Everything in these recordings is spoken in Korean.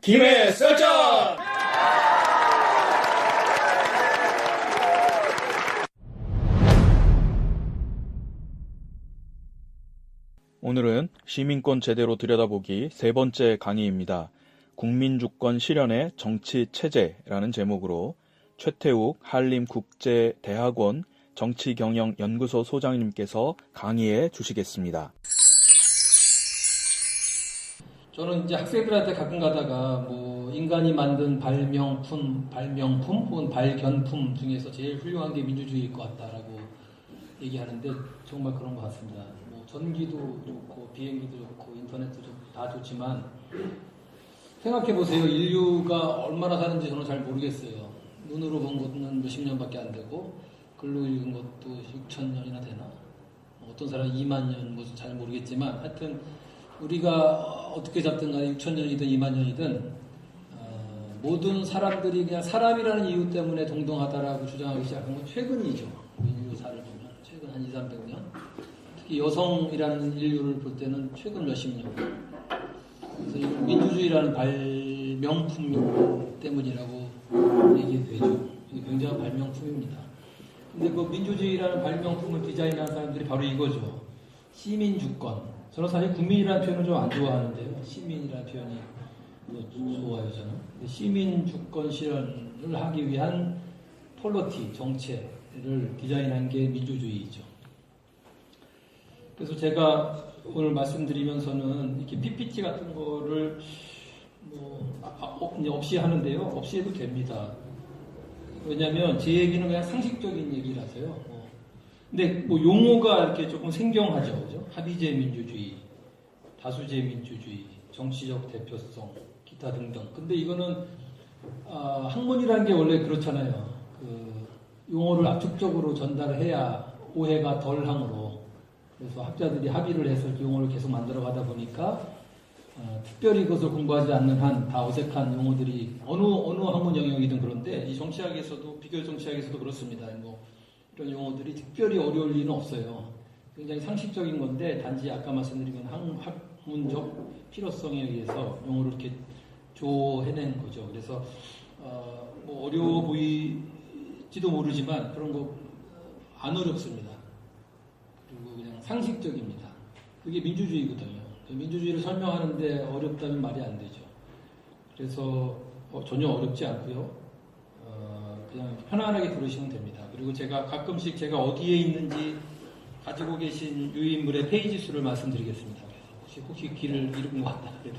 김해 썰전! 오늘은 시민권 제대로 들여다보기 세 번째 강의입니다. 국민주권 실현의 정치체제라는 제목으로 최태욱 한림국제대학원 정치경영연구소 소장님께서 강의해 주시겠습니다. 저는 이제 학생들한테 가끔 가다가 인간이 만든 발명품 혹은 발견품 중에서 제일 훌륭한 게 민주주의일 것 같다라고 얘기하는데 정말 그런 것 같습니다. 전기도 좋고 비행기도 좋고 인터넷도 다 좋지만 생각해 보세요. 인류가 얼마나 사는지 저는 잘 모르겠어요. 눈으로 본 것은 몇십 년밖에 안 되고 글로 읽은 것도 6천 년이나 되나? 어떤 사람은 2만 년, 잘 모르겠지만 하여튼 우리가 어떻게 잡든 간에 6천 년이든 2만 년이든 모든 사람들이 그냥 사람이라는 이유 때문에 동등하다라고 주장하기 시작한 건 최근이죠. 인류사를 보면 최근 한 2, 300년. 특히 여성이라는 인류를 볼 때는 최근 몇십 년. 그래서 민주주의라는 발명품 때문이라고 얘기되죠. 이게 굉장한 발명품입니다. 근데 그 민주주의라는 발명품을 디자인한 사람들이 바로 이거죠. 시민주권. 저는 사실 국민이라는 표현을 좀 안 좋아하는데요. 시민이라는 표현이 좋아요, 저는. 시민주권 실현을 하기 위한 폴리티, 정책을 디자인한 게 민주주의죠. 그래서 제가 오늘 말씀드리면서는 이렇게 PPT 같은 거를 없이 하는데요. 없이 해도 됩니다. 왜냐하면 제 얘기는 그냥 상식적인 얘기라서요. 근데 용어가 이렇게 조금 생경하죠, 그죠? 합의제 민주주의, 다수제 민주주의, 정치적 대표성, 기타 등등. 근데 이거는 학문이라는 게 원래 그렇잖아요. 용어를 압축적으로 전달해야 오해가 덜 함으로. 그래서 학자들이 합의를 해서 용어를 계속 만들어가다 보니까 특별히 그것을 공부하지 않는 한 다 어색한 용어들이 어느 학문 영역이든 그런데 이 정치학에서도 비교 정치학에서도 그렇습니다. 이런 용어들이 특별히 어려울 리는 없어요. 굉장히 상식적인 건데 단지 아까 말씀드린 학문적 필요성에 의해서 용어를 이렇게 조해낸 거죠. 그래서 어려워 보이지도 모르지만 그런 거 안 어렵습니다. 그리고 그냥 상식적입니다. 그게 민주주의거든요. 민주주의를 설명하는데 어렵다면 말이 안 되죠. 그래서 전혀 어렵지 않고요. 그냥 편안하게 들으시면 됩니다. 그리고 제가 가끔씩 제가 어디에 있는지 가지고 계신 유인물의 페이지 수를 말씀드리겠습니다. 혹시 길을 잃은 것 같다 그래도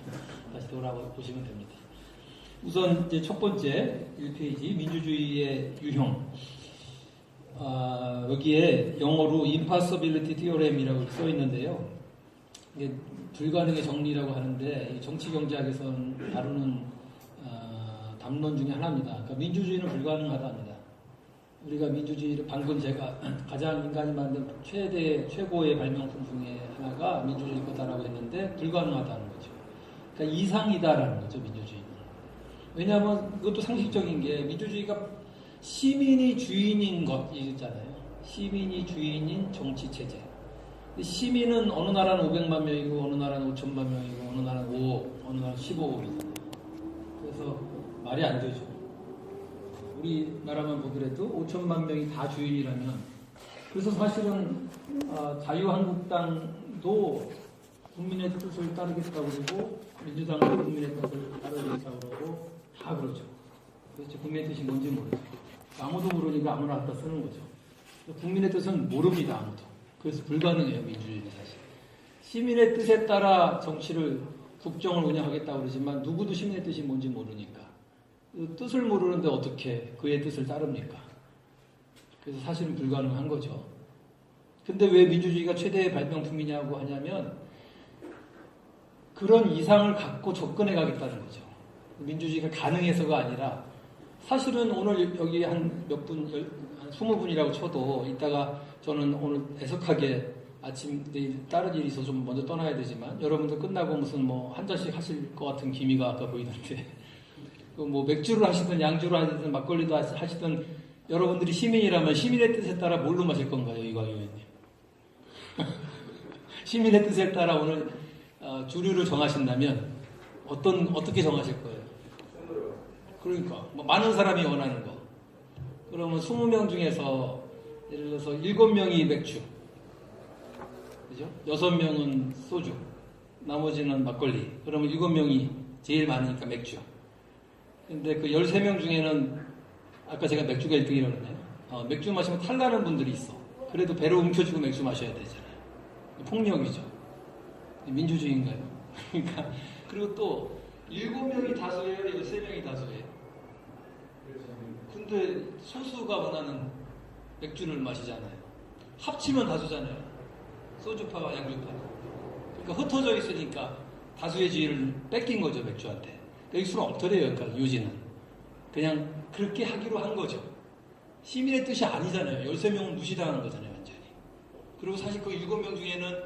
다시 돌아보시면 됩니다. 우선 이제 첫 번째 1페이지 민주주의의 유형. 여기에 영어로 impossibility theorem이라고 써 있는데요. 이게 불가능의 정리라고 하는데 정치경제학에서는 다루는 담론 중에 하나입니다. 그러니까 민주주의는 불가능하다 합니다. 우리가 민주주의를 방금 제가 가장 인간이 만든 최고의 발명품 중에 하나가 민주주의 거다라고 했는데 불가능하다는 거죠. 그러니까 이상이다라는 거죠, 민주주의는. 왜냐하면 그것도 상식적인 게 민주주의가 시민이 주인인 것이잖아요. 시민이 주인인 정치체제. 시민은 어느 나라는 500만 명이고 어느 나라는 5천만 명이고 어느 나라는 5억, 어느 나라는 15억이잖아요. 그래서 말이 안 되죠. 우리나라만 보더라도 5천만 명이 다 주인이라면 그래서 사실은 자유한국당도 국민의 뜻을 따르겠다고 그러고 민주당도 국민의 뜻을 따르겠다고 그러고 다 그러죠. 도대체 국민의 뜻이 뭔지 모르죠. 아무도 모르니까 아무나 갖다 쓰는 거죠. 국민의 뜻은 모릅니다. 아무도. 그래서 불가능해요. 민주주의는 사실. 시민의 뜻에 따라 정치를 국정을 운영하겠다고 그러지만 누구도 시민의 뜻이 뭔지 모르니까 그 뜻을 모르는데 어떻게 그의 뜻을 따릅니까? 그래서 사실은 불가능한 거죠. 근데 왜 민주주의가 최대의 발명품이냐고 하냐면 그런 이상을 갖고 접근해 가겠다는 거죠. 민주주의가 가능해서가 아니라 사실은 오늘 여기 한 몇 분, 한 20분이라고 쳐도 이따가 저는 오늘 애석하게 아침 내일 다른 일이 있어서 좀 먼저 떠나야 되지만 여러분들 끝나고 무슨 한 잔씩 하실 것 같은 기미가 아까 보이던데 맥주를 하시든 양주를 하시든 막걸리도 하시든 여러분들이 시민이라면 시민의 뜻에 따라 뭘로 마실 건가요, 이광희 의원님? 시민의 뜻에 따라 오늘 주류를 정하신다면 어떻게 정하실 거예요? 그러니까 뭐 많은 사람이 원하는 거. 그러면 20명 중에서 예를 들어서 7명이 맥주, 그죠? 6명은 소주, 나머지는 막걸리. 그러면 7명이 제일 많으니까 맥주. 근데 그 13명 중에는 아까 제가 맥주가 1등이라고 그랬나요? 맥주 마시면 탈나는 분들이 있어. 그래도 배로 움켜쥐고 맥주 마셔야 되잖아요. 폭력이죠. 민주주의인가요? 그러니까 그리고 또 7명이 다수예요, 13명이 다수예요. 근데 소수가 원하는 맥주를 마시잖아요. 합치면 다수잖아요. 소주파와 양주파. 그러니까 흩어져 있으니까 다수의 지위를 뺏긴 거죠, 맥주한테. 여기서는 엉터리예요, 그러니까 요지는. 그냥 그렇게 하기로 한 거죠. 시민의 뜻이 아니잖아요. 13명은 무시당한 거잖아요, 완전히. 그리고 사실 그 7명 중에는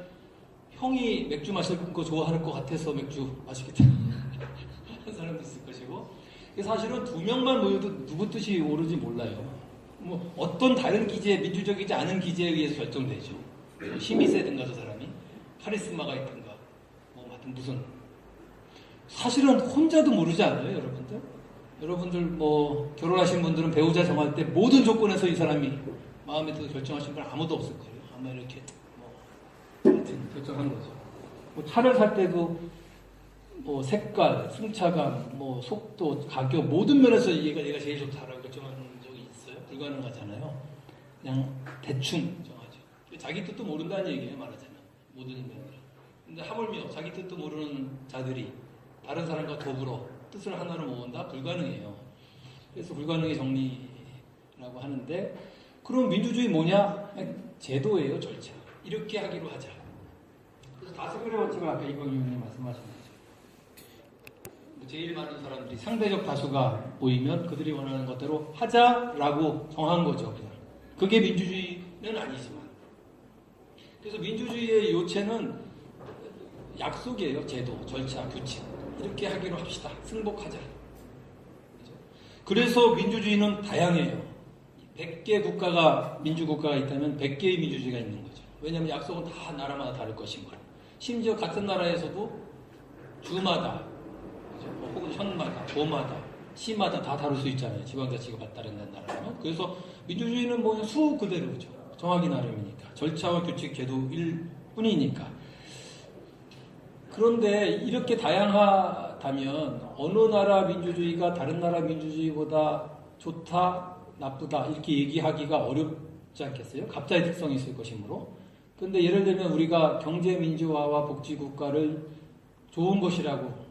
형이 맥주 마실 거 좋아할 것 같아서 맥주 마시겠다 한 사람도 있을 것이고, 사실은 2명만 모여도 누구 뜻이 옳은지 몰라요. 뭐 어떤 다른 기제, 민주적이지 않은 기제에 의해서 결정되죠. 힘이 세든가 저 사람이 카리스마가 있든가 뭐 하여튼 무슨, 사실은 혼자도 모르지 않아요, 여러분들? 여러분들 뭐 결혼하신 분들은 배우자 정할 때 모든 조건에서 이 사람이 마음에 들어 결정하신 분 아무도 없을 거예요. 아마 이렇게 뭐 하여튼 결정한 거죠. 뭐 차를 살 때도 뭐 색깔, 승차감, 뭐 속도, 가격 모든 면에서 얘가 제일 좋다라고 결정하는 적이 있어요? 불가능하잖아요. 그냥 대충 정하죠. 자기 뜻도 모른다는 얘기예요, 말하자면. 모든 면으로. 근데 하물며 자기 뜻도 모르는 자들이 다른 사람과 더불어 뜻을 하나로 모은다? 불가능해요. 그래서 불가능의 정리라고 하는데, 그럼 민주주의 뭐냐? 제도예요, 절차. 이렇게 하기로 하자. 그래서 다수결의 원칙을 아까 이광희 의원님 말씀하신 거죠. 제일 많은 사람들이 상대적 다수가 모이면 그들이 원하는 것대로 하자라고 정한 거죠, 그냥. 그게 민주주의는 아니지만. 그래서 민주주의의 요체는 약속이에요, 제도, 절차, 규칙. 이렇게 하기로 합시다. 승복하자. 그래서 민주주의는 다양해요. 100개 국가가, 민주국가가 있다면 100개의 민주주의가 있는 거죠. 왜냐하면 약속은 다 나라마다 다를 것인 거예요. 심지어 같은 나라에서도 주마다, 그죠? 혹은 현마다, 도마다, 시마다 다 다를 수 있잖아요. 지방자치가 발달된 나라면. 그래서 민주주의는 뭐냐, 수 그대로죠. 정하기 나름이니까. 절차와 규칙, 제도일 뿐이니까. 그런데 이렇게 다양하다면 어느 나라 민주주의가 다른 나라 민주주의보다 좋다, 나쁘다 이렇게 얘기하기가 어렵지 않겠어요? 각자의 특성이 있을 것이므로. 그런데 예를 들면 우리가 경제민주화와 복지국가를 좋은 것이라고,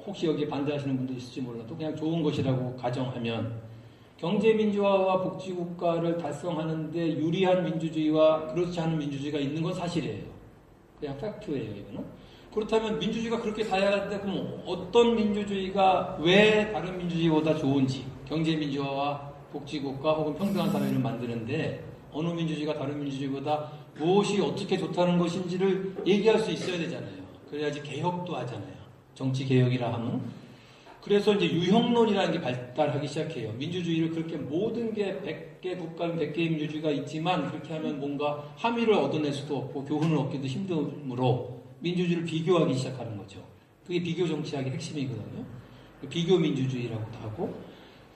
혹시 여기에 반대하시는 분도 있을지 몰라도 그냥 좋은 것이라고 가정하면, 경제민주화와 복지국가를 달성하는데 유리한 민주주의와 그렇지 않은 민주주의가 있는 건 사실이에요. 그냥 팩트예요, 이거는. 그렇다면 민주주의가 그렇게 다양한데 그럼 어떤 민주주의가 왜 다른 민주주의보다 좋은지, 경제민주화와 복지국가 혹은 평등한 사회를 만드는데 어느 민주주의가 다른 민주주의보다 무엇이 어떻게 좋다는 것인지를 얘기할 수 있어야 되잖아요. 그래야지 개혁도 하잖아요. 정치개혁이라 하면. 그래서 이제 유형론이라는 게 발달하기 시작해요. 민주주의를 그렇게 모든 게 100개 국가는 100개의 민주주의가 있지만 그렇게 하면 뭔가 함의를 얻어낼 수도 없고 교훈을 얻기도 힘들므로 민주주의를 비교하기 시작하는 거죠. 그게 비교 정치학의 핵심이거든요. 비교 민주주의라고도 하고.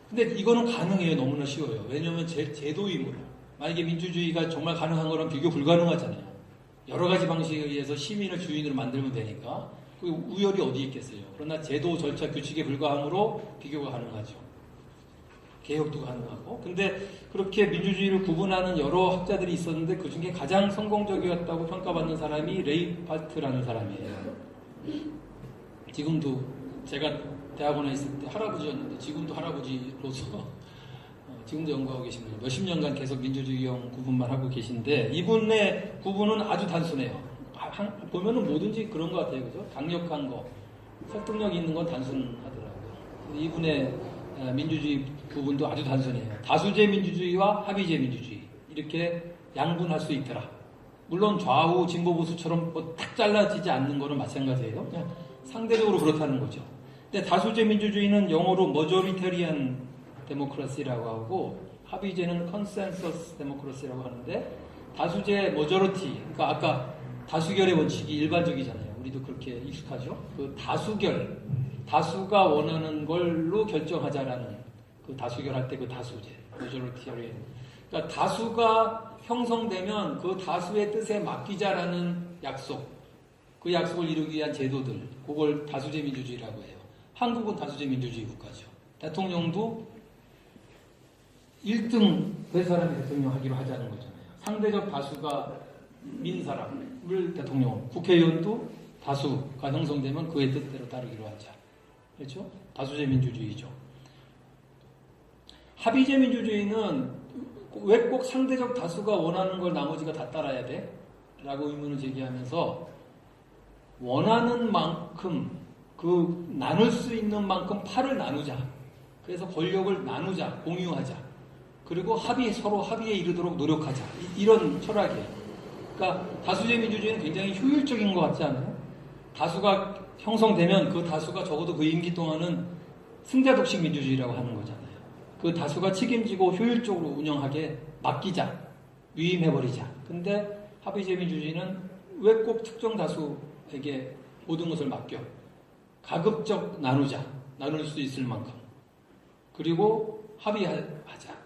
근데 이거는 가능해요. 너무나 쉬워요. 왜냐하면 제도이므로. 만약에 민주주의가 정말 가능한 거랑 비교 불가능하잖아요. 여러 가지 방식에 의해서 시민을 주인으로 만들면 되니까. 그 우열이 어디 있겠어요. 그러나 제도, 절차, 규칙에 불과함으로 비교가 가능하죠. 개혁도 가능하고. 근데 그렇게 민주주의를 구분하는 여러 학자들이 있었는데 그 중에 가장 성공적이었다고 평가받는 사람이 레이파트라는 사람이에요. 지금도 제가 대학원에 있을 때 할아버지였는데 지금도 할아버지로서 지금도 연구하고 계신 분이에요. 몇십 년간 계속 민주주의형 구분만 하고 계신데 이분의 구분은 아주 단순해요. 보면은 뭐든지 그런 것 같아요. 그죠? 강력한 거, 설득력 있는 건 단순하더라고요. 이분의 민주주의 구분도 아주 단순해요. 다수제 민주주의와 합의제 민주주의. 이렇게 양분할 수 있더라. 물론 좌우 진보 보수처럼 뭐 딱 잘라지지 않는 거는 마찬가지예요. 그냥 상대적으로 그렇다는 거죠. 근데 다수제 민주주의는 영어로 머저리테리안 데모크라시라고 하고 합의제는 컨센서스 데모크라시라고 하는데 다수제 머저리티, 그러니까 아까 다수결의 원칙이 일반적이잖아요. 우리도 그렇게 익숙하죠. 그 다수가 원하는 걸로 결정하자라는 그 다수결할 때 그 다수제, 메조리티 티어리. 그러니까 다수가 형성되면 그 다수의 뜻에 맡기자라는 약속, 그 약속을 이루기 위한 제도들, 그걸 다수제 민주주의라고 해요. 한국은 다수제 민주주의 국가죠. 대통령도 1등 그 사람이 대통령 하기로 하자는 거잖아요. 상대적 다수가 민 사람을 대통령, 국회의원도 다수가 형성되면 그의 뜻대로 따르기로 하자. 그렇죠? 다수제 민주주의죠. 합의제 민주주의는 왜 꼭 상대적 다수가 원하는 걸 나머지가 다 따라야 돼? 라고 의문을 제기하면서 원하는 만큼 그 나눌 수 있는 만큼 팔을 나누자. 그래서 권력을 나누자, 공유하자. 그리고 서로 합의에 이르도록 노력하자. 이런 철학이에요. 그러니까 다수제 민주주의는 굉장히 효율적인 것 같지 않아요? 다수가 형성되면 그 다수가 적어도 그 임기 동안은 승자독식 민주주의라고 하는 거잖아요. 그 다수가 책임지고 효율적으로 운영하게 맡기자, 위임해버리자. 근데 합의제 민주주의는 왜 꼭 특정 다수에게 모든 것을 맡겨? 가급적 나누자. 나눌 수 있을 만큼. 그리고 합의하자.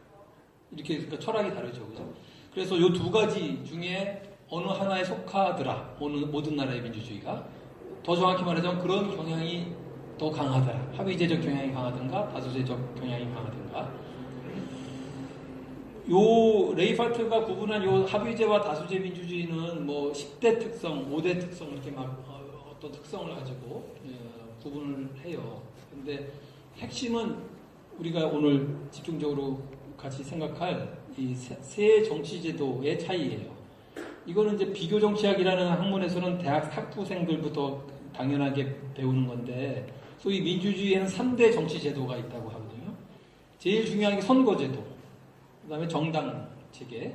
이렇게 그러니까 철학이 다르죠. 그죠? 그래서 이 두 가지 중에 어느 하나에 속하더라. 모든 나라의 민주주의가. 더 정확히 말하자면 그런 경향이 더 강하더라. 합의제적 경향이 강하든가 다수제적 경향이 강하든가. 요 레이파트가 구분한 요 합의제와 다수제 민주주의는 뭐 10대 특성, 5대 특성 이렇게 막 어떤 특성을 가지고 구분을 해요. 근데 핵심은 우리가 오늘 집중적으로 같이 생각할 이 세 정치제도의 차이예요. 이거는 이제 비교정치학이라는 학문에서는 대학 학부생들부터 당연하게 배우는 건데, 소위 민주주의에는 3대 정치제도가 있다고 하거든요. 제일 중요한 게 선거제도, 그 다음에 정당체계,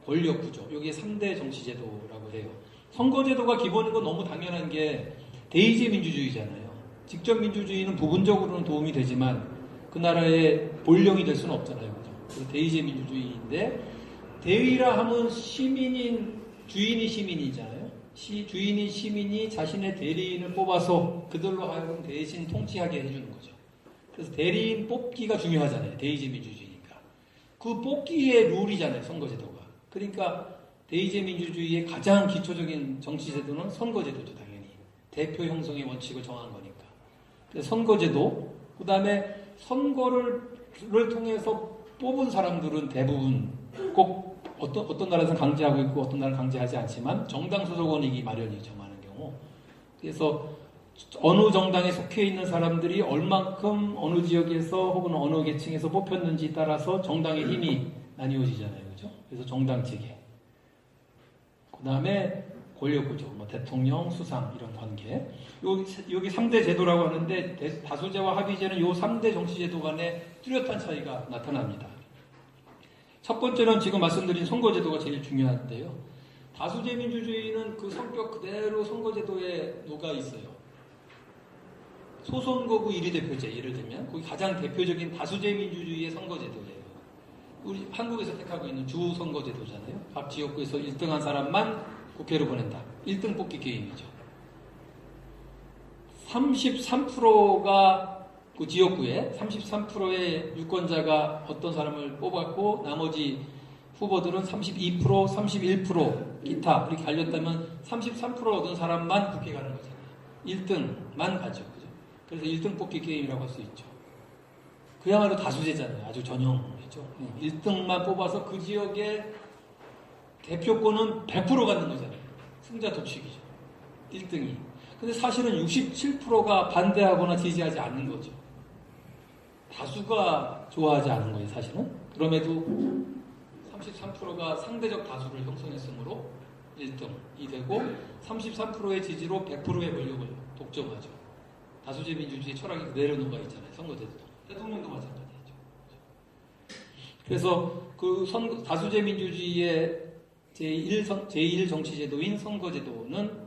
권력구조, 여기에 3대 정치제도라고 해요. 선거제도가 기본인 건 너무 당연한 게 대의제 민주주의잖아요. 직접 민주주의는 부분적으로는 도움이 되지만 그 나라의 본령이 될 수는 없잖아요. 그래서 대의제 민주주의인데, 대의라 하면 주인이 시민이잖아요. 주인이 시민이 자신의 대리인을 뽑아서 그들로 하여금 대신 통치하게 해주는 거죠. 그래서 대리인 뽑기가 중요하잖아요. 대의제 민주주의니까. 그 뽑기의 룰이잖아요. 선거제도가. 그러니까 대의제 민주주의의 가장 기초적인 정치제도는 선거제도죠. 당연히. 대표 형성의 원칙을 정한 거니까. 그래서 선거제도, 그 다음에 선거를 통해서 뽑은 사람들은 대부분 꼭 어떤 나라에서는 강제하고 있고 어떤 나라는 강제하지 않지만 정당 소속원이기 마련이죠. 많은 경우. 그래서 어느 정당에 속해 있는 사람들이 얼만큼 어느 지역에서 혹은 어느 계층에서 뽑혔는지 따라서 정당의 힘이 나뉘어지잖아요. 그죠? 그래서 정당체계. 그 다음에 권력구조, 뭐 대통령, 수상 이런 관계. 여기 3대 제도라고 하는데 다수제와 합의제는 이 3대 정치제도 간에 뚜렷한 차이가 나타납니다. 첫 번째는 지금 말씀드린 선거제도가 제일 중요한데요. 다수제 민주주의는 그 성격 그대로 선거제도에 녹아 있어요. 소선거구 1위 대표제, 예를 들면 거기 가장 대표적인 다수제 민주주의의 선거제도예요. 우리 한국에서 택하고 있는 주 선거제도잖아요. 각 지역구에서 1등한 사람만 국회로 보낸다. 1등 뽑기 게임이죠. 33%가 그 지역구에 33%의 유권자가 어떤 사람을 뽑았고 나머지 후보들은 32%, 31% 기타 이렇게 갈렸다면 33% 얻은 사람만 국회 가는 거잖아요. 1등만 가죠. 그죠? 그래서 1등 뽑기 게임이라고 할 수 있죠. 그야말로 다수제잖아요. 아주 전형이죠. 1등만 뽑아서 그 지역의 대표권은 100% 갖는 거잖아요. 승자 독식이죠. 1등이. 근데 사실은 67%가 반대하거나 지지하지 않는 거죠. 다수가 좋아하지 않은 거예요, 사실은. 그럼에도 33%가 상대적 다수를 형성했으므로 1등이 되고 33%의 지지로 100%의 권력을 독점하죠. 다수제 민주주의 철학이 그대로 녹아 있잖아요. 선거제도도. 대통령도 마찬가지죠. 그래서 그 다수제 민주주의의 제1 정치제도인 선거제도는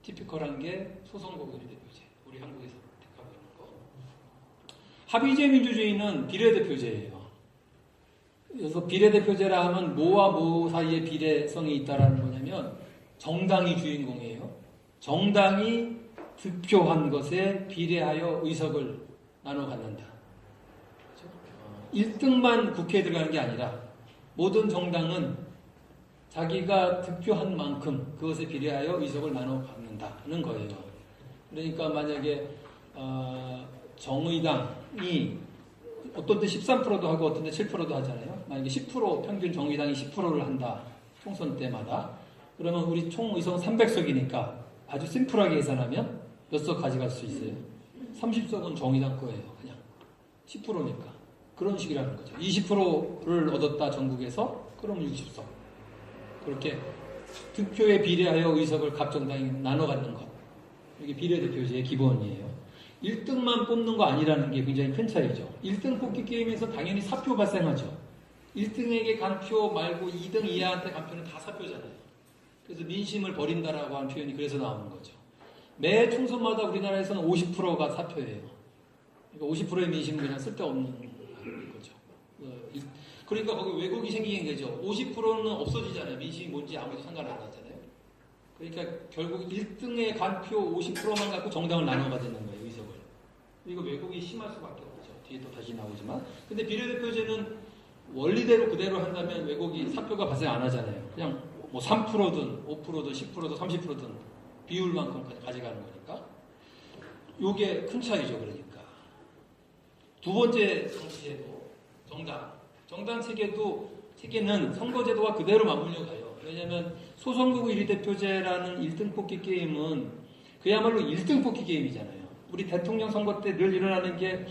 티피컬한 게 소선거구 1대표제. 우리 한국에서 택하고 있는 거. 합의제 민주주의는 비례대표제예요. 그래서 비례대표제라 하면 뭐와 뭐 사이에 비례성이 있다라는 거냐면 정당이 주인공이에요. 정당이 득표한 것에 비례하여 의석을 나눠 갖는다. 1등만 국회에 들어가는 게 아니라 모든 정당은 자기가 득표한 만큼 그것에 비례하여 의석을 나눠 갖는다는 거예요. 그러니까 만약에 정의당이 어떤 때 13%도 하고 어떤 때 7%도 하잖아요. 만약에 10% 평균 정의당이 10%를 한다. 총선 때마다. 그러면 우리 총 의석은 300석이니까 아주 심플하게 계산하면 몇 석 가져갈 수 있어요? 30석은 정의당 거예요. 그냥 10%니까. 그런 식이라는 거죠. 20%를 얻었다 전국에서 그럼 60석. 그렇게 득표에 비례하여 의석을 각 정당이 나눠 갖는 것. 이게 비례대표제의 기본이에요. 1등만 뽑는 거 아니라는 게 굉장히 큰 차이죠. 1등 뽑기 게임에서 당연히 사표 발생하죠. 1등에게 간 표 말고 2등 이하한테 간 표는 다 사표잖아요. 그래서 민심을 버린다라고 하는 표현이 그래서 나오는 거죠. 매 총선마다 우리나라에서는 50%가 사표예요. 그러니까 50%의 민심은 그냥 쓸데없는 거죠. 그러니까 거기 왜곡이 생기는 거죠. 50%는 없어지잖아요. 민심이 뭔지 아무도 상관 안 하잖아요. 그러니까 결국 1등에 간 표 50%만 갖고 정당을 나눠 가지는 거예요. 의석을. 이거 왜곡이 심할 수밖에 없죠. 뒤에 또 다시 나오지만. 근데 비례대표제는 원리대로 그대로 한다면 왜곡이 사표가 발생 안 하잖아요. 그냥 뭐 3%든 5%든 10%든 30%든 비율만큼 가져가는 거니까. 요게 큰 차이죠. 그러니까. 두 번째 정치제도, 정당 체계는 선거제도와 그대로 맞물려 가요. 왜냐하면 소선거구 1위 대표제라는 1등 뽑기 게임은 그야말로 1등 뽑기 게임이잖아요. 우리 대통령 선거 때 늘 일어나는 게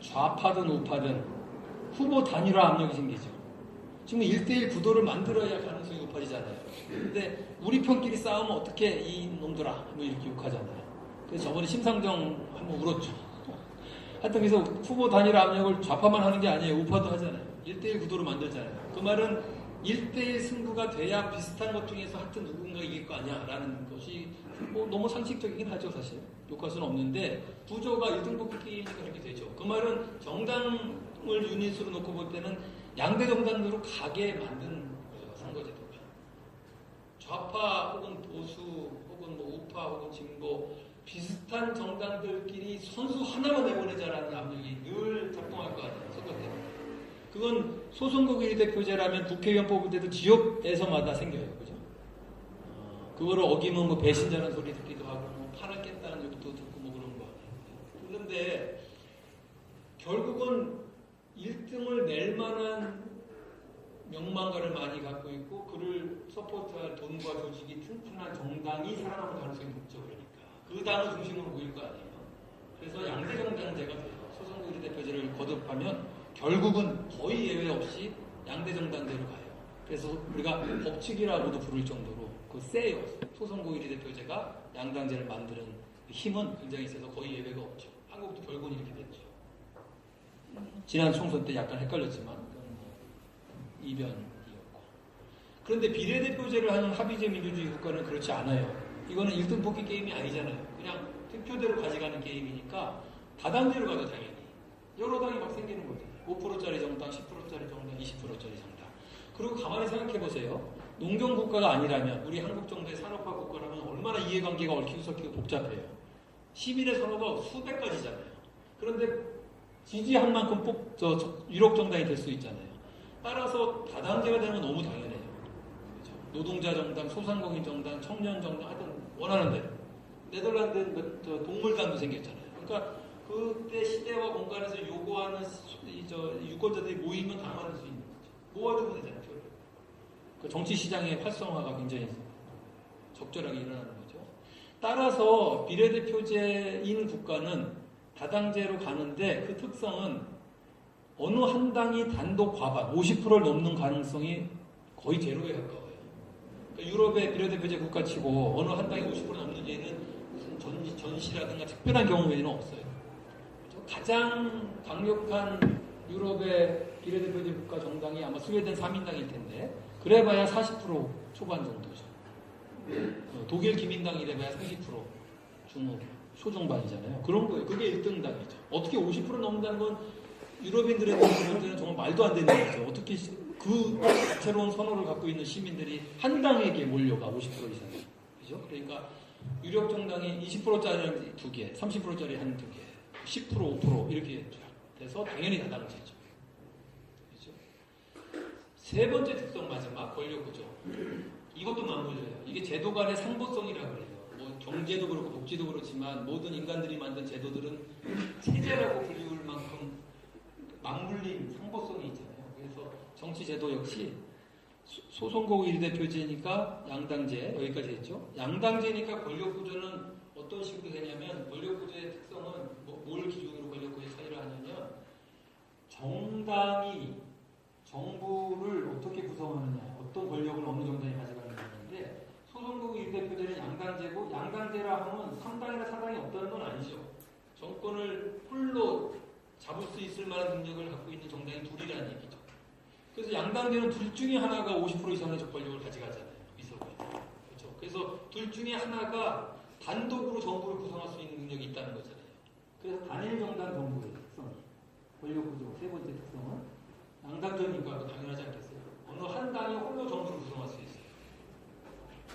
좌파든 우파든 후보 단일화 압력이 생기죠. 지금 1대1 구도를 만들어야 가능성이 높아지잖아요. 근데 우리 편끼리 싸우면 어떻게 이 놈들아 뭐 이렇게 욕하잖아요. 그래서 저번에 심상정 한번 울었죠. 하여튼 그래서 후보 단일화 압력을 좌파만 하는 게 아니에요. 우파도 하잖아요. 1대1 구도를 만들잖아요. 그 말은 1대1 승부가 돼야 비슷한 것 중에서 하여튼 누군가 이길 거 아니야 라는 것이 뭐 너무 상식적이긴 하죠. 사실 욕할 수는 없는데 구조가 1등 뽑기 게임이니까 그렇게 되죠. 그 말은 정당을 유닛으로 놓고 볼 때는 양대 정당으로 가게 만든 거죠. 선거제도가. 좌파 혹은 보수 혹은 뭐 우파 혹은 진보 비슷한 정당들끼리 선수 하나만 내보내자라는 압력이 늘 작동할 거 아니에요. 선거 때. 그건 소선거구 1위 대표제라면 국회의원 뽑을 때도 지역에서마다 생겨요. 그죠? 그거를 어기면 뭐 배신자라는 소리 듣기도 하고 뭐 판을 깼다는 욕도 듣고 뭐 그런 거 아니에요. 그런데 결국은 1등을 낼 만한 명망가를 많이 갖고 있고 그를 서포트할 돈과 조직이 튼튼한 정당이 살아남을 가능성이 높죠. 그러니까. 그 당을 중심으로 모일 거 아니에요. 그래서 양대 정당제가 돼요. 소선거구 1위 대표제를 거듭하면 결국은 거의 예외 없이 양대 정당제로 가요. 그래서 우리가 법칙이라고도 부를 정도로 그 세요. 소선거구 1위 대표제가 양당제를 만드는 힘은 굉장히 세서 거의 예외가 없죠. 한국도 결국은 이렇게 됐죠. 지난 총선 때 약간 헷갈렸지만 이변이었고. 그런데 비례대표제를 하는 합의제 민주주의 국가는 그렇지 않아요. 이거는 1등 뽑기 게임이 아니잖아요. 그냥 투표대로 가져가는 게임이니까 다당제로 가죠. 당연히. 여러 당이 막 생기는 거죠. 5%짜리 정당, 10%짜리 정당, 20%짜리 정당. 그리고 가만히 생각해 보세요. 농경 국가가 아니라면 우리 한국 정도의 산업화 국가라면 얼마나 이해관계가 얽히고 섞이고 복잡해요. 시민의 선호가 수백 가지잖아요. 그런데 지지한 만큼 유력 정당이 될 수 있잖아요. 따라서 다당제가 되는 건 너무 당연해요. 그렇죠? 노동자 정당, 소상공인 정당, 청년 정당 하여튼 원하는 대로. 네덜란드는 동물당도 생겼잖아요. 그러니까 그때 시대와 공간에서 요구하는 유권자들이 모이면 당하는 수 있는 거죠. 모아두면 되잖아요. 그 정치 시장의 활성화가 굉장히 적절하게 일어나는 거죠. 따라서 비례대표제인 국가는 다당제로 가는데 그 특성은 어느 한 당이 단독 과반 50%를 넘는 가능성이 거의 제로에 가까워요. 그러니까 유럽의 비례대표제 국가치고 어느 한 당이 50% 넘는 예는 무슨 전시라든가 특별한 경우 외에는 없어요. 가장 강력한 유럽의 비례대표제 국가 정당이 아마 스웨덴 3인당일 텐데 그래봐야 40% 초반 정도죠. 독일 기민당 이래봐야 30% 중후 초중반이잖아요. 그런 거예요. 그게 1등당이죠. 어떻게 50% 넘는다는 건 유럽인들의 문제는 정말 말도 안 되는 거죠. 어떻게 그 다채로운 선호를 갖고 있는 시민들이 한 당에게 몰려가 50% 이상. 그죠? 그러니까 유력 정당이 20%짜리 2개, 30%짜리 한 2개, 10%, 5% 이렇게 돼서 당연히 다당제죠. 그렇죠? 세 번째 특성 마지막 권력 구조. 이것도 맞물려요. 이게 제도 간의 상보성이라고 그래요. 뭐 경제도 그렇고 복지도 그렇지만 모든 인간들이 만든 제도들은 체제라고 불리울 만큼 맞물린 상보성이 있잖아요. 그래서 정치 제도 역시 소선거구 1대표제니까 양당제, 여기까지 했죠. 양당제니까 권력구조는 어떤 식으로 되냐면, 권력구조의 특성은 뭘 기준으로 권력구조의 차이를 하냐면, 정당이 정부를 어떻게 구성하느냐, 어떤 권력을 어느 정당이 가져가느냐인데, 소선거구 1대표제는 양당제고, 양당제라 하면 3당이나 4당이 없다는 건 아니죠. 정권을 홀로 잡을 수 있을 만한 능력을 갖고 있는 정당이 둘이라는 얘기죠. 그래서 양당제는 둘 중에 하나가 50% 이상의 권력을 가져가잖아요. 위석을. 그렇죠. 그래서 둘 중에 하나가 단독으로 정부를 구성할 수 있는 능력이 있다는 거잖아요. 그래서 단일 정당 정부의 특성이, 권력 구조 세 번째 특성은 양당제니까 당연하지 않겠어요. 어느 한 당이 홀로 정부를 구성할 수 있어요.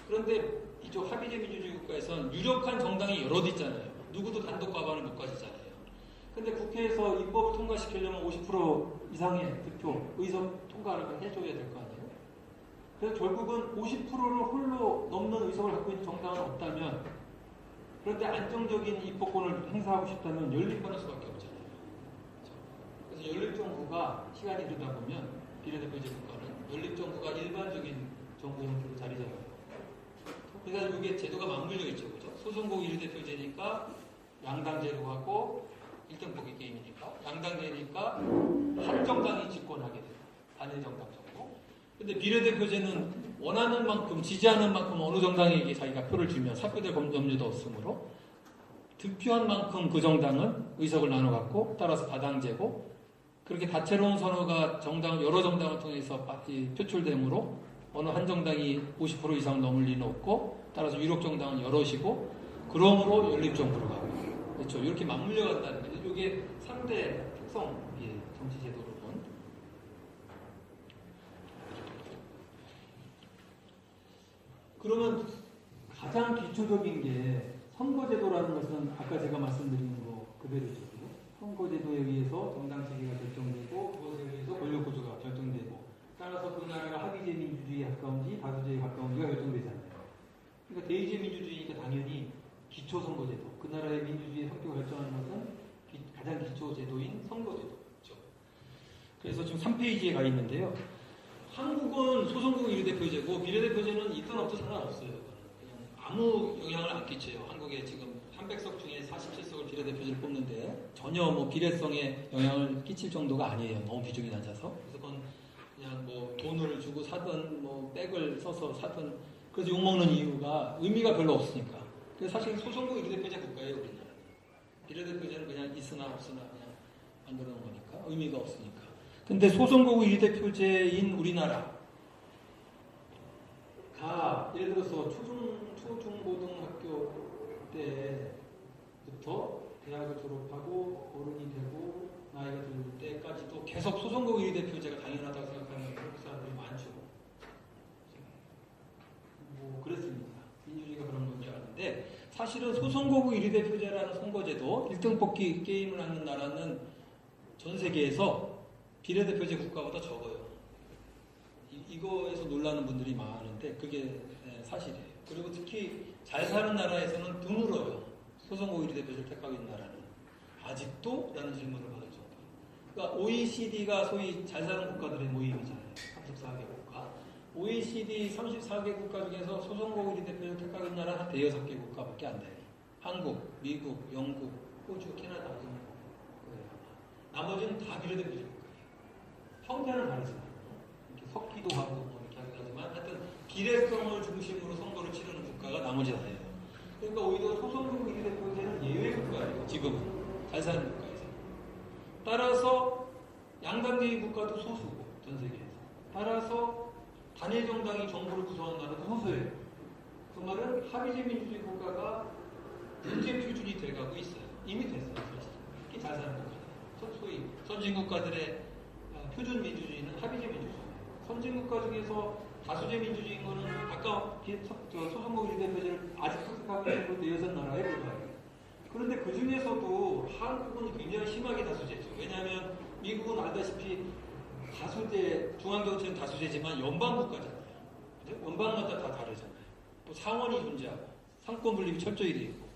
그런데 이쪽 합의제 민주주의 국가에서는 유력한 정당이 여럿 있잖아요. 누구도 단독 과반을 못 가지잖아요. 근데 국회에서 입법을 통과시키려면 50% 이상의 득표, 의석 통과를 해줘야 될 거 아니에요? 그래서 결국은 50%를 홀로 넘는 의석을 갖고 있는 정당은 없다면, 그런데 안정적인 입법권을 행사하고 싶다면 연립하는 수밖에 없잖아요. 그래서 연립정부가 시간이 흐르다 보면, 비례대표제 국가는 연립정부가 일반적인 정부 형태로 자리 잡아요. 그러니까 이게 제도가 맞물려 있죠. 그죠? 소선거구 1대표제니까 양당제로 하고, 1등 보기 게임이니까 양당제니까 한 정당이 집권하게 돼요. 단일 정당 정도. 근데 비례대표제는 원하는 만큼, 지지하는 만큼 어느 정당에게 자기가 표를 주면 사표될 염려도 없으므로 득표한 만큼 그 정당은 의석을 나눠 갖고, 따라서 다당제고, 그렇게 다채로운 선호가 여러 정당을 통해서 표출되므로 어느 한 정당이 50% 이상 넘을 리는 없고, 따라서 유력 정당은 여럿이고, 그러므로 연립정부로 가고. 그렇죠. 이렇게 맞물려 간다는 거죠. 이게 3대 특성이에요. 정치제도로는. 그러면 가장 기초적인 게, 선거제도라는 것은 아까 제가 말씀드린 거 그대로죠. 선거제도에 의해서 정당 체계가 결정되고, 그것에 의해서 권력구조가 결정되고, 따라서 그 나라가 합의제 민주주의에 가까운지 다수제에 가까운지가 결정되잖아요. 그러니까 대의제 민주주의니까 당연히 기초선거제도, 그 나라의 민주주의의 성격을 결정하는 것은 가장 기초제도인 선거제도죠. 그래서 지금 3페이지에 가 있는데요. 한국은 소선거구 1대표제고, 비례대표제는 있든 없든 상관없어요. 그냥 아무 영향을 안 끼쳐요. 한국에 지금 300석 중에 47석을 비례대표제를 뽑는데 전혀 뭐 비례성에 영향을 끼칠 정도가 아니에요. 너무 비중이 낮아서. 그래서 그건 그냥 뭐 돈을 주고 사든 뭐 백을 써서 사든, 그래서 욕먹는 이유가 의미가 별로 없으니까. 그래서 사실 소선거구 1대표제 국가예요, 우리나라는. 비례대표제는 그냥 있으나 없으나 그냥 만들어 놓은 거니까, 의미가 없으니까. 근데 소선거구 1대표제인 우리나라가, 예를 들어서 초중고등학교 때부터 대학을 졸업하고 어른이 되고 나이가 들 때까지도 계속 소선거구 1대표제가 당연하다고 생각하는 한국 사람들이 많죠. 뭐 그랬습니다. 민주주의가 그런 건 줄 아는데, 사실은 소선거구 1대표제라는 선거제도, 1등 뽑기 게임을 하는 나라는 전 세계에서 비례대표제 국가보다 적어요. 이거에서 놀라는 분들이 많은데 그게 사실이에요. 그리고 특히 잘 사는 나라에서는 드물어요. 소선거구 1대표제를 택하고 있는 나라는. 아직도? 라는 질문을 받을 정도. 그러니까 OECD가 소위 잘 사는 국가들의 모임이잖아요. 34개 국가. OECD 34개 국가 중에서 소선거구 1대표제를 택하고 있는 나라는 한 5-6개 국가밖에 안 돼요. 한국, 미국, 영국, 호주, 캐나다 이 정도. 나머지는 다 비례대표제 국가예요. 형태는 다르지만, 이렇게 섞기도 하고 뭐 이렇게 하지만, 하여튼 비례성을 중심으로 선거를 치르는 국가가 나머지 다예요. 그러니까 오히려 소선거구 1대표제는 예외 국가예요. 지금은 잘 사는 국가에서. 따라서 양당제의 국가도 소수고, 전 세계에서. 따라서 단일 정당이 정부를 구성하는 나라도 소수예요. 그 말은 합의제 민주주의 국가가 문제 표준이 돼가고 있어요. 이미 됐어요. 사실. 특히 잘 사는 국가들. 소위 선진국가들의 표준 민주주의는 합의제 민주주의예요. 선진국가 중에서 다수제 민주주의인 거는 아까 소선거 대표제를 아직 선택하고 있는 것도 6나라에 불과해요. 그런데 그 중에서도 한국은 굉장히 심하게 다수제죠. 왜냐하면 미국은 알다시피 다수제, 중앙정치는 다수제지만 연방국가잖아요. 그죠? 연방마다 다 다르잖아요. 또 상원이 존재하고 상권 분립이 철저히 되어 있고.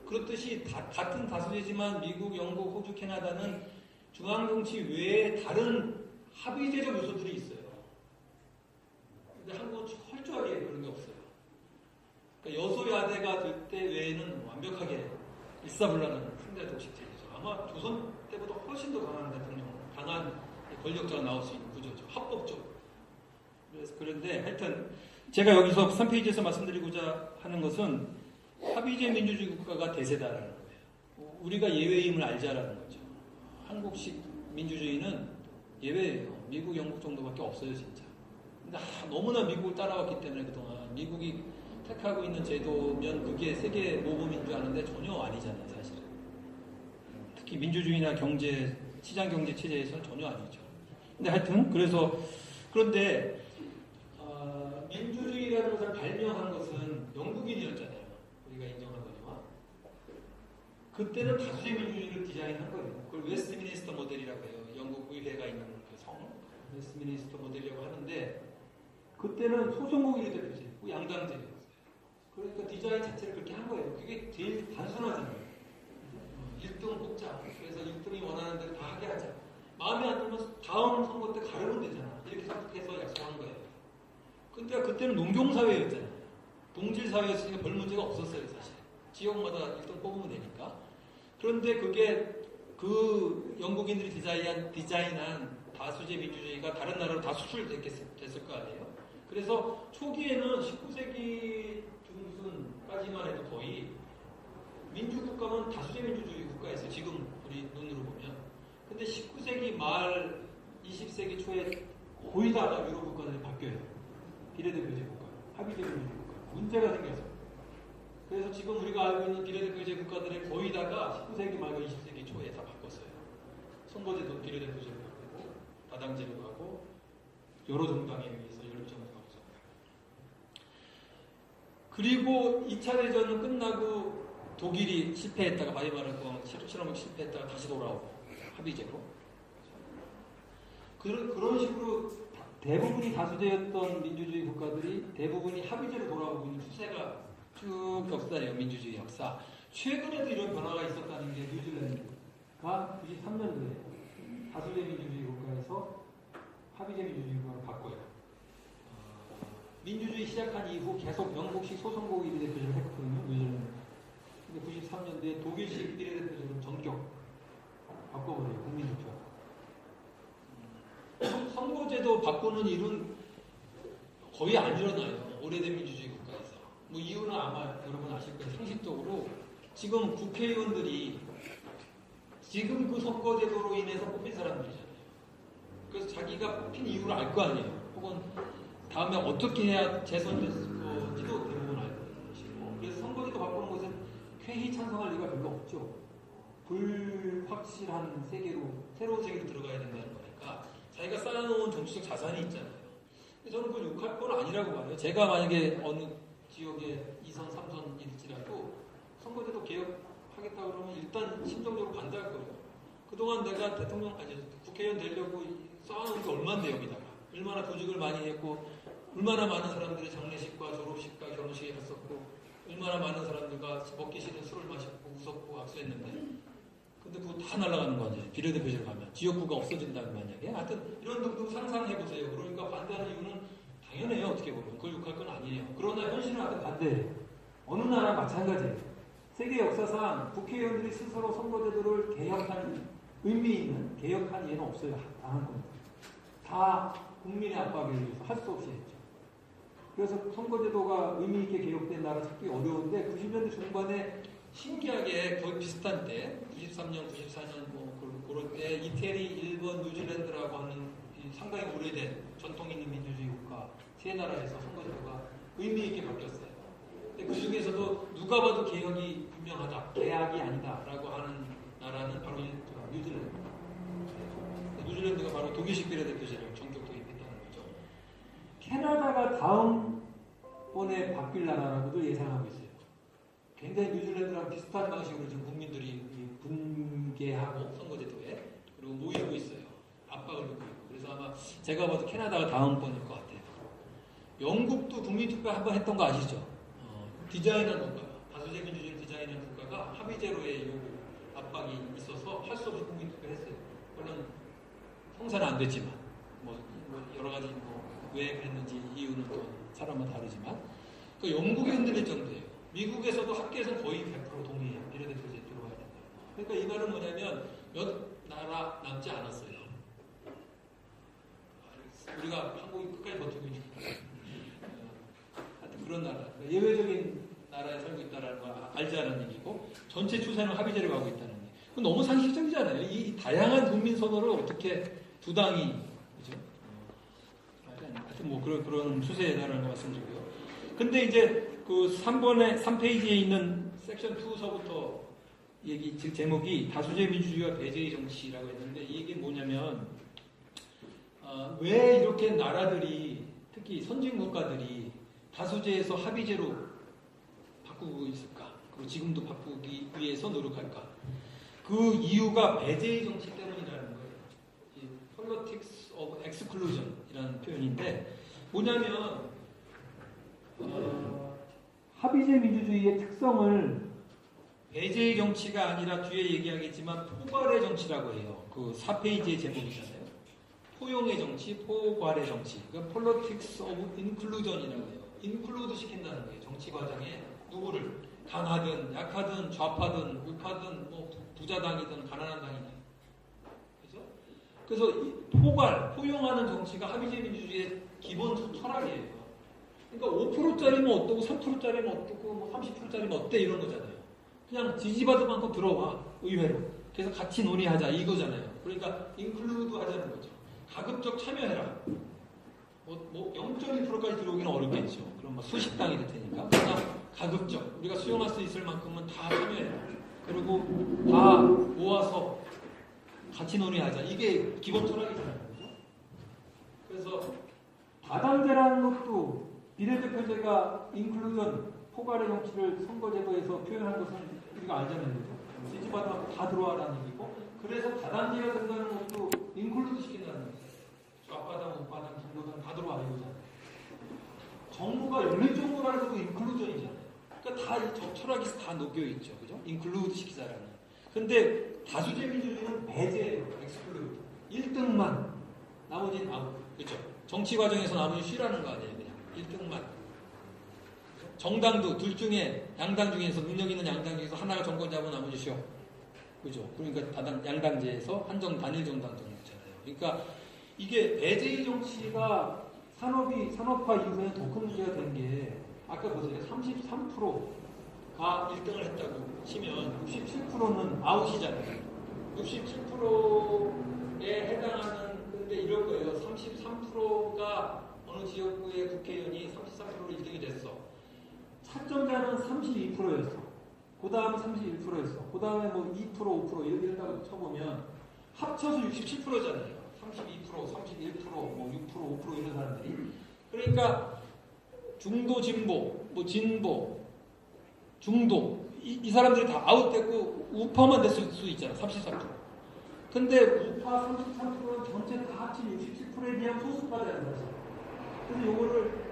그렇듯이 같은 다수제지만 미국, 영국, 호주, 캐나다는 중앙정치 외에 다른 합의제적 요소들이 있어요. 근데 한국은 철저하게 그런 게 없어요. 그러니까 여소야대가 될 때 외에는 완벽하게 일사불란한 승자 독식제죠. 아마 조선 때보다 훨씬 더 강한 대통령, 강한 권력자가 나올 수 있는 구조죠. 합법적으로. 그런데 하여튼 제가 여기서 3페이지에서 말씀드리고자 하는 것은 합의제 민주주의 국가가 대세다라는 거예요. 우리가 예외임을 알자라는 거죠. 한국식 민주주의는 예외예요. 미국, 영국 정도밖에 없어요, 진짜. 근데 너무나 미국을 따라왔기 때문에 그동안 미국이 택하고 있는 제도면 그게 세계 모범인 줄 아는데 전혀 아니잖아요, 사실은. 특히 민주주의나 경제, 시장 경제 체제에서는 전혀 아니죠. 근데 하여튼 그런데 민주주의라는 것을 발명한 것은 영국인이었잖아요. 우리가 인정한 거지만 그때는 다수제 민주주의를 디자인한 거예요. 그걸 웨스트미니스터 모델이라고 해요. 영국 의회가 있는 그 성, 웨스트미니스터 모델이라고 하는데 그때는 소선거구제 대표제였고 양당제였어요. 그러니까 디자인 자체를 그렇게 한 거예요. 그게 제일 단순하잖아요. 1등 뽑자. 그래서 1등이 원하는 대로 다 하게 하자. 마음에 안 들면 다음 선거 때 가려면 되잖아. 이렇게 생각해서 약속한 거예요. 근데 그때는 농경사회였잖아요. 동질사회였으니까 별 문제가 없었어요, 사실. 지역마다 1등 뽑으면 되니까. 그런데 그게 그 영국인들이 디자인한 다수제 민주주의가 다른 나라로 다 수출됐을 거 아니에요? 그래서 초기에는 19세기 중순까지만 해도 거의 민주국가는 다수제 민주주의 국가였어요. 지금 우리 눈으로 보면. 근데 19세기 말 20세기 초에 거의 다 유럽 국가들이 바뀌어요. 비례대표제 국가, 합의제 민주주의 국가. 문제가 생겨서. 그래서 지금 우리가 알고 있는 비례대표제 국가들의 거의 다가 19세기 말과 20세기 초에 다 바꿨어요. 선거제도 비례대표제로 바꾸고 다당제로 가고 여러 정당에 의해서 연립정부가 없었고. 그리고 2차 대전은 끝나고 독일이 실패했다가 바이마르공 실험을 실패했다가 다시 돌아오고 합의제로. 그런 식으로 대부분이 다수제였던 민주주의 국가들이 대부분이 합의제로 돌아오고 있는 추세가 쭉 역사예요. 민주주의 역사. 최근에도 이런 변화가 있었다는 게 뉴질랜드가 93년도에 다수제 민주주의 국가에서 합의제 민주주의 국가로 바꿔요. 민주주의 시작한 이후 계속 영국식 소선거구 비례대표제를 했거든요. 뉴질랜드. 근데 93년도에 독일식 비례대표제로 전격 바꿔버려요. 국민투표. 선거제도 바꾸는 일은 거의 안 일어나요. 오래된 민주주의 국가에서. 뭐 이유는 아마 여러분 아실 거예요. 상식적으로 지금 국회의원들이 지금 그 선거제도로 인해서 뽑힌 사람들이잖아요. 그래서 자기가 뽑힌 이유를 알 거 아니에요. 혹은 다음에 어떻게 해야 재선됐을지도 대부분 알고 계시고. 그래서 선거제도 바꾸는 것은 쾌히 찬성할 리가 별로 없죠. 불확실한 세계로, 새로운 세계로 들어가야 된다는 거니까 자기가 쌓아놓은 정치적 자산이 있잖아요. 저는 그걸 욕할 건 아니라고 봐요. 제가 만약에 어느 지역에 2선, 3선일지라도 선거제도 개혁하겠다 그러면 일단 심정적으로 반대할 거예요. 그동안 내가 국회의원 되려고 쌓아놓은 게 얼마인데 여기다가. 얼마나 조직을 많이 했고 얼마나 많은 사람들이 장례식과 졸업식과 결혼식에 갔었고 얼마나 많은 사람들과 먹기 싫은 술을 마셨고 웃었고 악수했는데 근데 그거 다 날아가는 거 아니에요. 비례대표제로 가면. 지역구가 없어진다고 만약에. 하여튼 이런 등등 상상해보세요. 그러니까 반대하는 이유는 당연해요. 어떻게 보면. 그걸 욕할 건 아니에요. 그러나 현실은 하여튼 반대해요. 어느 나라 마찬가지예요. 세계 역사상 국회의원들이 스스로 선거제도를 개혁한 의미 있는 개혁한 예는 없어요. 다 한 겁니다. 다 국민의 압박에 의해서 할 수 없이 했죠. 그래서 선거제도가 의미 있게 개혁된 나라 찾기 어려운데 90년대 중반에 신기하게 거의 비슷한 때 93년, 94년 뭐 그럴 때 이태리, 일본, 뉴질랜드라고 하는 상당히 오래된 전통 있는 민주주의 국가 세 나라에서 선거제도가 의미 있게 바뀌었어요. 근데 그 중에서도 누가 봐도 개혁이 분명하다, 개혁이 아니다라고 하는 나라는 바로 뉴질랜드. 뉴질랜드가 바로 독일식 비례대표제를 전격 도입했다는 거죠. 근데 뉴질랜드랑 비슷한 방식으로 지금 국민들이 이 분개하고 선거제도에 그리고 모이고 있어요. 압박을 받고 있고. 그래서 아마 제가 봐도 캐나다가 다음번일 것 같아요. 영국도 국민투표 한번 했던 거 아시죠? 디자인한 국가, 다수제 민주주의를 디자인한 국가가 합의제로의 요구 압박이 있어서 할 수 없이 국민투표를 했어요. 물론 성사는 안 됐지만 뭐 여러 가지 왜 그랬는지 이유는 또 사람마다 다르지만 그 영국이 흔들릴 정도예요. 미국에서도 학계에서 거의 100% 동의해요. 비례대표제 들어가야 된다. 그러니까 이 말은 뭐냐면 몇 나라 남지 않았어요. 우리가 한국이 끝까지 버티고 있는 하여튼 그런 나라, 예외적인 나라에 살고 있다는 걸 알지 않은 얘기고 전체 추세는 합의제로 가고 있다는 얘기. 그건 너무 상식적이잖아요. 이 다양한 국민 선호를 어떻게 두 당이 그죠? 하여튼 뭐 그런 추세라는 거 말씀드리고요. 근데 이제 그 3페이지에 있는 섹션 2서부터 얘기 제목이 다수제 민주주의와 배제의 정치라고 했는데 이게 뭐냐면 왜 이렇게 나라들이 특히 선진 국가들이 다수제에서 합의제로 바꾸고 있을까? 그리고 지금도 바꾸기 위해서 노력할까? 그 이유가 배제의 정치 때문이라는 거예요. 이 Politics of Exclusion이라는 표현인데 뭐냐면 합의제 민주주의의 특성을 배제의 정치가 아니라 뒤에 얘기하겠지만 포괄의 정치라고 해요. 그 4페이지의 제목이잖아요. 포용의 정치, 포괄의 정치. 그러니까 Politics of Inclusion이라고 해요. 인클루드 시킨다는 거예요. 정치 과정에 누구를 강하든 약하든 좌파든 우파든 뭐 부자당이든 가난한 당이든 그죠? 그래서 포괄, 포용하는 정치가 합의제 민주주의의 기본 철학이에요. 그러니까 5%짜리면 어떻고 3%짜리면 어떻고 뭐 30%짜리면 어때 이런 거잖아요. 그냥 지지받을 만큼 들어와 의회로. 그래서 같이 논의하자 이거잖아요. 그러니까 인클루드 하자는 거죠. 가급적 참여해라. 뭐 0.1%까지 들어오기는 어렵겠죠. 그럼 뭐 수십 당이 될 테니까. 그러나 가급적 우리가 수용할 수 있을 만큼은 다 참여해라. 그리고 다 모아서 같이 논의하자. 이게 기본 철학이잖아요. 그죠? 그래서 다당제라는 것도 비례대표제가 인클루전 포괄의 정치를 선거제도에서 표현한 것은 우리가 알잖아요. 그죠? 지지받으면 다 들어와라는 얘기고 그래서 다당제가 된다는 것도 인클루드 시킨다는 거예요. 좌파당, 우파당, 중도당 다 들어와 이거잖아요. 정부가 열린 정부라는 것도 인클루전이잖아요. 그러니까 다 이 철학이 다 녹여 있죠, 그죠? 인클루드 시키자라는. 근데 다수제 민주주의는 배제예요, 엑스클루드. 1등만, 나머지는 아웃, 그렇죠? 정치 과정에서 나머지 쉬라는 거 아니에요, 그냥 1등만. 정당도 둘 중에 양당 중에서 능력 있는 양당 중에서 하나가 정권 잡으면 나머지 쉬어, 그죠? 그러니까 양당제에서 한정 단일 정당 정치잖아요. 그러니까 이게 배제의 정치가 산업화 이후에 더 큰 문제가 된 게 아까 보세요. 33%가 1등을 했다고 치면 67%는 아웃이잖아요. 67%에 해당하는 근데 이런 거예요. 33%가 어느 지역구의 국회의원이 33%로 1등이 됐어. 차점자는 32%였어. 그 다음은 31%였어. 그 다음에 뭐 2%, 5% 이렇게 된다고 쳐보면 합쳐서 67%잖아요. 32%, 31%, 뭐 6%, 5% 이런 사람들이. 그러니까 중도 진보, 뭐 진보, 중도 이 사람들이 다 아웃됐고 우파만 됐을 수 있잖아. 33%. 근데 우파 33%는 전체 다 합친 67%에 비한 소수파다 이런 거지. 그래서 요거를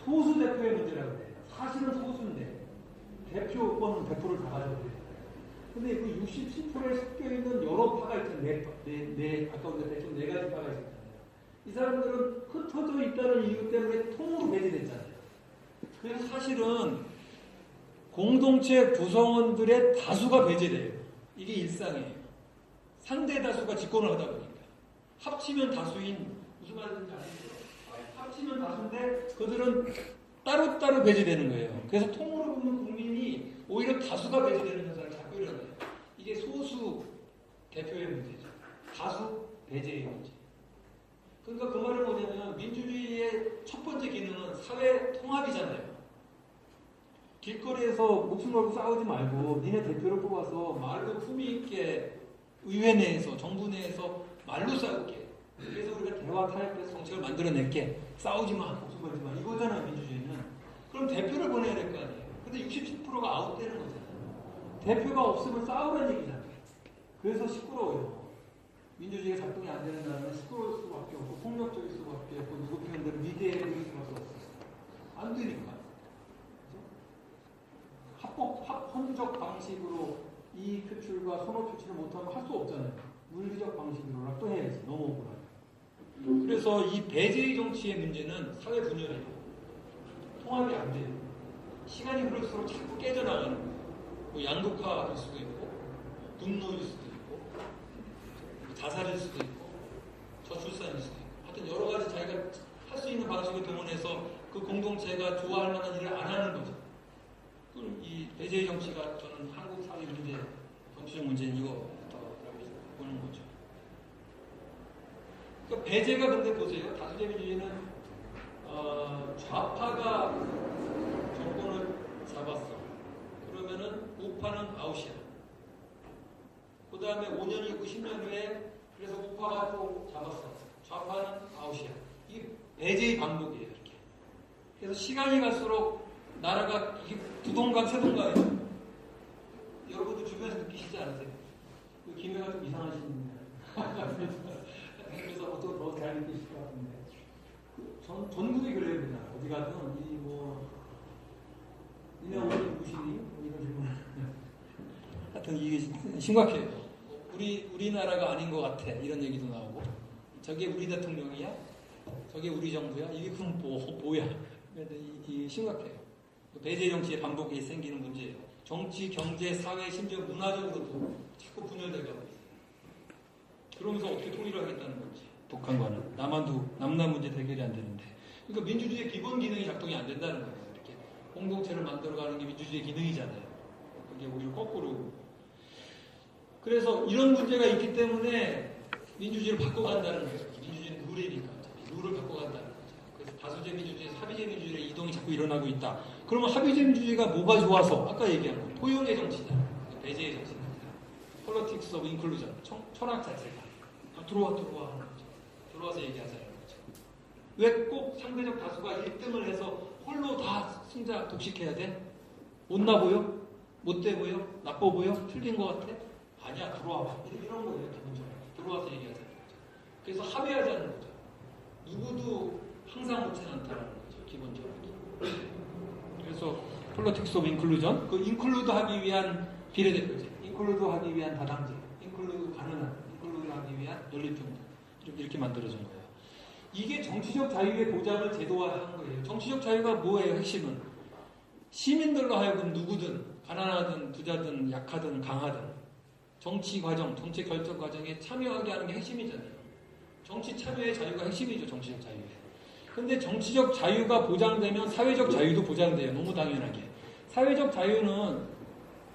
소수 대표의 문제라고 해요. 사실은 소수인데 대표권은 100%를 다 가져야 돼요. 근데 그 67%에 섞여 있는 여러 파가 있잖아요. 아까 우리가 대충 4가지 파가 있었잖아요. 이 사람들은 흩어져 있다는 이유 때문에 통으로 배제됐잖아요. 그래서 사실은 공동체 구성원들의 다수가 배제돼요. 이게 일상이에요. 상대 다수가 집권을 하다 보니까. 합치면 다수인, 무슨 말인지 아시죠? 합치면 다수인데 그들은 따로따로 배제되는 거예요. 그래서 통으로 보면 국민이 오히려 다수가 배제되는 현상을 자꾸 일어나요. 이게 소수 대표의 문제죠. 다수 배제의 문제. 그러니까 그 말은 뭐냐면 민주주의의 첫 번째 기능은 사회 통합이잖아요. 길거리에서 목숨 걸고 싸우지 말고 니네 대표를 뽑아서 말도 품위 있게 의회 내에서 정부 내에서 말로 싸울게. 그래서 우리가 대화 타협해서 정책을 만들어낼게. 싸우지 마, 목숨 걸지 마. 이거잖아요 민주주의는. 그럼 대표를 보내야 될 거 아니에요. 근데 67%가 아웃되는 거잖아요. 대표가 없으면 싸우라는 얘기잖아요. 그래서 시끄러워요. 민주주의가 작동이 안 되는 나라는 시끄러울 수밖에 없고 폭력적일 수밖에 없고 누구 표현대로 위계에 부릴 수밖에 없어요. 안 되니까. 헌적 방식으로 이익 표출과 선호 표출을 못하면 할 수 없잖아요. 물리적 방식으로라 또 해야지. 너무 억울하네. 그래서 이 배제의 정치의 문제는 사회 분열이에요. 통합이 안 돼요. 시간이 흐를수록 자꾸 깨져나가는 거예요. 뭐 양극화일 수도 있고 분노일 수도 있고 자살일 수도 있고 저출산일 수도 있고 하여튼 여러 가지 자기가 할 수 있는 방식을 동원해서 그 공동체가 좋아할 만한 일을 안 하는 거죠. 이 배제의 정치가 저는 한국 사회 문제, 정치적 문제는 이거부터라고 보는 거죠. 그러니까 배제가 근데 보세요. 다수제 민주주의는 좌파가 정권을 잡았어. 그러면은 우파는 아웃이야. 그 다음에 5년 이후 10년 후에 그래서 우파가 또 잡았어. 좌파는 아웃이야. 이 배제의 반복이에요. 이렇게. 그래서 시간이 갈수록 나라가 이게 두 동강, 세 동강이에요. 여러분도 주변에서 느끼시지 않으세요? 그 기회가 좀 이상하신 그래서 어떻게 더 잘 느끼실 것 같은데. 전국이 그래요, 그냥. 어디 가든, 니네 어머니 누구시니? 뭐 이런 질문. 하여튼 이게 심각해요. 우리나라가 아닌 것 같아. 이런 얘기도 나오고. 저게 우리 대통령이야? 저게 우리 정부야? 이게 그럼 뭐야? 이 심각해요. 배제 정치의 반복이 생기는 문제예요. 정치, 경제, 사회, 심지어 문화적으로도 자꾸 분열돼가고 있어요. 그러면서 어떻게 통일을 하겠다는 건지. 북한과는 남남 문제 대결이 안 되는데. 그러니까 민주주의의 기본 기능이 작동이 안 된다는 거예요. 이렇게 공동체를 만들어가는 게 민주주의의 기능이잖아요. 그게 오히려 거꾸로. 그래서 이런 문제가 있기 때문에 민주주의를 바꿔간다는 거예요. 민주주의는 룰이니까. 룰을 바꿔간다는 거죠. 그래서 다수제 민주주의, 합의제 민주주의의 이동이 자꾸 일어나고 있다. 그러면 합의제 민주주의가 뭐가 좋아서? 아까 얘기한 거. 포용의 정치잖아요. 배제의 정치입니다. Politics of Inclusion. 철학 자체가. 들어와 하는 거죠. 들어와서 얘기하자는 거죠. 왜 꼭 상대적 다수가 1등을 해서 홀로 다 승자 독식해야 돼? 못나 보여? 못돼 보여? 나빠 보여? 틀린 것 같아? 아니야, 들어와봐. 이런 거예요, 기본적으로. 들어와서 얘기하자는 거죠. 그래서 합의하자는 거죠. 누구도 항상 못지 않다는 거죠, 기본적으로. 그래서 폴리틱스 오브 인클루전, 그 인클루드 하기 위한 비례대표제, 인클루드 하기 위한 다당제, 인클루드 가능한, 인클루드 하기 위한 연립정당, 이렇게 만들어진 거예요. 이게 정치적 자유의 보장을 제도화한 거예요. 정치적 자유가 뭐예요, 핵심은? 시민들로 하여금 누구든, 가난하든, 부자든, 약하든, 강하든, 정치 과정, 정치 결정 과정에 참여하게 하는 게 핵심이잖아요. 정치 참여의 자유가 핵심이죠, 정치적 자유에. 근데 정치적 자유가 보장되면 사회적 자유도 보장돼요. 너무 당연하게. 사회적 자유는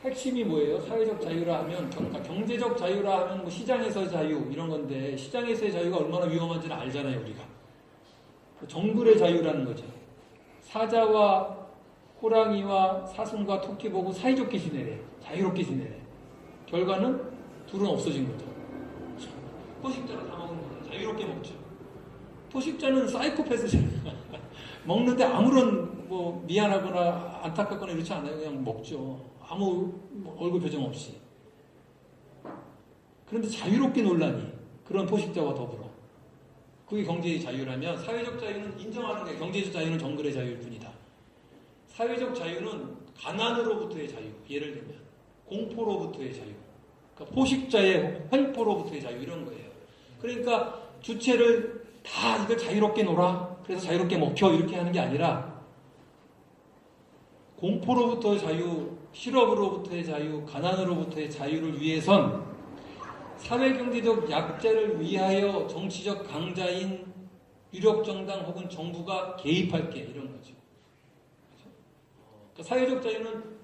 핵심이 뭐예요? 사회적 자유라 하면 그러니까 경제적 자유라 하면 뭐 시장에서의 자유 이런 건데 시장에서의 자유가 얼마나 위험한지는 알잖아요, 우리가. 정글의 자유라는 거죠. 사자와 호랑이와 사슴과 토끼 보고 사이좋게 지내래. 자유롭게 지내래. 결과는 둘은 없어진 거죠. 포식자를 다 먹은 거죠. 자유롭게 먹죠. 포식자는 사이코패스잖아요. 먹는데 아무런 뭐 미안하거나 안타깝거나 이렇지 않아요. 그냥 먹죠. 아무 얼굴 표정 없이. 그런데 자유롭게 놀라니 그런 포식자와 더불어. 그게 경제의 자유라면 사회적 자유는 인정하는 거예요. 경제적 자유는 정글의 자유일 뿐이다. 사회적 자유는 가난으로부터의 자유. 예를 들면 공포로부터의 자유. 그러니까 포식자의 횡포로부터의 자유 이런 거예요. 그러니까 주체를 다 이걸 자유롭게 놀아. 그래서 자유롭게 먹혀. 이렇게 하는 게 아니라 공포로부터의 자유, 실업으로부터의 자유, 가난으로부터의 자유를 위해선 사회경제적 약자를 위하여 정치적 강자인 유력정당 혹은 정부가 개입할게. 이런 거죠. 그러니까 사회적 자유는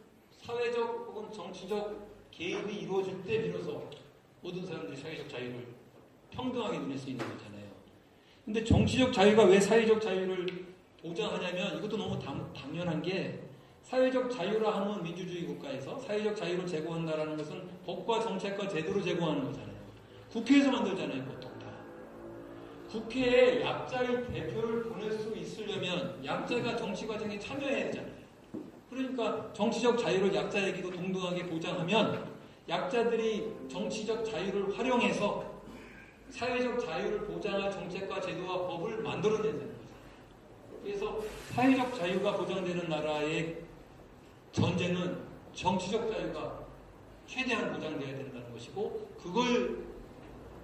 사회적 혹은 정치적 개입이 이루어질 때 비로소 모든 사람들이 사회적 자유를 평등하게 누릴 수 있는 거잖아요. 근데 정치적 자유가 왜 사회적 자유를 보장하냐면 이것도 너무 당연한 게 사회적 자유라 하는 민주주의 국가에서 사회적 자유를 제공한다는 것은 법과 정책과 제도를 제공하는 거잖아요. 국회에서 만들잖아요, 보통 다. 국회에 약자의 대표를 보낼 수 있으려면 약자가 정치 과정에 참여해야 되잖아요. 그러니까 정치적 자유를 약자에게도 동등하게 보장하면 약자들이 정치적 자유를 활용해서 사회적 자유를 보장할 정책과 제도와 법을 만들어내는 거죠. 그래서 사회적 자유가 보장되는 나라의 전제는 정치적 자유가 최대한 보장되어야 된다는 것이고, 그걸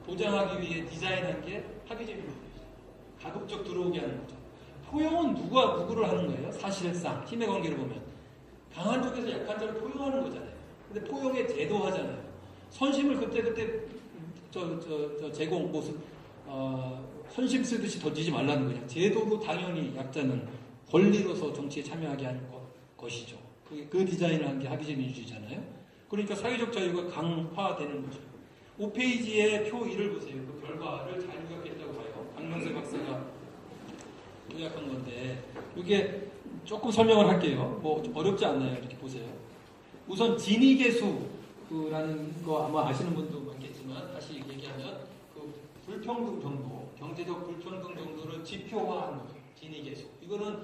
보장하기 위해 디자인한 게 합의제민주주의죠. 가급적 들어오게 하는 거죠. 포용은 누가 누구를 하는 거예요? 사실상 힘의 관계를 보면 강한 쪽에서 약한 자를 포용하는 거잖아요. 근데 포용의 제도화잖아요. 선심을 그때 제공 모습 선심 쓰듯이 던지지 말라는 거냐. 제도로 당연히 약자는 권리로서 정치에 참여하게 하는 것이죠. 그 디자인을 한 게 합의제 민주주의잖아요. 그러니까 사회적 자유가 강화되는 거죠. 5페이지의 표 1을 보세요. 그 결과를 잘 요약했다고 봐요. 강명세 박사가 요약한 건데, 이게 조금 설명을 할게요. 뭐 어렵지 않나요? 이렇게 보세요. 우선 지니계수라는 거 아마 아시는 분도 많겠지만, 다시 얘기하면 그 불평등 정도, 경제적 불평등 정도를 지표화한 거죠. 지니계수. 이거는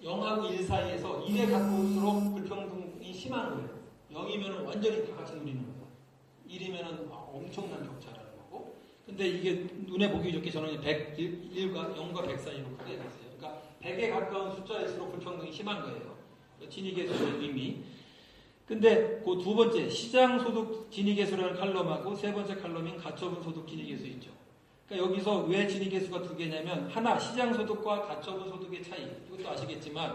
0하고 1 사이에서 1에 가까울수록 불평등이 심한 거예요. 0이면 완전히 다 같이 누리는 거예요. 1이면 엄청난 격차라는 거고. 근데 이게 눈에 보기 좋게 저는 100과 0과 100 사이로 크게 됐어요. 그러니까 100에 가까운 숫자일수록 불평등이 심한 거예요. 지니계수의 의미. 근데 그 두 번째 시장소득 지니계수라는 칼럼하고 세 번째 칼럼인 가처분 소득 지니계수 있죠. 그러니까 여기서 왜 지니계수가 두 개냐면, 하나 시장소득과 가처분 소득의 차이, 이것도 아시겠지만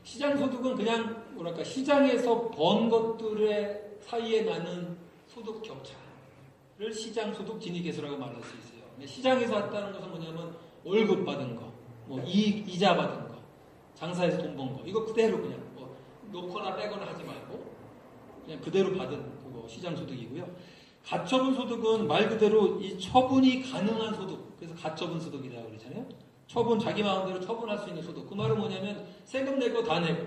시장소득은 그냥 뭐랄까 시장에서 번 것들의 사이에 나는 소득 격차를 시장소득 지니계수라고 말할 수 있어요. 시장에서 왔다는 것은 뭐냐면 월급 받은 거, 뭐 이자 받은 거, 장사해서 돈 번 거, 이거 그대로 그냥 뭐 놓거나 빼거나 하지 말고 그냥 그대로 받은 그거 시장소득이고요. 가처분 소득은 말 그대로 이 처분이 가능한 소득, 그래서 가처분 소득이라고 그러잖아요. 처분, 자기 마음대로 처분할 수 있는 소득. 그 말은 뭐냐면 세금 낼 거 다 내고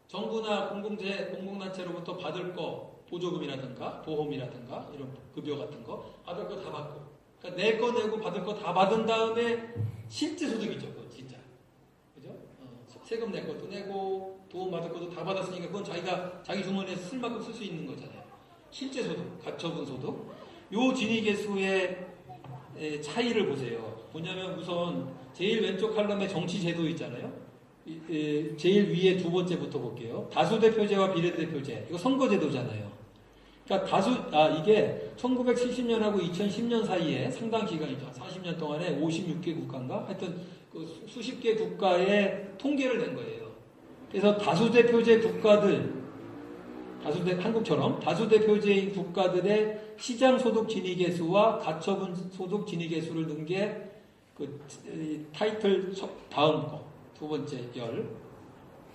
정부나 공공단체로부터 받을 거, 보조금이라든가 보험이라든가 이런 급여 같은 거 받을 거 다 받고, 그러니까 낼 거 내고 받을 거 다 받은 다음에 실제 소득이죠. 그거 진짜, 그죠? 세금 낼 것도 내고 도움 받을 것도 다 받았으니까 그건 자기 주머니에서 쓸 만큼 쓸 수 있는 거잖아요. 실제 소득, 가처분 소득. 요 지니계수의 차이를 보세요. 뭐냐면 우선 제일 왼쪽 칼럼에 정치 제도 있잖아요. 제일 위에 두 번째부터 볼게요. 다수대표제와 비례대표제. 이거 선거제도잖아요. 그러니까 이게 1970년하고 2010년 사이에 상당 기간이죠. 40년 동안에 56개 국가인가? 하여튼 그 수십 개 국가의 통계를 낸 거예요. 그래서 다수대표제 국가들, 한국처럼 다수대표제인 국가들의 시장소득 지니계수와 가처분 소득 지니계수를 넣은 게 그 타이틀 다음 거, 두 번째 열.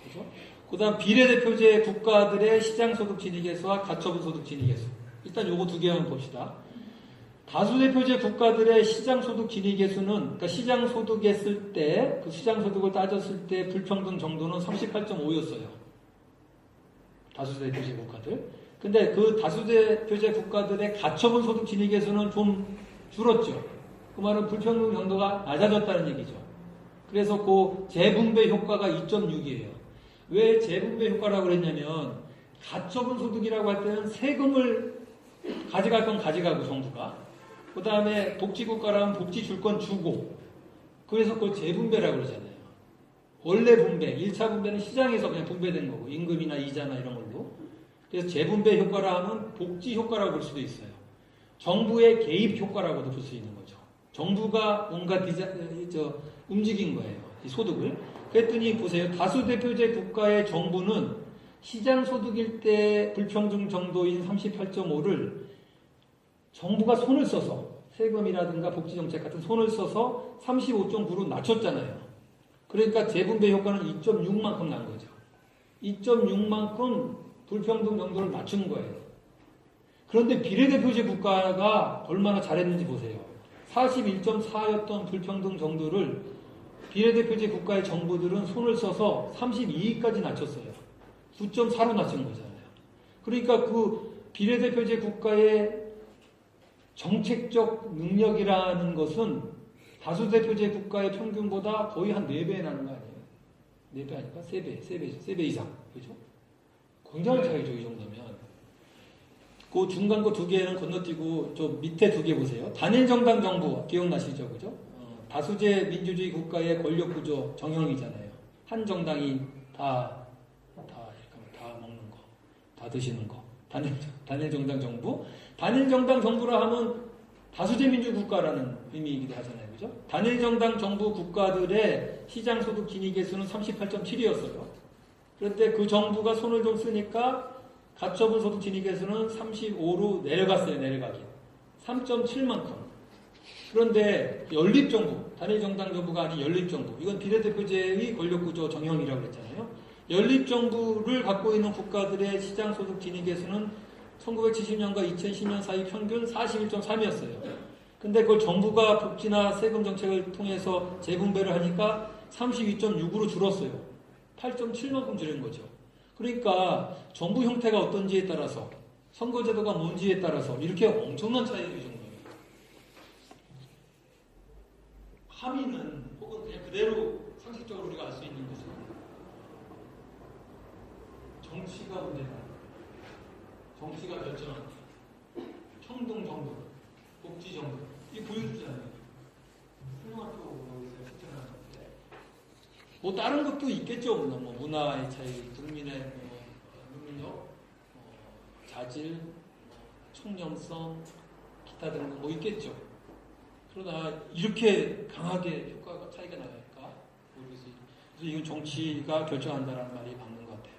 그죠? 그 다음 비례대표제 국가들의 시장소득 지니계수와 가처분 소득 지니계수. 일단 요거 두 개만 봅시다. 다수대표제 국가들의 시장소득 지니계수는, 그러니까 시장소득했을 때, 그 시장소득을 따졌을 때 불평등 정도는 38.5였어요. 다수대표제 국가들. 근데 그 다수대표제 국가들의 가처분 소득 지니계수는 좀 줄었죠. 그 말은 불평등 정도가 낮아졌다는 얘기죠. 그래서 그 재분배 효과가 2.6이에요. 왜 재분배 효과라고 그랬냐면, 가처분 소득이라고 할 때는 세금을 가져갈 건 가져가고 정부가, 그 다음에 복지국가라면 복지 줄 건 주고, 그래서 그걸 재분배라고 그러잖아요. 원래 분배, 1차 분배는 시장에서 그냥 분배된 거고, 임금이나 이자나 이런 걸로. 그래서 재분배 효과라 하면 복지 효과라고 볼 수도 있어요. 정부의 개입 효과라고도 볼 수 있는 거죠. 정부가 뭔가 움직인 거예요. 이 소득을. 그랬더니 보세요. 다수대표제 국가의 정부는 시장소득일 때 불평등 정도인 38.5를 정부가 손을 써서, 세금이라든가 복지정책 같은 손을 써서 35.9로 낮췄잖아요. 그러니까 재분배 효과는 2.6만큼 난 거죠. 2.6만큼 불평등 정도를 낮춘 거예요. 그런데 비례대표제 국가가 얼마나 잘했는지 보세요. 41.4였던 불평등 정도를 비례대표제 국가의 정부들은 손을 써서 32까지 낮췄어요. 9.4로 낮춘 거잖아요. 그러니까 그 비례대표제 국가의 정책적 능력이라는 것은 다수대표제 국가의 평균보다 거의 한 4배 나는 거 아니에요. 4배 아닐까? 3배 이상. 그죠? 굉장한 차이죠, 이 정도면. 그 중간 거 2개는 건너뛰고, 저 밑에 2개 보세요. 단일 정당 정부, 기억나시죠? 그죠? 다수제 민주주의 국가의 권력 구조 정형이잖아요. 한 정당이 다 먹는 거, 다 드시는 거. 단일 정당 정부. 단일 정당 정부라 하면 다수제 민주 국가라는 의미이기도 하잖아요. 그죠? 단일 정당 정부 국가들의 시장 소득 진위 계수는 38.7이었어요. 그런데 그 정부가 손을 좀 쓰니까 가처분 소득 진위 계수는 35로 내려갔어요. 내려가기. 3.7만큼. 그런데 연립정부, 단일정당 정부가 아닌 연립정부, 이건 비례대표제의 권력구조 정형이라고 그랬잖아요. 연립정부를 갖고 있는 국가들의 시장소득 진입계수는 1970년과 2010년 사이 평균 41.3이었어요. 근데 그걸 정부가 복지나 세금 정책을 통해서 재분배를 하니까 32.6으로 줄었어요. 8.7만큼 줄인 거죠. 그러니까 정부 형태가 어떤지에 따라서, 선거제도가 뭔지에 따라서 이렇게 엄청난 차이가 함의는 혹은 그냥 그대로 상식적으로 우리가 알 수 있는 것은 정치가 문제다. 정치가 결정한다. 평등정부, 복지정부. 이 보여주잖아요. 훌륭한 표라고 있어요. 실천하는데. 뭐 다른 것도 있겠죠. 뭐 문화의 차이, 국민의 능력, 자질, 청렴성, 기타 등등 뭐 있겠죠. 그러나 이렇게 강하게 효과가 차이가 나니까 모르겠어요. 그래서 이건 정치가 결정한다라는 말이 맞는 것 같아요.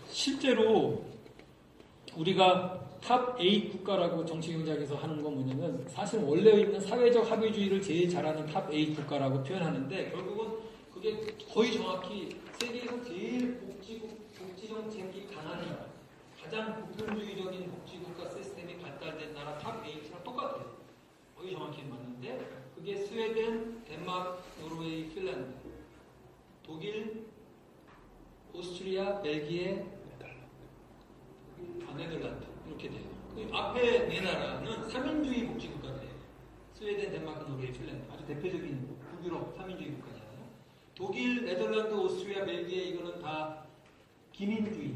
실제로 우리가 탑 8 국가라고 정치경제학에서 하는 건 뭐냐면 사실 원래 있는 사회적 합의주의를 제일 잘하는 탑 8 국가라고 표현하는데 결국은 그게 거의 정확히 세계에서 제일 복지정책이 강한 나라, 가장 보편주의적인 복지국가 시스템이 발달된 나라 탑 8이랑 똑같아요. 거의 정확히 맞는데 그게 스웨덴, 덴마크, 노르웨이, 핀란드, 독일, 오스트리아, 벨기에, 네덜란드 이렇게 돼요. 그 앞에 네 나라는 3인주의 복지국가들이에요. 스웨덴, 덴마크, 노르웨이, 핀란드 아주 대표적인 북유럽 3인주의 국가잖아요. 독일, 네덜란드, 오스트리아, 벨기에 이거는 다 기민주의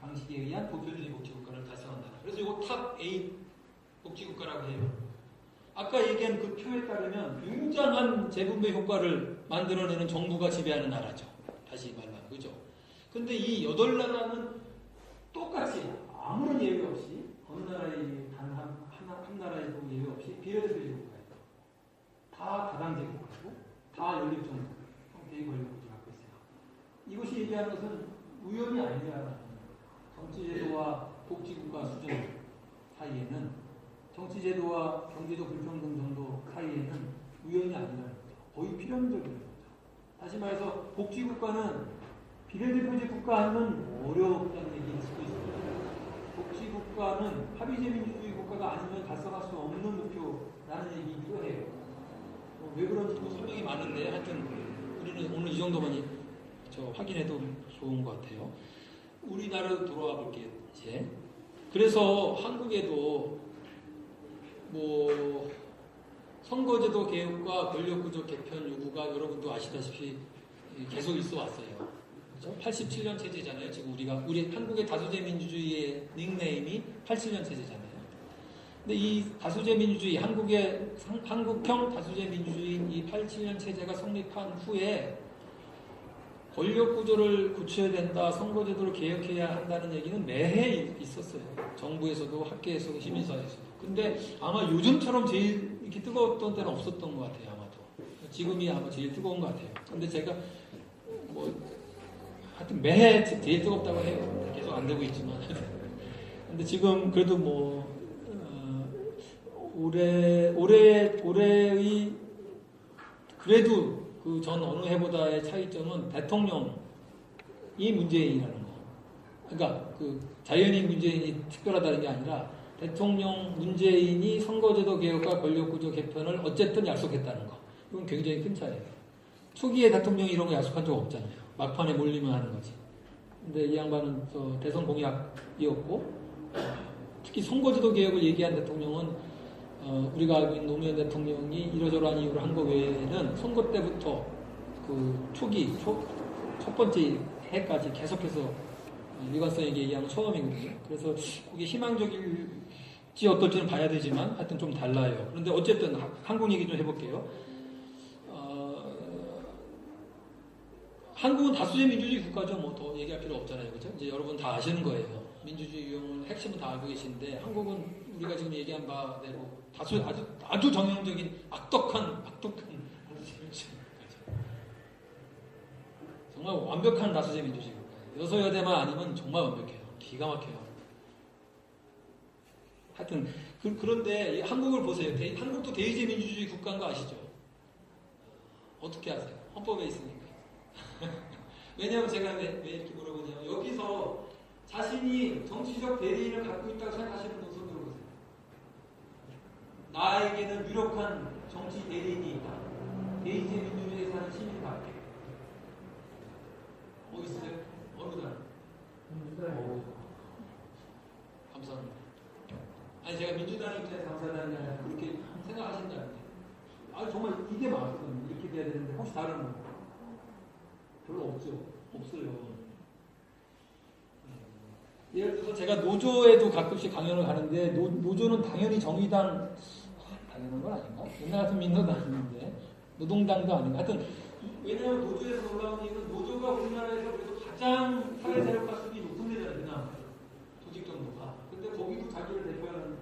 방식에 의한 보편주의 복지국가를 달성한다. 그래서 이거 탑 8 복지국가라고 해요. 아까 얘기한 그 표에 따르면 굉장한 재분배 효과를 만들어내는 정부가 지배하는 나라죠. 다시 말하면 그죠? 근데 이 8나라는 똑같이 아무런 예외 없이 어느 나라의 한 나라에도 예외 없이 비례대표제 국가예요. 다 다당제 국가고 다 연립정부 형태의 권력구조를 갖고 있어요. 이것이 얘기하는 것은 우연이 아니라 정치제도와 복지국가 수준 사이에는 정치제도와 경제적 불평등 정도 사이에는 우연이 아니라는 거죠. 거의 필연적인 거죠. 다시 말해서 복지국가는 비례대표제 국가는 어렵다는 얘기를 듣고 있습니다. 복지국가는 합의제 민주주의 국가가 아니면 달성할 수 없는 목표라는 얘기이기도 해요. 왜 그런지 뭐 설명이 많은데 하여튼 우리는 오늘 이 정도만 확인해도 좋은 것 같아요. 우리나라로 돌아와 볼게요. 이제 그래서 한국에도 뭐 선거제도 개혁과 권력구조 개편 요구가 여러분도 아시다시피 계속 있어 왔어요. 그렇죠? 87년 체제잖아요. 지금 우리 한국의 다수제 민주주의의 닉네임이 87년 체제잖아요. 근데 이 다수제 민주주의, 한국형 다수제 민주주의인 이 87년 체제가 성립한 후에 권력 구조를 굳혀야 된다, 선거제도를 개혁해야 한다는 얘기는 매해 있었어요. 정부에서도, 학계에서도, 시민사회에서도. 근데 아마 요즘처럼 제일 이렇게 뜨거웠던 때는 없었던 것 같아요, 아마도. 지금이 아마 제일 뜨거운 것 같아요. 근데 제가 하여튼 매해 제일 뜨겁다고 해요. 계속 안 되고 있지만. 근데 지금 그래도 올해의 그래도 그 전 어느 해보다의 차이점은 대통령이 문재인이라는 거. 그러니까 그 자연인 문재인이 특별하다는 게 아니라 대통령 문재인이 선거제도 개혁과 권력구조 개편을 어쨌든 약속했다는 거. 이건 굉장히 큰 차이예요. 초기에 대통령이 이런 거 약속한 적 없잖아요. 막판에 몰리면 하는 거지. 근데 이 양반은 대선 공약이었고 특히 선거제도 개혁을 얘기한 대통령은 우리가 알고 있는 노무현 대통령이 이러저러한 이유로 한 거 외에는 선거 때부터 그 첫 번째 해까지 계속해서 일관성 있게 얘기한 건 처음이거든요. 그래서 그게 희망적일지 어떨지는 봐야 되지만 하여튼 좀 달라요. 그런데 어쨌든 한국 얘기 좀 해볼게요. 한국은 다수의 민주주의 국가죠. 뭐 더 얘기할 필요 없잖아요. 그죠? 이제 여러분 다 아시는 거예요. 민주주의 유형을 핵심은 다 알고 계신데 한국은 우리가 지금 얘기한 바대로 아주 정형적인 악독한 정말 완벽한 다수제 민주주의 국가예요. 여서여대만 아니면 정말 완벽해요. 기가 막혀요. 하여튼 그런데 한국을 보세요. 한국도 대의제 민주주의 국가인 거 아시죠? 어떻게 아세요? 헌법에 있으니까. 왜냐하면 제가 왜 이렇게 물어보냐면 여기서 자신이 정치적 대리인을 갖고 있다고 생각하시는 분 손 들어보세요. 나에게는 유력한 정치 대리인이 있다. 대의제 민주주의에 사는 시민다. 뭐 있어요? 어느 나라? 감사합니다. 아니 제가 민주당 입장에서 감사하다는 게 아니라 그렇게 생각하신다는 게 정말 이게 맞거든요. 이렇게 돼야 되는데 혹시 다른 거 별로 없죠? 없어요. 예를 들어서 제가 노조에도 가끔씩 강연을 가는데 노조는 당연히 정의당 당연한 건 아닌가? 옛날 같은 민노도 아닌데 노동당도 아닌가? 하여튼 왜냐하면 노조에서 올라온 이유는 노조가 우리나라에서 그래도 가장 사회세력화 수준이 높은 데잖아요. 그냥 조직 정도가. 근데 거기도 자기를 대표하는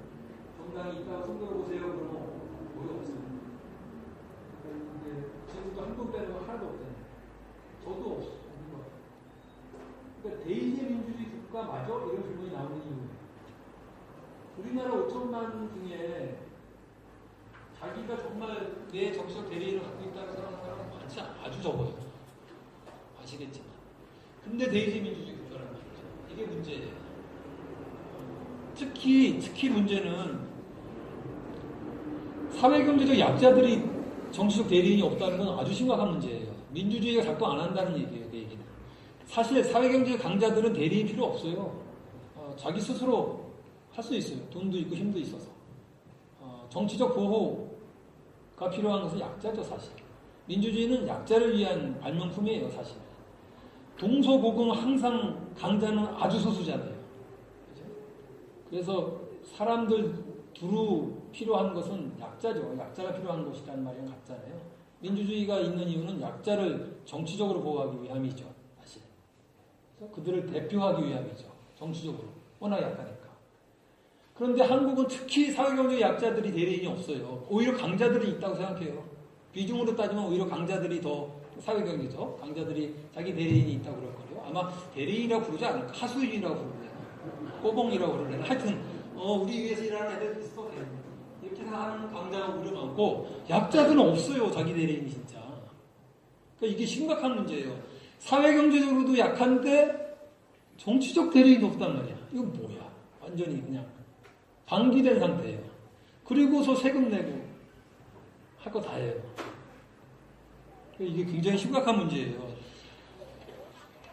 정당이 있다고 손들어보세요. 그러면 거의 없어요. 그러니까 지금도 한국 빼는 건 하나도 없잖아요. 저도 없는 것 같아요. 그러니까 대의제 민주주의 국가 맞아? 이런 질문이 나오는 이유예요. 우리나라 5천만 중에 자기가 정말 내 정치적 대리인을 갖고 있다는 사람은 많지 않아요. 아주 적어요. 아시겠지만. 근데 대의제 민주주의 국가라는 말이죠. 이게 문제예요. 특히 문제는 사회경제적 약자들이 정치적 대리인이 없다는 건 아주 심각한 문제예요. 민주주의가 작동 안 한다는 얘기예요. 그 얘기는. 사실 사회경제 강자들은 대리인 필요 없어요. 자기 스스로 할 수 있어요. 돈도 있고 힘도 있어서. 정치적 보호가 필요한 것은 약자죠, 사실. 민주주의는 약자를 위한 발명품이에요, 사실. 동서고금 항상 강자는 아주 소수잖아요. 그죠? 그래서 사람들 두루 필요한 것은 약자죠. 약자가 필요한 것이라는 말이 같잖아요. 민주주의가 있는 이유는 약자를 정치적으로 보호하기 위함이죠, 사실. 그래서 그들을 대표하기 위함이죠, 정치적으로. 워낙 약하니까. 그런데 한국은 특히 사회경제 약자들이 대리인이 없어요. 오히려 강자들이 있다고 생각해요. 비중으로 따지면 오히려 강자들이 더 사회경제죠. 강자들이 자기 대리인이 있다고 그럴 거예요. 아마 대리인이라고 부르지 않을까. 하수인이라고 부르려나. 꼬봉이라고 부르려나. 하여튼 우리 위해서 일하는 애들 있어. 이렇게 생각하는 강자가 오히려 많고 약자들은 없어요. 자기 대리인이 진짜. 그러니까 이게 심각한 문제예요. 사회경제적으로도 약한데 정치적 대리인이 없단 말이야. 이거 뭐야. 완전히 그냥 방기된 상태예요. 그리고서 세금 내고 할 거 다 해요. 이게 굉장히 심각한 문제예요.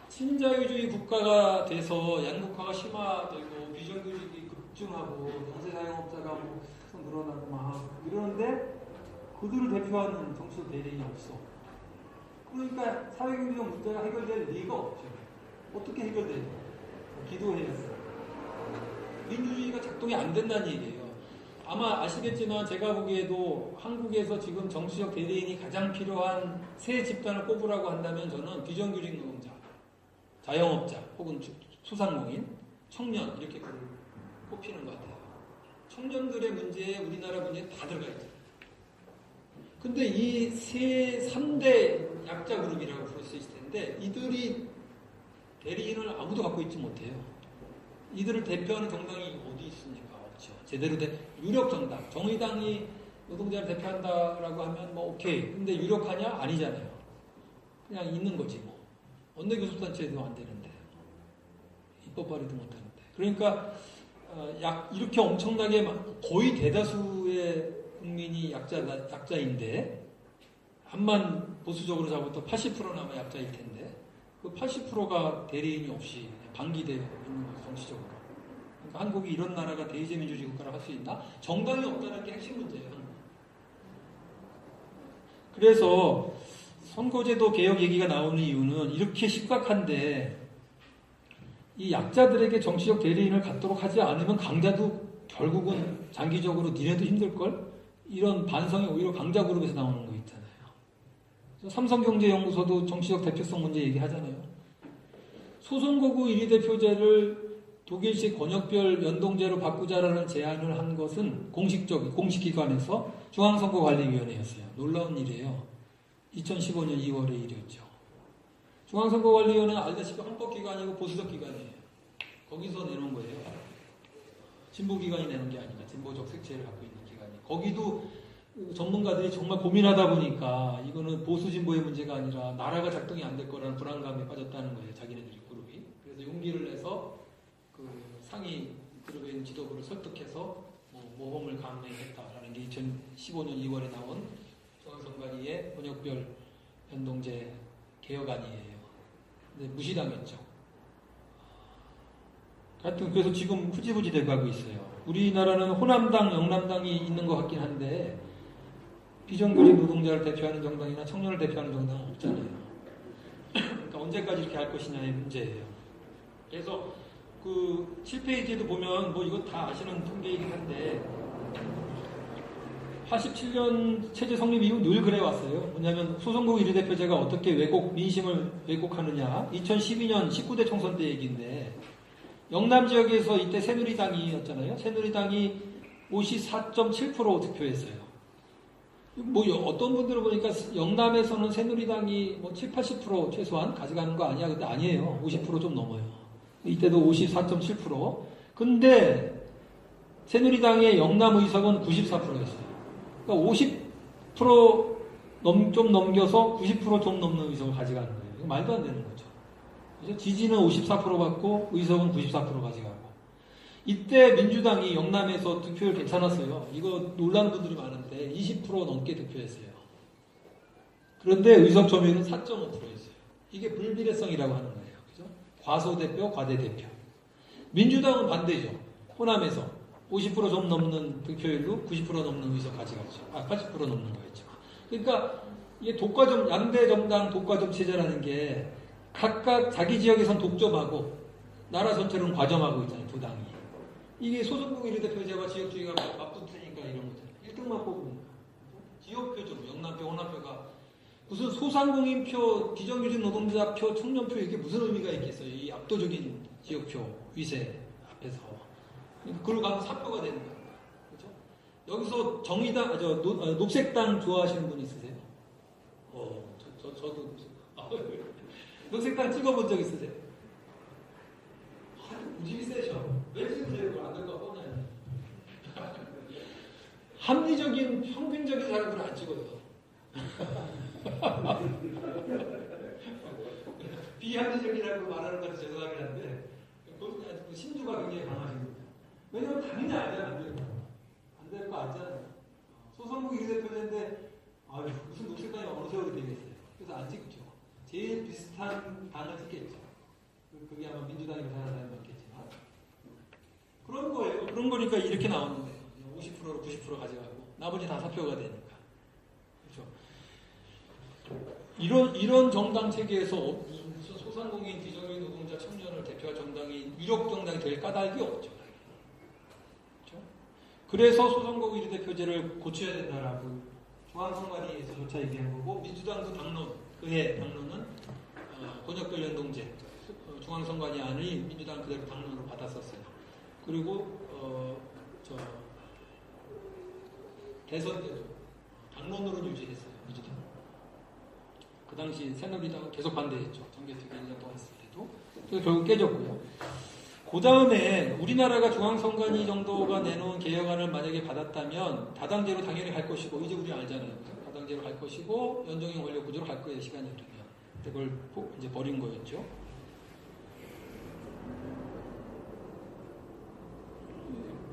친자유주의 국가가 돼서 양극화가 심화되고 비정규직이 급증하고 강세 사용업자가 뭐 계속 늘어나고 막 이러는데 그들을 대표하는 정치적 대리인이 없어. 그러니까 사회경제적 문제가 해결될 리가 없죠. 어떻게 해결돼요? 기도해요. 민주주의가 작동이 안 된다는 얘기예요. 아마 아시겠지만 제가 보기에도 한국에서 지금 정치적 대리인이 가장 필요한 세 집단을 꼽으라고 한다면 저는 비정규직 노동자, 자영업자 혹은 소상공인, 청년 이렇게 꼽히는 것 같아요. 청년들의 문제에 우리나라 문제에 다 들어가 있죠. 근데 이 3대 약자 그룹이라고 부를 수 있을 텐데 이들이 대리인을 아무도 갖고 있지 못해요. 이들을 대표하는 정당이 어디 있습니까? 없죠. 제대로 된 유력 정당, 정의당이 노동자를 대표한다라고 하면 뭐 오케이. 근데 유력하냐? 아니잖아요. 그냥 있는 거지 뭐. 원내 교섭단체도 안 되는데, 입법 발의도 못 하는데. 그러니까 이렇게 엄청나게 거의 대다수의 국민이 약자인데 암만 보수적으로 잡아도 80%는 아마 약자일 텐데 그 80%가 대리인이 없이 방기되어 있는 거죠, 정치적으로. 그러니까 한국이 이런 나라가 대의제 민주주의 국가라고 할 수 있나? 정당이 없다는 게 핵심 문제예요. 그래서 선거제도 개혁 얘기가 나오는 이유는 이렇게 심각한데 이 약자들에게 정치적 대리인을 갖도록 하지 않으면 강자도 결국은 장기적으로 니네도 힘들걸? 이런 반성이 오히려 강자 그룹에서 나오는 거 있잖아요. 삼성경제연구소도 정치적 대표성 문제 얘기하잖아요. 소선거구 1위 대표제를 독일식 권역별 연동제로 바꾸자라는 제안을 한 것은 공식기관에서 중앙선거관리위원회였어요. 놀라운 일이에요. 2015년 2월의 일이었죠. 중앙선거관리위원회는 알다시피 헌법기관이고 보수적 기관이에요. 거기서 내놓은 거예요. 진보기관이 내놓은 게 아니라 진보적 색채를 갖고 있는 기관이. 거기도 전문가들이 정말 고민하다 보니까 이거는 보수 진보의 문제가 아니라 나라가 작동이 안 될 거라는 불안감에 빠졌다는 거예요. 자기네들이 그룹이. 그래서 용기를 내서 그 상위 그룹에 있는 지도부를 설득해서 모험을 강행했다라는 게 2015년 2월에 나온 중앙선관위의 권역별 연동제 개혁안이에요. 근데 무시당했죠. 하여튼 그래서 지금 후지부지 돼가고 있어요. 우리나라는 호남당, 영남당이 있는 것 같긴 한데 비정규직 노동자를 대표하는 정당이나 청년을 대표하는 정당은 없잖아요. 그러니까 언제까지 이렇게 할 것이냐의 문제예요. 그래서 그 7페이지에도 보면 뭐 이거 다 아시는 통계이긴 한데 87년 체제 성립 이후 늘 그래 왔어요. 뭐냐면 소선거구 1위 대표제가 어떻게 민심을 왜곡하느냐. 2012년 19대 총선 때 얘기인데 영남 지역에서 이때 새누리당이었잖아요. 새누리당이 54.7% 득표했어요. 뭐 어떤 분들을 보니까 영남에서는 새누리당이 뭐 7, 80% 최소한 가져가는 거 아니야? 근데 아니에요. 50% 좀 넘어요. 이때도 54.7%. 근데 새누리당의 영남 의석은 94%였어요. 그러니까 50% 좀 넘겨서 90% 좀 넘는 의석을 가져가는 거예요. 이거 말도 안 되는 거죠. 그죠? 지지는 54% 받고 의석은 94% 가져가고. 이때 민주당이 영남에서 득표율 괜찮았어요. 이거 놀라는 분들이 많은데 20% 넘게 득표했어요. 그런데 의석 점유율은 4.5%였어요. 이게 불비례성이라고 하는 거예요. 그죠? 과소대표, 과대대표. 민주당은 반대죠. 호남에서 50% 좀 넘는 득표율로 90% 넘는 의석 가져갔죠. 80% 넘는 거였죠. 그러니까 이게 독과점, 양대 정당 독과점 체제라는 게 각각 자기 지역에선 독점하고 나라 전체로는 과점하고 있잖아요. 두 당이. 이게 소선거구 1위 대표제와 지역주의가 맞붙으니까 이런 거잖아요. 1등만 뽑으니까. 지역표죠. 영남표, 호남표가 무슨 소상공인표, 비정규직 노동자표, 청년표 이게 무슨 의미가 있겠어요. 이 압도적인 지역표 위세 앞에서. 그걸로 가면 사표가 되는 거예요. 그렇죠? 여기서 정의당, 녹색당 좋아하시는 분 있으세요? 저도 녹색당 찍어본 적 있으세요? 우집이 세셔. 왜 찍으세요? 안 될 거 뻔해. 합리적인, 평균적인 사람들은 안 찍어요. 비합리적이라고 말하는 것도 죄송하긴 한데, 신주가 굉장히 강하신 겁니다. 왜냐면 당연히 알잖아요. 안 될 거 알잖아요. 소선거구 1위 대표인데, 무슨 녹색당이 어느 세월이 되겠어요. 그래서 안 찍죠. 제일 비슷한 당을 찍겠죠. 그게 아마 민주당이라고 생각하는 사람이 많겠지만. 그런 거예요. 그런 거니까 이렇게 나오는 거예요. 50%로 90% 가져가고, 나머지 다 사표가 되니까. 그렇죠. 이런 정당 체계에서 소상공인, 비정규직 노동자, 청년을 대표할 정당이, 유력 정당이 될 까닭이 없죠. 그렇죠? 그래서 소선거구 1위 대표제를 고쳐야 된다라고 중앙선관위에서조차 얘기한 거고, 민주당도 당론, 그해 당론은 권역별 연동제, 중앙선관위 안의 민주당 그대로 당론으로 받았었어요. 그리고 대선 때도 당론으로 유지했어요. 민주당. 그 당시 새누리당은 계속 반대했죠. 정개특위 1년 동안 했을 때도. 그래서 결국 깨졌고요. 그 다음에 우리나라가 중앙선관위 정도가 내놓은 개혁안을 만약에 받았다면 다당제로 당연히 갈 것이고, 이제 우리 알잖아요. 다당제로 갈 것이고 연동형 권력 구조로 갈 거예요. 시간이 흐르면. 그걸 이제 버린 거였죠.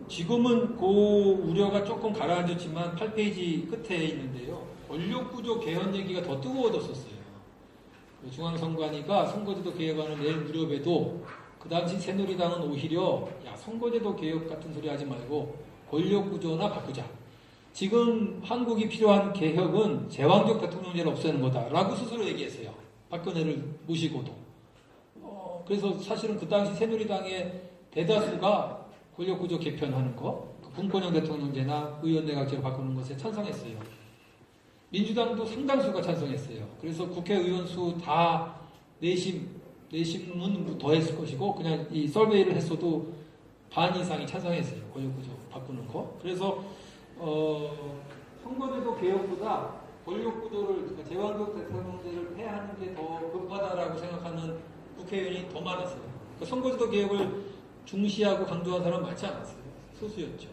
지금은 그 우려가 조금 가라앉았지만 8페이지 끝에 있는데요. 권력구조 개헌 얘기가 더 뜨거워졌었어요. 중앙선관위가 선거제도 개혁안을 낼 무렵에도 그 당시 새누리당은 오히려 선거제도 개혁 같은 소리 하지 말고 권력구조나 바꾸자. 지금 한국이 필요한 개혁은 제왕적 대통령제를 없애는 거다라고 스스로 얘기했어요. 박근혜를 모시고도. 그래서 사실은 그 당시 새누리당의 대다수가 권력구조 개편하는 거, 분권형 대통령제나 의원내각제로 바꾸는 것에 찬성했어요. 민주당도 상당수가 찬성했어요. 그래서 국회의원 수 다 내심은 더 했을 것이고, 그냥 이 서베이를 했어도 반 이상이 찬성했어요. 권력구조 바꾸는 거. 그래서 선거제도 개혁보다 권력구조를, 그러니까 제왕적 대통령제를 해야 하는 게 더 급하다라고 생각하는 국회의원이 더 많았어요. 그러니까 선거제도 개혁을 중시하고 강조한 사람 많지 않았어요. 소수였죠.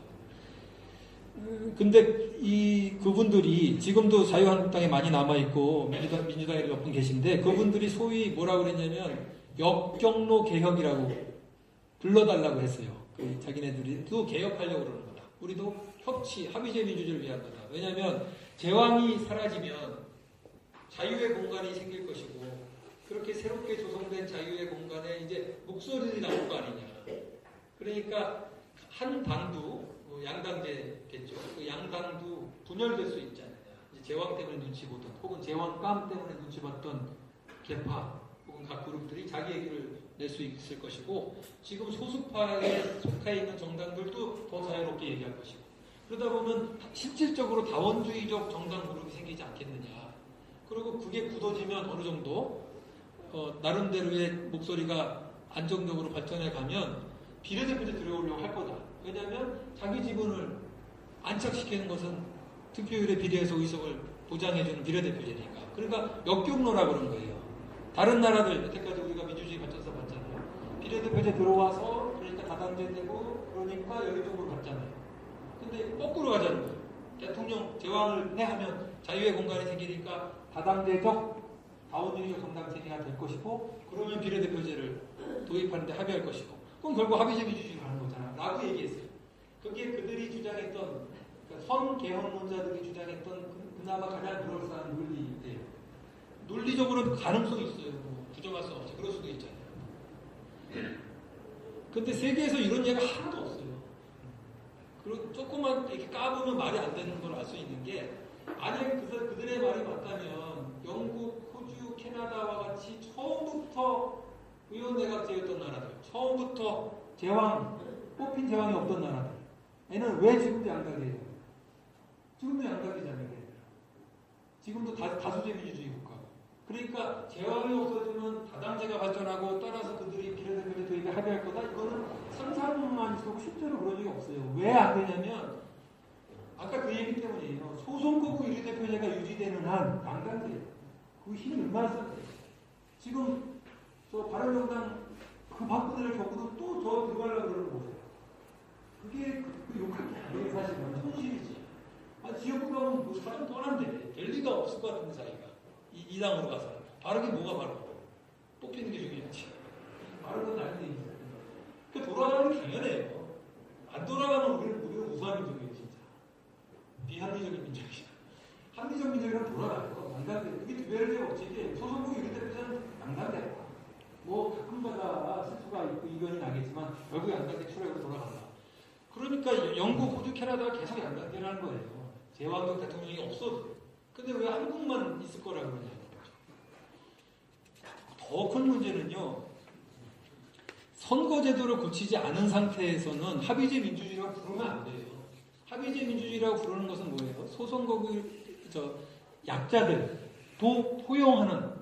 근데 그분들이 지금도 자유한국당에 많이 남아있고 민주당에 몇 분 계신데, 그분들이 소위 뭐라고 그랬냐면 역경로 개혁이라고 불러달라고 했어요. 자기네들도 개혁하려고 그러는 거다. 우리도 합의제 민주주의를 위한 거다. 왜냐하면 제왕이 사라지면 자유의 공간이 생길 것이고, 그렇게 새롭게 조성된 자유의 공간에 이제 목소리들이 나올 거 아니냐. 그러니까 한 당도, 양당제겠죠. 그 양당도 분열될 수 있지 않느냐. 이제 제왕 때문에 눈치 보던, 혹은 제왕감 때문에 눈치 봤던 개파 혹은 각 그룹들이 자기 얘기를 낼 수 있을 것이고, 지금 소수파에 속해 있는 정당들도 더 자유롭게 얘기할 것이고, 그러다 보면 실질적으로 다원주의적 정당 그룹이 생기지 않겠느냐. 그리고 그게 굳어지면 어느 정도 나름대로의 목소리가 안정적으로 발전해 가면 비례대표제 들어오려고 할 거다. 왜냐하면 자기 지분을 안착시키는 것은 득표율에 비례해서 의석을 보장해주는 비례대표제니까. 그러니까 역경로라고 그런 거예요. 다른 나라들, 여태까지 우리가 민주주의 발전소 봤잖아요. 비례대표제 들어와서 그러니까 다당제 되고 그러니까 여기쪽으로 갔잖아요. 근데 거꾸로 가자는 거예요. 대통령 제왕을 하면 자유의 공간이 생기니까 다당제적 다원주의적 정당 체제가 될 것이고, 그러면 비례대표제를 도입하는데 합의할 것이고, 그럼 결국 합의제 민주주의로 가는 거잖아 라고 얘기했어요. 그게 그들이 주장했던, 그러니까 선개헌론자들이 주장했던 그나마 가장 그럴싸한 논리인데, 논리적으로는 가능성이 있어요. 뭐 부정할 수 없죠. 그럴 수도 있잖아요. 근데 세계에서 이런 예가 하나도 없어요. 그리고 조금만 이렇게 까보면 말이 안 되는 걸 알 수 있는 게, 만약에 그들의 말이 맞다면 영국, 호주, 캐나다와 같이 처음부터 의원내각제였던 나라들, 처음부터 뽑힌 제왕이 없던 나라들, 얘는 왜 지금도 양각이에요? 지금도 양각이잖아요. 지금도 다수제 민주주의 국가. 그러니까 제왕이 없어지면 다당제가 발전하고, 따라서 그들이 비례대표제 도입에 합의할 거다. 이거는 상상만 있고 실제로 그런 적이 없어요. 왜 안 되냐면 아까 그 얘기 때문이에요. 소선거구 1위대표제가 유지되는 한 양당제 그 힘이 얼마나 센데. 지금 저 바른정당 그 박근혜를 겪고도 또 저 들어가려고 그러는 거예요. 그게 욕할 게 아니에요. 사실은 손실이지. 지역구 가면 뭐 사람 떠난대. 될 리가 없을 것 같은데 자기가 이 당으로 가서 바르게 뭐가 바로 뽑히는 게 중요하지. 바른 건 아닌데. 그 돌아가는 게 당연해요. 안 돌아가면 우리는 우수한 민족이에요. 진짜 비합리적인 민족이야. 합리적 민족이랑 돌아가요. 양당대. 그게 두 배를 제가 없지. 소선거구 1위대표제는 양당대. 뭐 가끔가다 실수가 있고 이견이 나겠지만 결국 양당대 출혈로 돌아간다. 그러니까 영국, 호주, 캐나다가 계속 양당제라는 거예요. 제왕적 대통령이 없어도. 근데 왜 한국만 있을 거라 그러냐는 거죠. 더 큰 문제는요, 선거제도를 고치지 않은 상태에서는 합의제 민주주의라고 부르면 안 돼요. 합의제 민주주의라고 부르는 것은 뭐예요? 소선거구 약자들도 포용하는,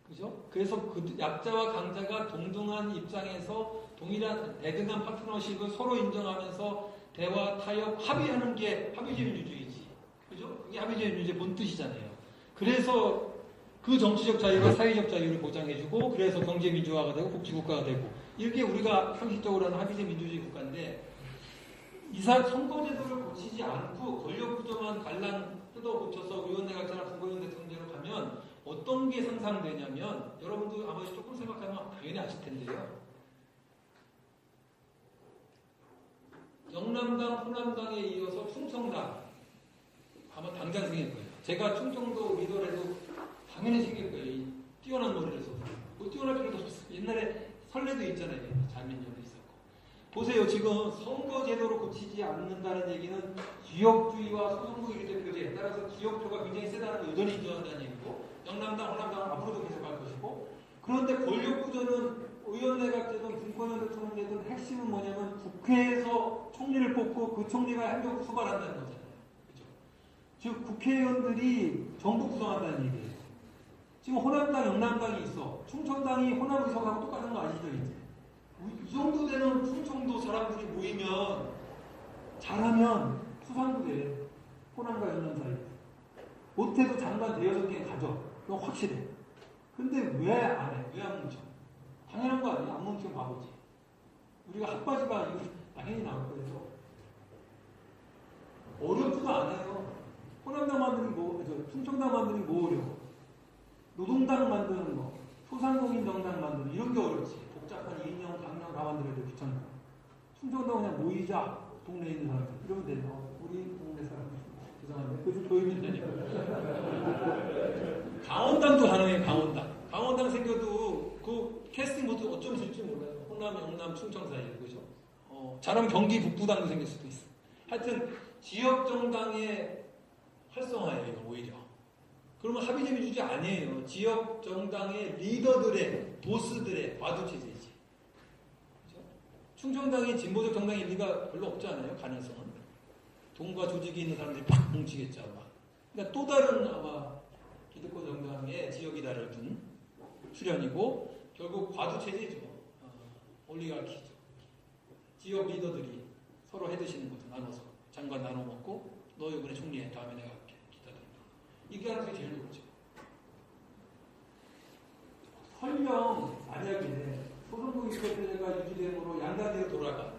그죠? 그래서 그 약자와 강자가 동등한 입장에서 동일한 대등한 파트너십을 서로 인정하면서 대화, 타협, 합의하는 게 합의제 민주주의지. 그죠? 그게 합의제 민주주의의 본 뜻이잖아요. 그래서 그 정치적 자유와 사회적 자유를 보장해주고, 그래서 경제 민주화가 되고 복지국가가 되고, 이게 우리가 상식적으로 하는 합의제 민주주의 국가인데, 선거제도를 고치지 않고 권력구조만 갈랑 뜯어 고쳐서 의원내각제나 분권형 대통령제로 가면 어떤 게 상상되냐면, 여러분도 아마 조금 생각하면 당연히 아실 텐데요. 영남당, 호남당에 이어서 충청당 아마 당장 생길 거예요. 제가 충청도 리더라도 당연히 생길 거예요. 이 뛰어난 머리를 써서. 뭐 뛰어날 필요도 없어요. 옛날에 설레도 있잖아요. 자민련도 있었고. 보세요. 지금 선거제도로 고치지 않는다는 얘기는 지역주의와 소선거기 대표제에 따라서 지역표가 굉장히 세다는 걸 여전히 인정한다는 얘기고, 영남당, 호남당은 앞으로도 계속할 것이고, 그런데 권력구조는 의원내각제든 분권형 대통령제든 핵심은 뭐냐면 국회에서 총리를 뽑고 그 총리가 행정부 수반한다는 거잖아요. 그죠? 즉 국회의원들이 정부 구성한다는 얘기예요. 지금 호남당, 영남당이 있어. 충청당이 호남 의석하고 똑같은 거 아시죠 이제? 이 정도 되는 충청도 사람들이 모이면 잘하면 수상도 돼. 호남과 영남 사이. 못해도 장관 대여섯 개 가져. 그건 확실해. 근데 왜 안 해? 왜 안 뭉쳐? 당연한 거 아니야? 안 뭉치면 바보지. 우리가 핫바지가 이거 당연히 나올 거예요. 어렵지도 않아요. 호남당 만드는 뭐, 충청당 만드는 뭐 어려워? 노동당 만드는 거, 소상공인 정당 만드는 이런 게 어렵지. 복잡한 이인영, 강령 다 만들어야 돼. 귀찮다. 충청도 그냥 모이자. 동네에 있는 사람들. 이러면 돼요. 우리 동네 사람들. 죄송한데. 그좀 조용히 되니까. 강원당도 가능해요. 강원당. 강원당 생겨도 그 캐스팅 모드 어쩜 될지 몰라요. 호남, 영남, 충청 사이에. 그죠? 잘하면 경기 북부당도 생길 수도 있어. 하여튼 지역 정당의 활성화예요. 이건 오히려. 그러면 합의제 민주주의 아니에요. 지역 정당의 리더들의, 보스들의 과도체제이지. 그렇죠? 충청당이 진보적 정당일 리가 별로 없지 않아요? 가능성은. 돈과 조직이 있는 사람들이 팍 뭉치겠죠, 아마. 그러니까 또 다른 아마 기득권 정당의 지역이다를 둔 수련이고, 결국 과도체제죠. 올리가키죠. 지역 리더들이 서로 해드시는 거죠. 나눠서. 장관 나눠 먹고, 너 이번에 총리해. 다음에 내가 할게. 이게 가능성이 제일 높죠. 설령 만약에 소선거기제가 유지됨으로 양당제로 돌아가.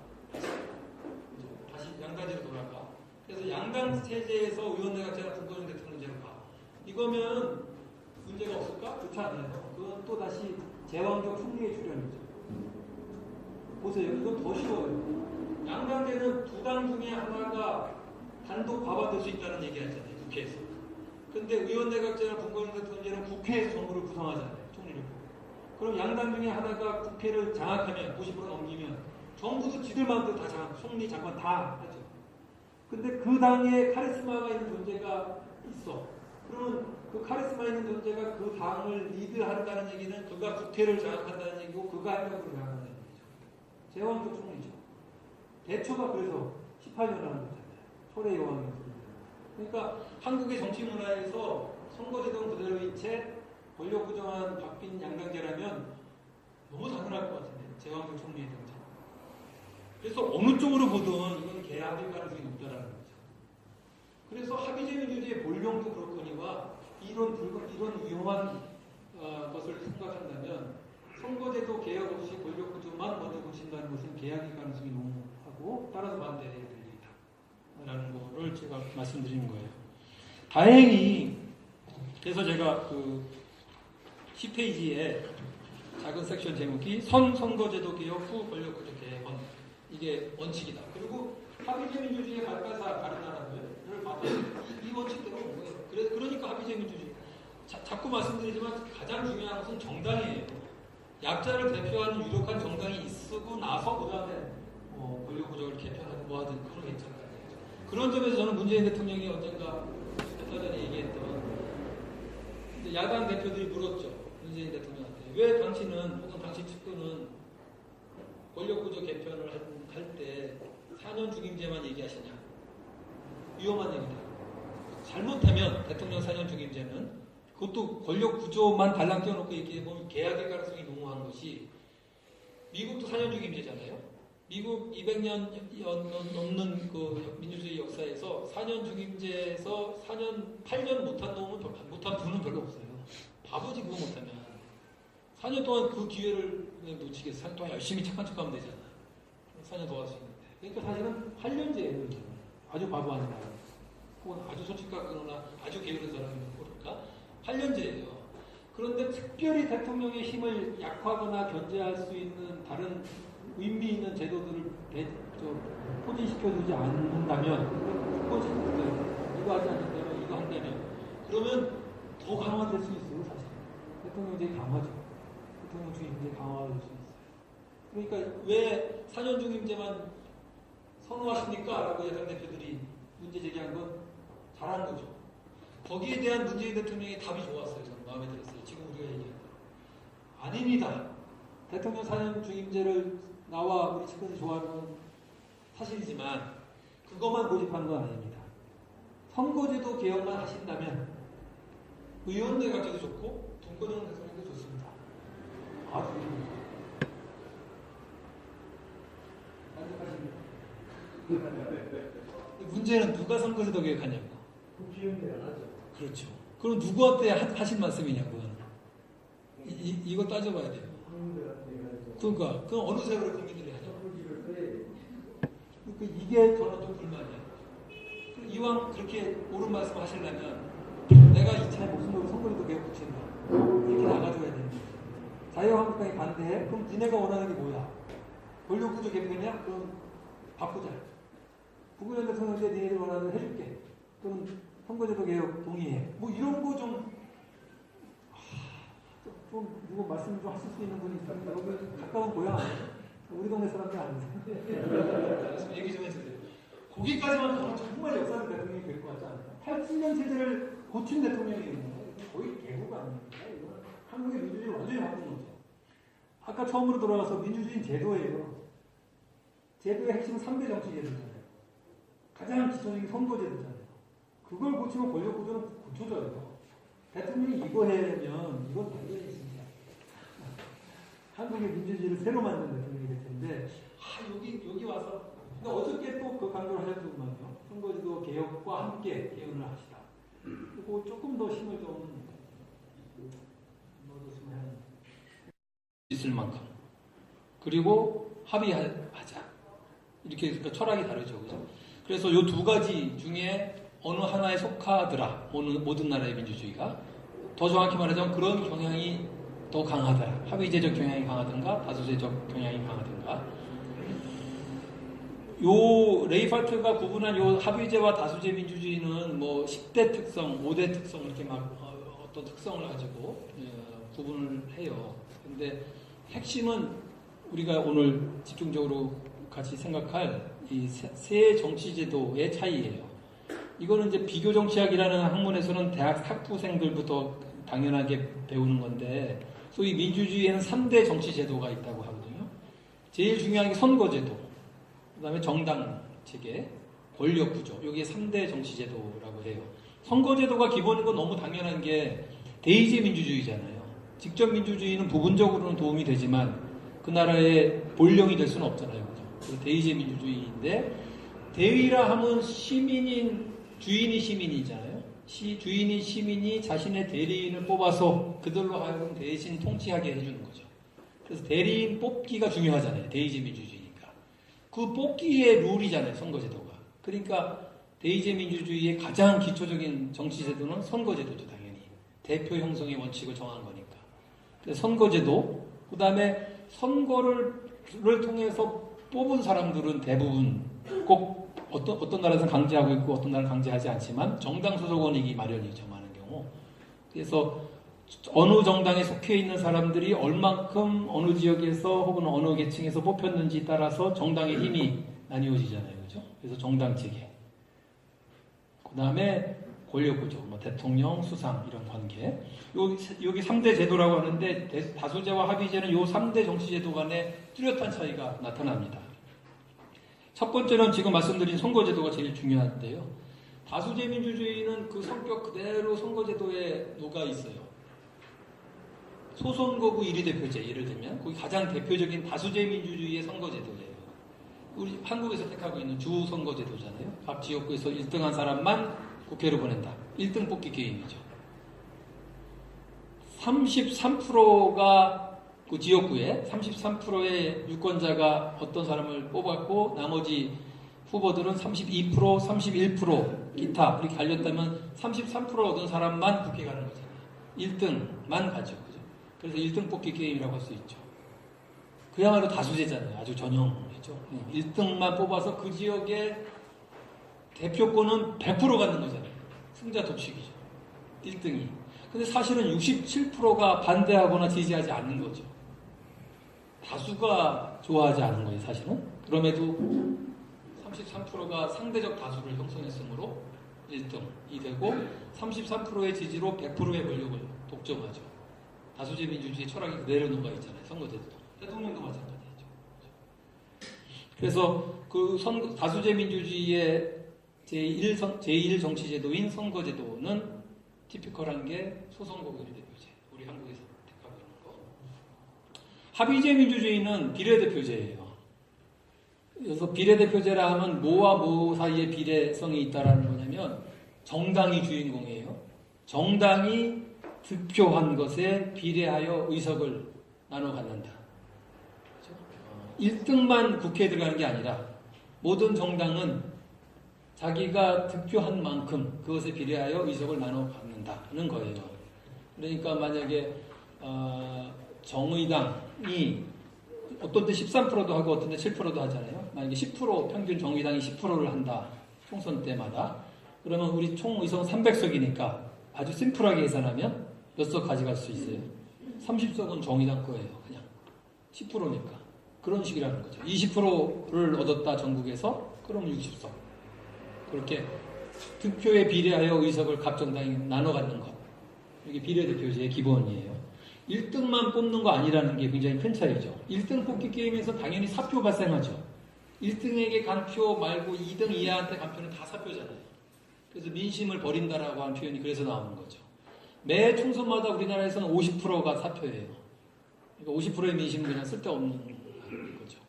다시 양당제로 돌아가. 그래서 양당 체제에서 의원내각제나 분권형 대통령제로 가. 이거면 문제가 없을까? 좋지 않아요. 그건 또 다시 제왕적 총리의 출현이죠. 보세요. 이건 더 쉬워요. 양당제는 두 당 중에 하나가 단독 과반될 수 있다는 얘기 하잖아요. 국회에서. 근데 의원내각제나 분권형 대통령제는 국회에서 정부를 구성하잖아요. 총리를 뽑고. 그럼 양당 중에 하나가 국회를 장악하면 90% 넘기면 정부도 지들 마음대로 다 장악, 총리, 장관 다 하죠. 근데 그 당에 카리스마가 있는 존재가 있어. 그러면 그 카리스마 있는 존재가 그 당을 리드한다는 얘기는 그가 국회를 장악한다는 얘기고 그가 행정부를 장악한다는 얘기죠. 제왕적 총리죠. 대처가 그래서 18년 하는 거잖아요. 초래 여왕이었어요. 그러니까 한국의 정치 문화에서 선거제도는 그대로인 채 권력 구정한 바뀐 양당제라면 너무 당연할 것 같은데 제왕적 총리의 등장. 그래서 어느 쪽으로 보든 이건 개합일 가능성이 높다라는 거죠. 그래서 합의제 민주주의의 본령도 그렇거니와 이런 위험한 것을 생각한다면 선거제도 개혁 없이 권력 구조만 먼저 고친다는 것은 개혁일 가능성이 농후하고 따라서 반대해야 될 일이다. 라는 거를 제가 말씀드리는 거예요. 다행히 그래서 제가 그 10페이지에 작은 섹션 제목이 선거제도 개혁 후 권력구조 개혁원 이게 원칙이다. 그리고 합의제 민주주의의 발가사 다른 나라들을 봐도 이 원칙대로 온 거예요. 그러니까 합의제 민주주의 자꾸 말씀드리지만 가장 중요한 것은 정당이에요. 약자를 대표하는 유력한 정당이 있고 나서 그 다음에 권력구조를 개편하든 뭐하든 그런 게 있잖아요. 그런 점에서 저는 문재인 대통령이 언젠가 몇 달 전에 얘기했던 야당 대표들이 물었죠. 문재인 대통령한테. 왜 당신은 혹은 당신 측근은 권력구조 개편을 할 때 4년 중임제만 얘기하시냐. 위험한 얘기다. 잘못하면 대통령 4년 중임제는 그것도 권력구조만 달랑 띄워놓고 얘기해보면 계약의 가능성이 농후한 것이 미국도 4년 중임제잖아요. 미국 200년 넘는 그 민주주의 역사에서 4년 중임제에서 8년 못한 분은 별로 없어요. 바보지 그거 못하면. 4년 동안 그 기회를 그냥 놓치겠어. 4년 동안 열심히 착한 척하면 되잖아. 4년 더 할 수 있는데. 그러니까 사실은 8년제예요. 아주 바보한 사람. 혹은 아주 솔직하거나 아주 게으른 사람이 모를까? 8년제예요. 그런데 특별히 대통령의 힘을 약화하거나 견제할 수 있는 다른 의미 있는 제도들을 포진시켜주지 않는다면, 이거 하지 않는다면, 이거 한다면, 그러면 더 강화될 수 있어요, 사실. 대통령제이 강화죠. 대통령 주임제 강화될 수 있어요. 그러니까 왜 4년 중임제만 선호하십니까? 라고 야당 대표들이 문제 제기한 건 잘한 거죠. 거기에 대한 문재인 대통령의 답이 좋았어요. 저는 마음에 들었어요. 지금 우리가 얘기한 거. 아닙니다. 대통령 4년 중임제를 나와 우리 측근이 좋아하는 건 사실이지만 그것만 고집하는 건 아닙니다. 선거제도 개혁만 하신다면 의원들 가기도 좋고 동거정 대통령도 좋습니다. 아주 문제는 누가 선거제도 개혁하냐고. 국회의원들이 안 하죠. 그렇죠. 그럼 누구한테 하신 말씀이냐고요. 이거 따져봐야 돼요. 그러니까 그건 어느 세월에 국민들이 하죠. 그러니까 이게 저는 좀 불만이에요. 이왕 그렇게 옳은 말씀 하시려면 내가 이차에 목숨 걸고 선거제도 개혁 붙인다. 이렇게 나가줘야 되는 거죠. 자유한국당이 반대해? 그럼 니네가 원하는 게 뭐야? 권력구조 개편이야? 그럼 바꾸자. 국민의힘 대통령제 니네들 원하는 거 해줄게. 그럼 선거제도 개혁 동의해. 뭐 이런 거 좀 누구 말씀 좀 하실 수 있는 분이 있습니다. 여기 가까운 고향 아니에요? 우리 동네 사람들 아니세요? 얘기 좀 해주세요. 거기까지만 가면 정말 역사적 대통령이 될 것 같지 않나요? 80년 체제를 고친 대통령이 있는 거예요. 거의 개국 아닙니까? 이거 한국의 민주주의 완전히 바꾼 거죠. 아까 처음으로 돌아가서 민주주의 제도예요. 제도의 핵심은 3대 정치 제도잖아요. 가장 기초적인 선거 제도잖아요. 그걸 고치면 권력 구조는 고쳐져요. 대통령이 이거 하려면 이건 당연히 있습니다. 한국의 민주주의를 새로 만든 대통령이 될 텐데 여기 와서 근데 어저께 또 그 강조를 하셨더만요. 선거제도 개혁과 함께 개헌을 합시다. 그리고 조금 더 힘을 좀 넣어줬으면 있을 만큼 그리고 합의하자. 이렇게 그러니까 철학이 다르죠, 그죠? 그래서 이 두 가지 중에 어느 하나에 속하더라. 모든 나라의 민주주의가 더 정확히 말하자면 그런 경향이 더 강하더라. 합의제적 경향이 강하든가 다수제적 경향이 강하든가. 요 레이파트가 구분한 요 합의제와 다수제 민주주의는 뭐 10대 특성, 5대 특성 이렇게 막 어떤 특성을 가지고 구분을 해요. 근데 핵심은 우리가 오늘 집중적으로 같이 생각할 이 세 정치제도의 차이예요. 이거는 이제 비교정치학이라는 학문에서는 대학 학부생들부터 당연하게 배우는 건데 소위 민주주의에는 3대 정치제도가 있다고 하거든요. 제일 중요한 게 선거제도, 그 다음에 정당체계, 권력구조. 이게 3대 정치제도라고 해요. 선거제도가 기본인 건 너무 당연한 게 대의제 민주주의잖아요. 직접 민주주의는 부분적으로는 도움이 되지만 그 나라의 본령이 될 수는 없잖아요. 그래서 대의제 민주주의인데 대의라 하면 주인이 시민이잖아요. 주인이 시민이 자신의 대리인을 뽑아서 그들로 하여금 대신 통치하게 해주는 거죠. 그래서 대리인 뽑기가 중요하잖아요. 대의제 민주주의니까. 그 뽑기의 룰이잖아요. 선거제도가. 그러니까 대의제 민주주의의 가장 기초적인 정치제도는 선거제도죠. 당연히. 대표 형성의 원칙을 정한 거니까. 그래서 선거제도, 그 다음에 선거를 통해서 뽑은 사람들은 대부분 꼭 어떤 나라에서는 강제하고 있고 어떤 나라는 강제하지 않지만 정당 소속원이기 마련이죠. 많은 경우. 그래서 어느 정당에 속해 있는 사람들이 얼만큼 어느 지역에서 혹은 어느 계층에서 뽑혔는지 따라서 정당의 힘이 나뉘어지잖아요. 그죠? 그래서 정당체계. 그 다음에 권력구조, 뭐 대통령, 수상 이런 관계. 여기 3대 제도라고 하는데 다수제와 합의제는 요 3대 정치제도 간에 뚜렷한 차이가 나타납니다. 첫 번째는 지금 말씀드린 선거제도가 제일 중요한데요. 다수제 민주주의는 그 성격 그대로 선거제도에 녹아 있어요. 소선거구 1위 대표제 예를 들면 거기 가장 대표적인 다수제 민주주의의 선거제도예요. 우리 한국에서 택하고 있는 주 선거제도잖아요. 각 지역구에서 1등한 사람만 국회로 보낸다. 1등 뽑기 게임이죠. 33%가 그 지역구에 33%의 유권자가 어떤 사람을 뽑았고 나머지 후보들은 32%, 31% 기타 이렇게 갈렸다면 33% 얻은 사람만 국회 가는 거잖아요. 1등만 가죠. 그죠? 그래서 1등 뽑기 게임이라고 할 수 있죠. 그야말로 다수제잖아요. 아주 전형이죠. 1등만 뽑아서 그 지역의 대표권은 100% 갖는 거잖아요. 승자 도취기죠. 1등이. 근데 사실은 67%가 반대하거나 지지하지 않는 거죠. 다수가 좋아하지 않은 거예요, 사실은. 그럼에도 33%가 상대적 다수를 형성했으므로 1등이 되고 33%의 지지로 100%의 권력을 독점하죠. 다수제 민주주의 철학이 그대로 녹아 있잖아요. 선거제도도. 대통령도 마찬가지죠. 그래서 그 다수제 민주주의의 제1 정치제도인 선거제도는 티피컬한 게 소선거구 비례대표제. 우리 한국에서 택하고 있는 거. 합의제 민주주의는 비례대표제예요. 그래서 비례대표제라 하면 뭐와 뭐 사이에 비례성이 있다라는 거냐면 정당이 주인공이에요. 정당이 득표한 것에 비례하여 의석을 나눠 갖는다. 그렇죠? 1등만 국회에 들어가는 게 아니라 모든 정당은 자기가 득표한 만큼 그것에 비례하여 의석을 나눠 갖는다는 거예요. 그러니까 만약에 정의당이 어떤 때 13%도 하고 어떤 때 7%도 하잖아요. 만약에 10% 평균 정의당이 10%를 한다. 총선 때마다. 그러면 우리 총 의석은 300석이니까 아주 심플하게 계산하면 몇 석 가져갈 수 있어요? 30석은 정의당 거예요. 그냥 10%니까. 그런 식이라는 거죠. 20%를 얻었다 전국에서 그럼 60석. 그렇게 득표에 비례하여 의석을 각 정당이 나눠 갖는 것. 이게 비례대표제의 기본이에요. 1등만 뽑는 거 아니라는 게 굉장히 큰 차이죠. 1등 뽑기 게임에서 당연히 사표 발생하죠. 1등에게 간 표 말고 2등 이하한테 간 표는 다 사표잖아요. 그래서 민심을 버린다라고 하는 표현이 그래서 나오는 거죠. 매 총선마다 우리나라에서는 50%가 사표예요. 그러니까 50%의 민심은 그냥 쓸데없는 거죠.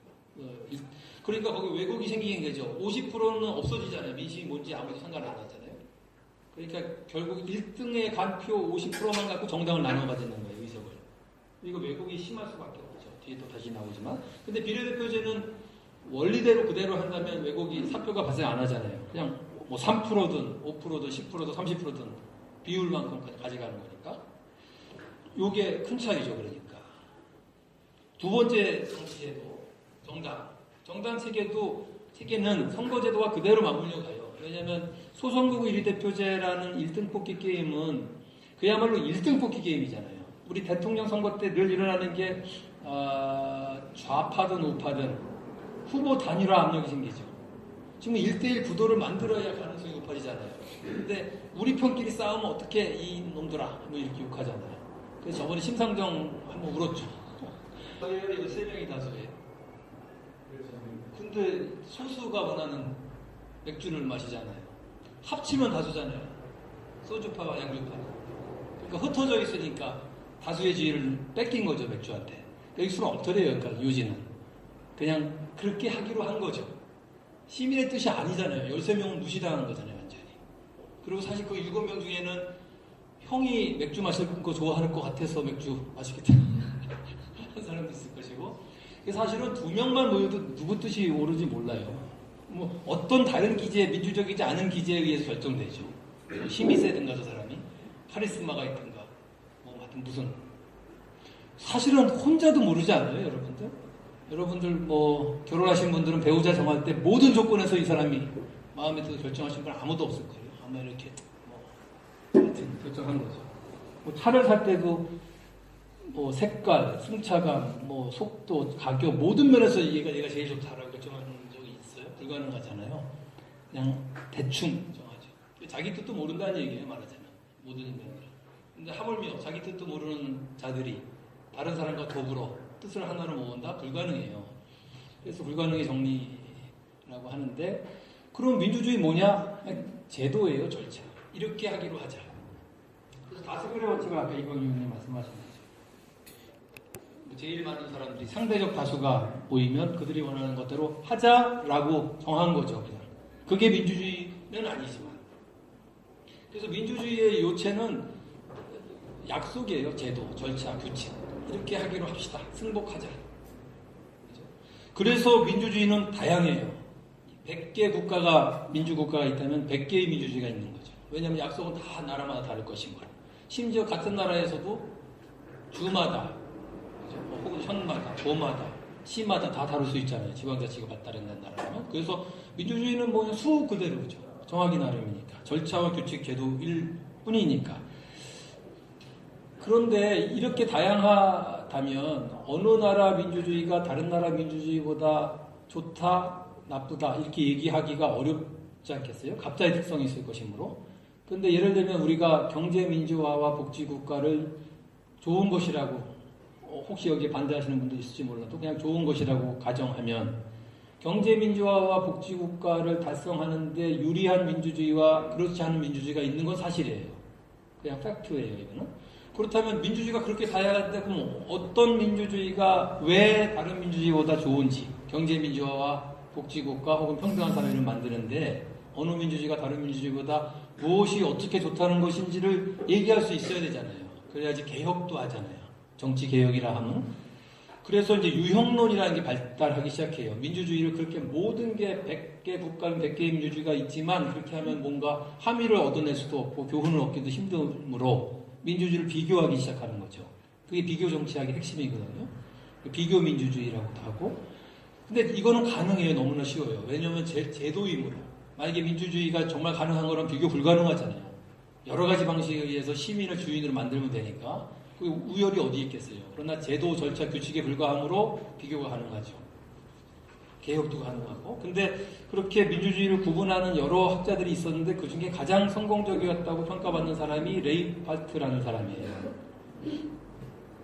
그러니까 거기 왜곡이 생기는 거죠. 50%는 없어지잖아요. 민심이 뭔지 아무도 상관 안 하잖아요. 그러니까 결국 1등에 간 표 50%만 갖고 정당을 나눠 가지는 거예요. 의석을. 이거 왜곡이 심할 수밖에 없죠. 뒤에 또 다시 나오지만. 근데 비례대표제는 원리대로 그대로 한다면 왜곡이 사표가 발생 안 하잖아요. 그냥 뭐 3%든 5%든 10%든 30%든 비율만큼 가져가는 거니까. 요게 큰 차이죠. 그러니까. 두 번째 정치제도, 정당. 정당 체계는 선거제도와 그대로 맞물려 가요. 왜냐하면 소선거구 1위대표제라는 1등 뽑기 게임은 그야말로 1등 뽑기 게임이잖아요. 우리 대통령 선거 때 늘 일어나는 게 좌파든 우파든 후보 단일화 압력이 생기죠. 지금 1대1 구도를 만들어야 가능성이 높아지잖아요. 근데 우리 편끼리 싸우면 어떻게 이 놈들아 뭐 이렇게 욕하잖아요. 그래서 저번에 심상정 한번 울었죠. 이거 3명이 다수예요. 근데 소수가 원하는 맥주를 마시잖아요. 합치면 다수잖아요. 소주파와 양주파. 그러니까 흩어져 있으니까 다수의 지위를 뺏긴 거죠, 맥주한테. 여기 술은 엉터리예요, 그러니까 요지는. 그냥 그렇게 하기로 한 거죠. 시민의 뜻이 아니잖아요. 13명은 무시당한 거잖아요, 완전히. 그리고 사실 그 7명 중에는 형이 맥주 마실 거 좋아하는 것 같아서 맥주 마시겠다 한 사람도 있을 것이고. 사실은 2명만 모여도 누구 뜻이 오르지 몰라요. 뭐 어떤 다른 기제, 민주적이지 않은 기제에 의해서 결정되죠. 힘이 세든가 저 사람이 카리스마가 있든가 뭐 하여튼 무슨 사실은 혼자도 모르지 않아요, 여러분들? 여러분들 뭐 결혼하신 분들은 배우자 정할 때 모든 조건에서 이 사람이 마음에 들어 결정하신 분 아무도 없을 거예요. 아마 이렇게 뭐 하여튼 결정한 거죠. 뭐 차를 살 때도 뭐 색깔, 승차감, 뭐 속도, 가격 모든 면에서 얘가 제일 좋다라고 결정하는 적이 있어요? 불가능하잖아요. 그냥 대충 정하죠. 자기 뜻도 모른다는 얘기예요, 말하자면. 모든 인간들은. 근데 하물며 자기 뜻도 모르는 자들이 다른 사람과 더불어 뜻을 하나로 모은다? 불가능해요. 그래서 불가능의 정리라고 하는데, 그럼 민주주의 뭐냐? 제도예요, 절차. 이렇게 하기로 하자. 그래서 다수결의 원칙을 아까 이광희 의원님 말씀하신 거죠. 제일 많은 사람들이 상대적 다수가 모이면 그들이 원하는 것대로 하자라고 정한 거죠. 그냥. 그게 민주주의는 아니지만. 그래서 민주주의의 요체는 약속이에요. 제도, 절차, 규칙. 이렇게 하기로 합시다. 승복하자. 그래서 민주주의는 다양해요. 100개 국가가 민주국가가 있다면 100개의 민주주의가 있는 거죠. 왜냐하면 약속은 다 나라마다 다를 것인 거예요. 심지어 같은 나라에서도 주마다 혹은 현마다, 도마다, 시마다 다 다를 수 있잖아요. 지방자치가 맞다른다는 나라라면. 그래서 민주주의는 뭐냐 수 그대로죠. 정하기 나름이니까. 절차와 규칙, 제도일 뿐이니까. 그런데 이렇게 다양한 같다면 어느 나라 민주주의가 다른 나라 민주주의보다 좋다, 나쁘다 이렇게 얘기하기가 어렵지 않겠어요? 각자의 특성이 있을 것이므로. 그런데 예를 들면 우리가 경제민주화와 복지국가를 좋은 것이라고, 혹시 여기에 반대하시는 분도 있을지 몰라도 그냥 좋은 것이라고 가정하면 경제민주화와 복지국가를 달성하는데 유리한 민주주의와 그렇지 않은 민주주의가 있는 건 사실이에요. 그냥 팩트예요, 이거는. 그렇다면 민주주의가 그렇게 다양한데 그럼 어떤 민주주의가 왜 다른 민주주의보다 좋은지, 경제민주화와 복지국가 혹은 평등한 사회를 만드는데 어느 민주주의가 다른 민주주의보다 무엇이 어떻게 좋다는 것인지를 얘기할 수 있어야 되잖아요. 그래야지 개혁도 하잖아요. 정치 개혁이라 하면. 그래서 이제 유형론이라는 게 발달하기 시작해요. 민주주의를 그렇게 모든 게 100개 국가는 100개의 민주주의가 있지만 그렇게 하면 뭔가 함의를 얻어낼 수도 없고 교훈을 얻기도 힘들므로 민주주의를 비교하기 시작하는 거죠. 그게 비교 정치학의 핵심이거든요. 비교 민주주의라고도 하고. 근데 이거는 가능해요. 너무나 쉬워요. 왜냐하면 제도이므로. 만약에 민주주의가 정말 가능한 거는 비교 불가능하잖아요. 여러 가지 방식에 의해서 시민을 주인으로 만들면 되니까 그 우열이 어디 있겠어요. 그러나 제도, 절차, 규칙에 불과하므로 비교가 가능하죠. 개혁도 가능하고. 근데 그렇게 민주주의를 구분하는 여러 학자들이 있었는데 그 중에 가장 성공적이었다고 평가받는 사람이 레이파트라는 사람이에요.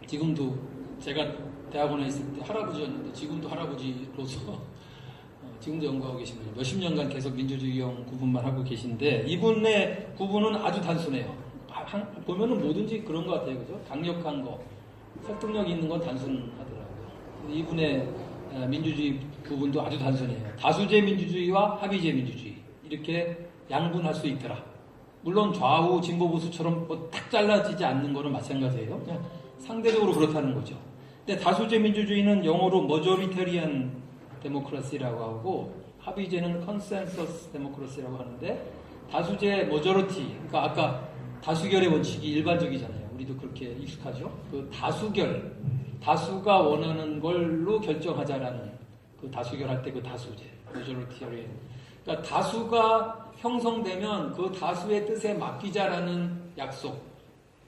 지금도 제가 대학원에 있을 때 할아버지였는데 지금도 할아버지로서 지금도 연구하고 계신 분이 몇십 년간 계속 민주주의형 구분만 하고 계신데 이분의 구분은 아주 단순해요. 보면은 뭐든지 그런 것 같아요. 그죠? 강력한 거, 설득력 있는 건 단순하더라고요. 이분의 민주주의 구분도 아주 단순해요. 다수제 민주주의와 합의제 민주주의. 이렇게 양분할 수 있더라. 물론 좌우, 진보, 보수처럼 뭐 딱 잘라지지 않는 거는 마찬가지예요. 그냥 상대적으로 그렇다는 거죠. 근데 다수제 민주주의는 영어로 머저리테리안 데모크라시라고 하고 합의제는 컨센서스 데모크라시라고 하는데 다수제 머저리티, 그러니까 아까 다수결의 원칙이 일반적이잖아요. 우리도 그렇게 익숙하죠. 그 다수결, 다수가 원하는 걸로 결정하자라는 그 다수결할 때 그 다수제, 머저리티리안. 그러니까 다수가 형성되면 그 다수의 뜻에 맡기자라는 약속,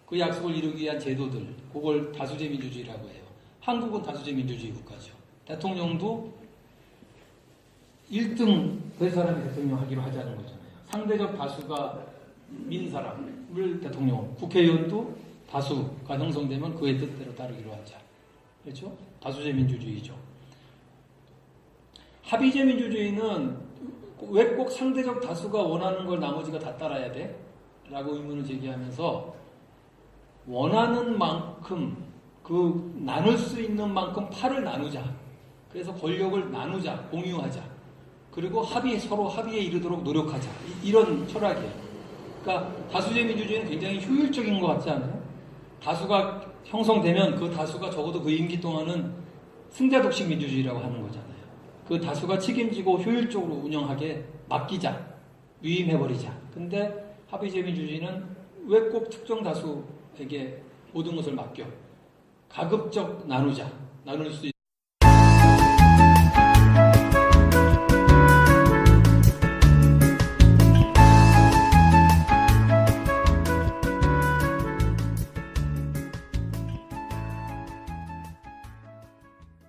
그 약속을 이루기 위한 제도들, 그걸 다수제 민주주의라고 해요. 한국은 다수제 민주주의 국가죠. 대통령도 1등 될 사람이 대통령 하기로 하자는 거잖아요. 상대적 다수가 민 사람을 대통령, 국회의원도 다수가 형성되면 그의 뜻대로 따르기로 하자. 그렇죠? 다수제 민주주의죠. 합의제 민주주의는 왜 꼭 상대적 다수가 원하는 걸 나머지가 다 따라야 돼? 라고 의문을 제기하면서 원하는 만큼 그 나눌 수 있는 만큼 팔을 나누자. 그래서 권력을 나누자, 공유하자. 그리고 서로 합의에 이르도록 노력하자. 이런 철학이에요. 그러니까 다수제 민주주의는 굉장히 효율적인 것 같지 않아요? 다수가 형성되면 그 다수가 적어도 그 임기 동안은 승자독식 민주주의라고 하는 거잖아요. 그 다수가 책임지고 효율적으로 운영하게 맡기자, 위임해버리자. 근데 합의제 민주주의는 왜 꼭 특정 다수에게 모든 것을 맡겨? 가급적 나누자. 나눌 수 있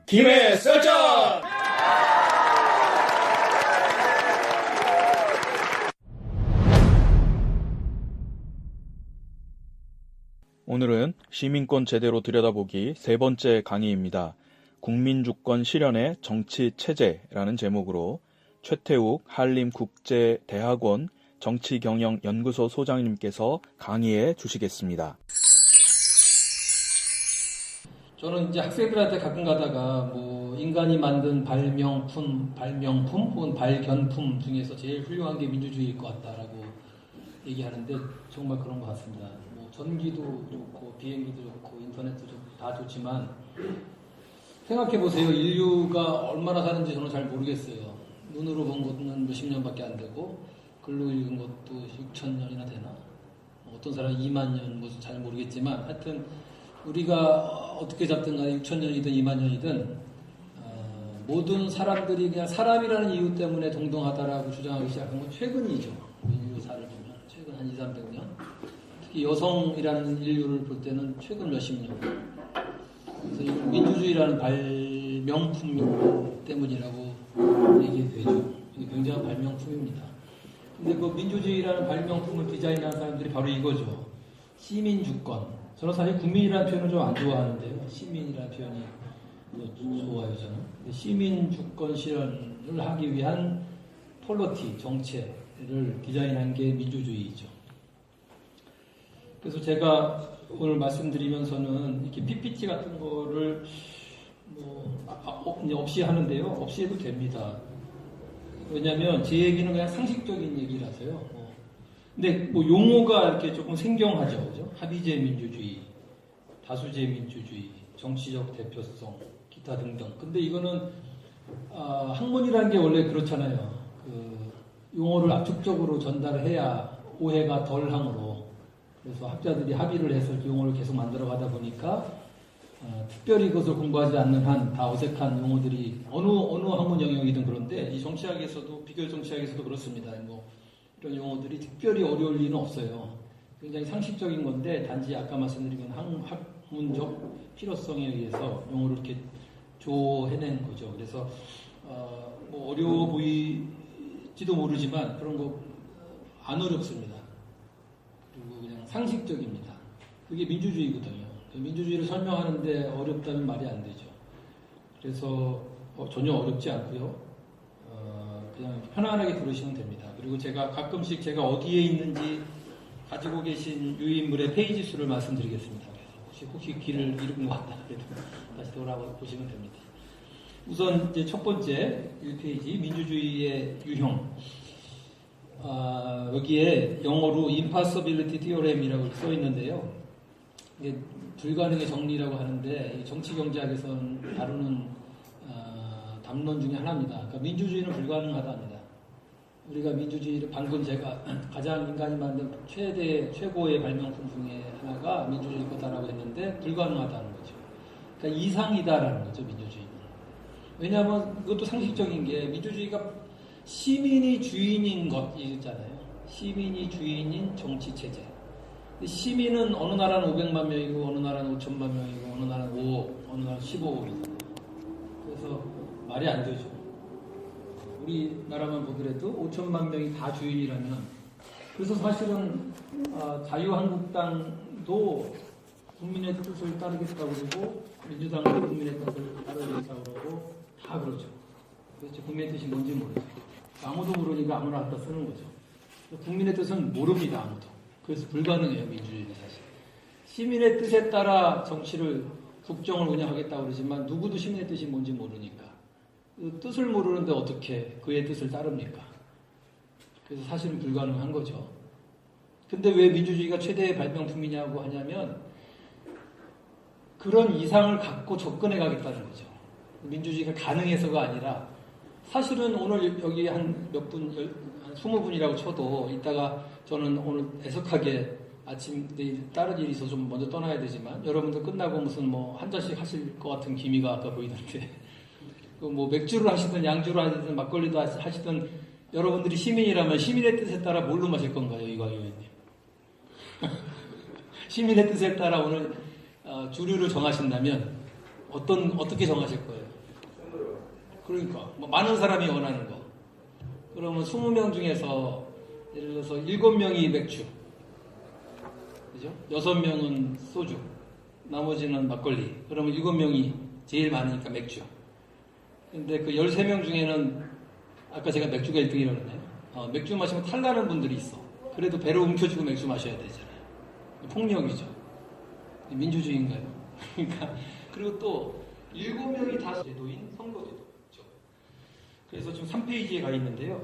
김해 썰전! 오늘은 시민권 제대로 들여다보기 세 번째 강의입니다. 국민주권 실현의 정치체제라는 제목으로 최태욱 한림국제대학원 정치경영연구소 소장님께서 강의해 주시겠습니다. 저는 이제 학생들한테 가끔 가다가 뭐 인간이 만든 발명품 혹은 발견품 중에서 제일 훌륭한 게 민주주의일 것 같다라고 얘기하는데 정말 그런 것 같습니다. 뭐 전기도 좋고 비행기도 좋고 인터넷도 좋고 다 좋지만 생각해 보세요. 인류가 얼마나 사는지 저는 잘 모르겠어요. 눈으로 본 것은 몇십 년밖에 안 되고 글로 읽은 것도 6,000년이나 되나? 어떤 사람은 2만 년, 뭐 잘 모르겠지만 하여튼 우리가 어떻게 잡든 간에 6,000년이든 2만 년이든 모든 사람들이 그냥 사람이라는 이유 때문에 동등하다라고 주장하기 시작한 건 최근이죠. 인류사를 보면 최근 한 2, 300년. 특히 여성이라는 인류를 볼 때는 최근 몇십 년. 그래서 민주주의라는 발명품 때문이라고 얘기되죠. 이게 굉장한 발명품입니다. 근데 그 민주주의라는 발명품을 디자인한 사람들이 바로 이거죠. 시민주권. 저는 사실 국민이라는 표현을 좀 안 좋아하는데요. 시민이라는 표현이 좋아요, 저는. 시민주권 실현을 하기 위한 폴리티, 정책을 디자인한 게 민주주의죠. 그래서 제가 오늘 말씀드리면서는 이렇게 PPT 같은 거를 없이 하는데요. 없이 해도 됩니다. 왜냐하면 제 얘기는 그냥 상식적인 얘기라서요. 근데 용어가 이렇게 조금 생경하죠, 그죠? 합의제 민주주의, 다수제 민주주의, 정치적 대표성, 기타 등등. 근데 이거는 학문이라는 게 원래 그렇잖아요. 그 용어를 압축적으로 전달해야 오해가 덜 함으로. 그래서 학자들이 합의를 해서 용어를 계속 만들어 가다 보니까 특별히 그것을 공부하지 않는 한 다 어색한 용어들이 어느 학문 영역이든 그런데 이 정치학에서도 비교 정치학에서도 그렇습니다. 이런 용어들이 특별히 어려울 리는 없어요. 굉장히 상식적인 건데 단지 아까 말씀드린 학문적 필요성에 의해서 용어를 이렇게 조해낸 거죠. 그래서 어려워 보이지도 모르지만 그런 거 안 어렵습니다. 그리고 그냥 상식적입니다. 그게 민주주의거든요. 민주주의를 설명하는데 어렵다는 말이 안 되죠. 그래서 전혀 어렵지 않고요. 그냥 편안하게 들으시면 됩니다. 그리고 제가 가끔씩 제가 어디에 있는지 가지고 계신 유인물의 페이지 수를 말씀드리겠습니다. 혹시 길을 잃은 것 같다 그래도 다시 돌아보시면 됩니다. 우선 이제 첫 번째 1페이지 민주주의의 유형. 여기에 영어로 impossibility theorem이라고 써 있는데요. 이게 불가능의 정리라고 하는데 정치 경제학에서는 다루는 담론 중에 하나입니다. 그러니까 민주주의는 불가능하다입니다. 우리가 민주주의를 방금 제가 가장 인간이 만든 최고의 발명품 중에 하나가 민주주의 거다라고 했는데 불가능하다는 거죠. 그러니까 이상이다라는 거죠, 민주주의는. 왜냐하면 그것도 상식적인 게 민주주의가 시민이 주인인 것이잖아요. 시민이 주인인 정치체제. 시민은 어느 나라는 500만 명이고 어느 나라는 5천만 명이고 어느 나라는 5억, 어느 나라는 15억이잖아요. 그래서 말이 안 되죠. 우리나라만 보더라도 5천만 명이 다 주인이라면 그래서 사실은 자유한국당도 국민의 뜻을 따르겠다고 그러고 민주당도 국민의 뜻을 따르겠다고 그러고 다 그러죠. 그렇죠. 국민의 뜻이 뭔지 모르죠. 아무도 모르니까 아무나 갖다 쓰는 거죠. 국민의 뜻은 모릅니다. 아무도. 그래서 불가능해요. 민주주의는 사실. 시민의 뜻에 따라 정치를 국정을 운영하겠다고 그러지만 누구도 시민의 뜻이 뭔지 모르니까 그 뜻을 모르는데 어떻게 그의 뜻을 따릅니까? 그래서 사실은 불가능한 거죠. 근데 왜 민주주의가 최대의 발명품이냐고 하냐면 그런 이상을 갖고 접근해 가겠다는 거죠. 민주주의가 가능해서가 아니라 사실은 오늘 여기 한 몇 분, 한 20분이라고 쳐도 이따가 저는 오늘 애석하게 아침 내일 다른 일이 있어서 좀 먼저 떠나야 되지만 여러분들 끝나고 무슨 한 잔씩 하실 것 같은 기미가 아까 보이던데 그 맥주를 하시든 양주를 하시든 막걸리도 하시든 여러분들이 시민이라면 시민의 뜻에 따라 뭘로 마실 건가요, 이광희 의원님? 시민의 뜻에 따라 오늘 주류를 정하신다면 어떻게 정하실 거예요? 그러니까 많은 사람이 원하는 거. 그러면 20명 중에서 예를 들어서 7명이 맥주, 그죠? 6명은 소주, 나머지는 막걸리. 그러면 7명이 제일 많으니까 맥주. 근데 그 13명 중에는 아까 제가 맥주가 1등이라고 그랬나요? 맥주 마시면 탈나는 분들이 있어. 그래도 배로 움켜쥐고 맥주 마셔야 되잖아요. 폭력이죠. 민주주의인가요? 그러니까 그리고 또 7명이 다 제도인 선거제도. 그래서 지금 3페이지에 가 있는데요.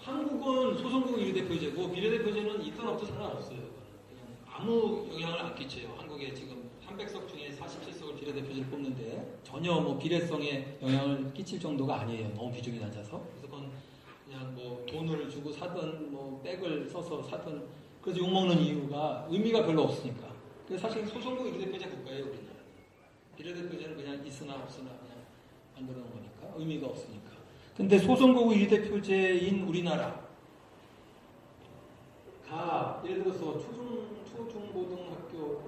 한국은 소선거 비례대표제고 비례대표제는 있든 없든 상관없어요. 그냥 아무 영향을 안 끼쳐요. 한국에 지금 300석 중에 47석을 비례대표제를 뽑는데 전혀 비례성에 영향을 끼칠 정도가 아니에요. 너무 비중이 낮아서. 그래서 그건 그냥 돈을 주고 사든 백을 써서 사든 그래서 욕먹는 이유가 의미가 별로 없으니까. 그래서 사실 소선거 비례대표제 국가예요, 우리나라. 비례대표제는 그냥 있으나 없으나 그냥 만들어 놓은 거니까 의미가 없으니까. 근데 소선거구 1대표제인 우리나라가 예를 들어서 초중고등학교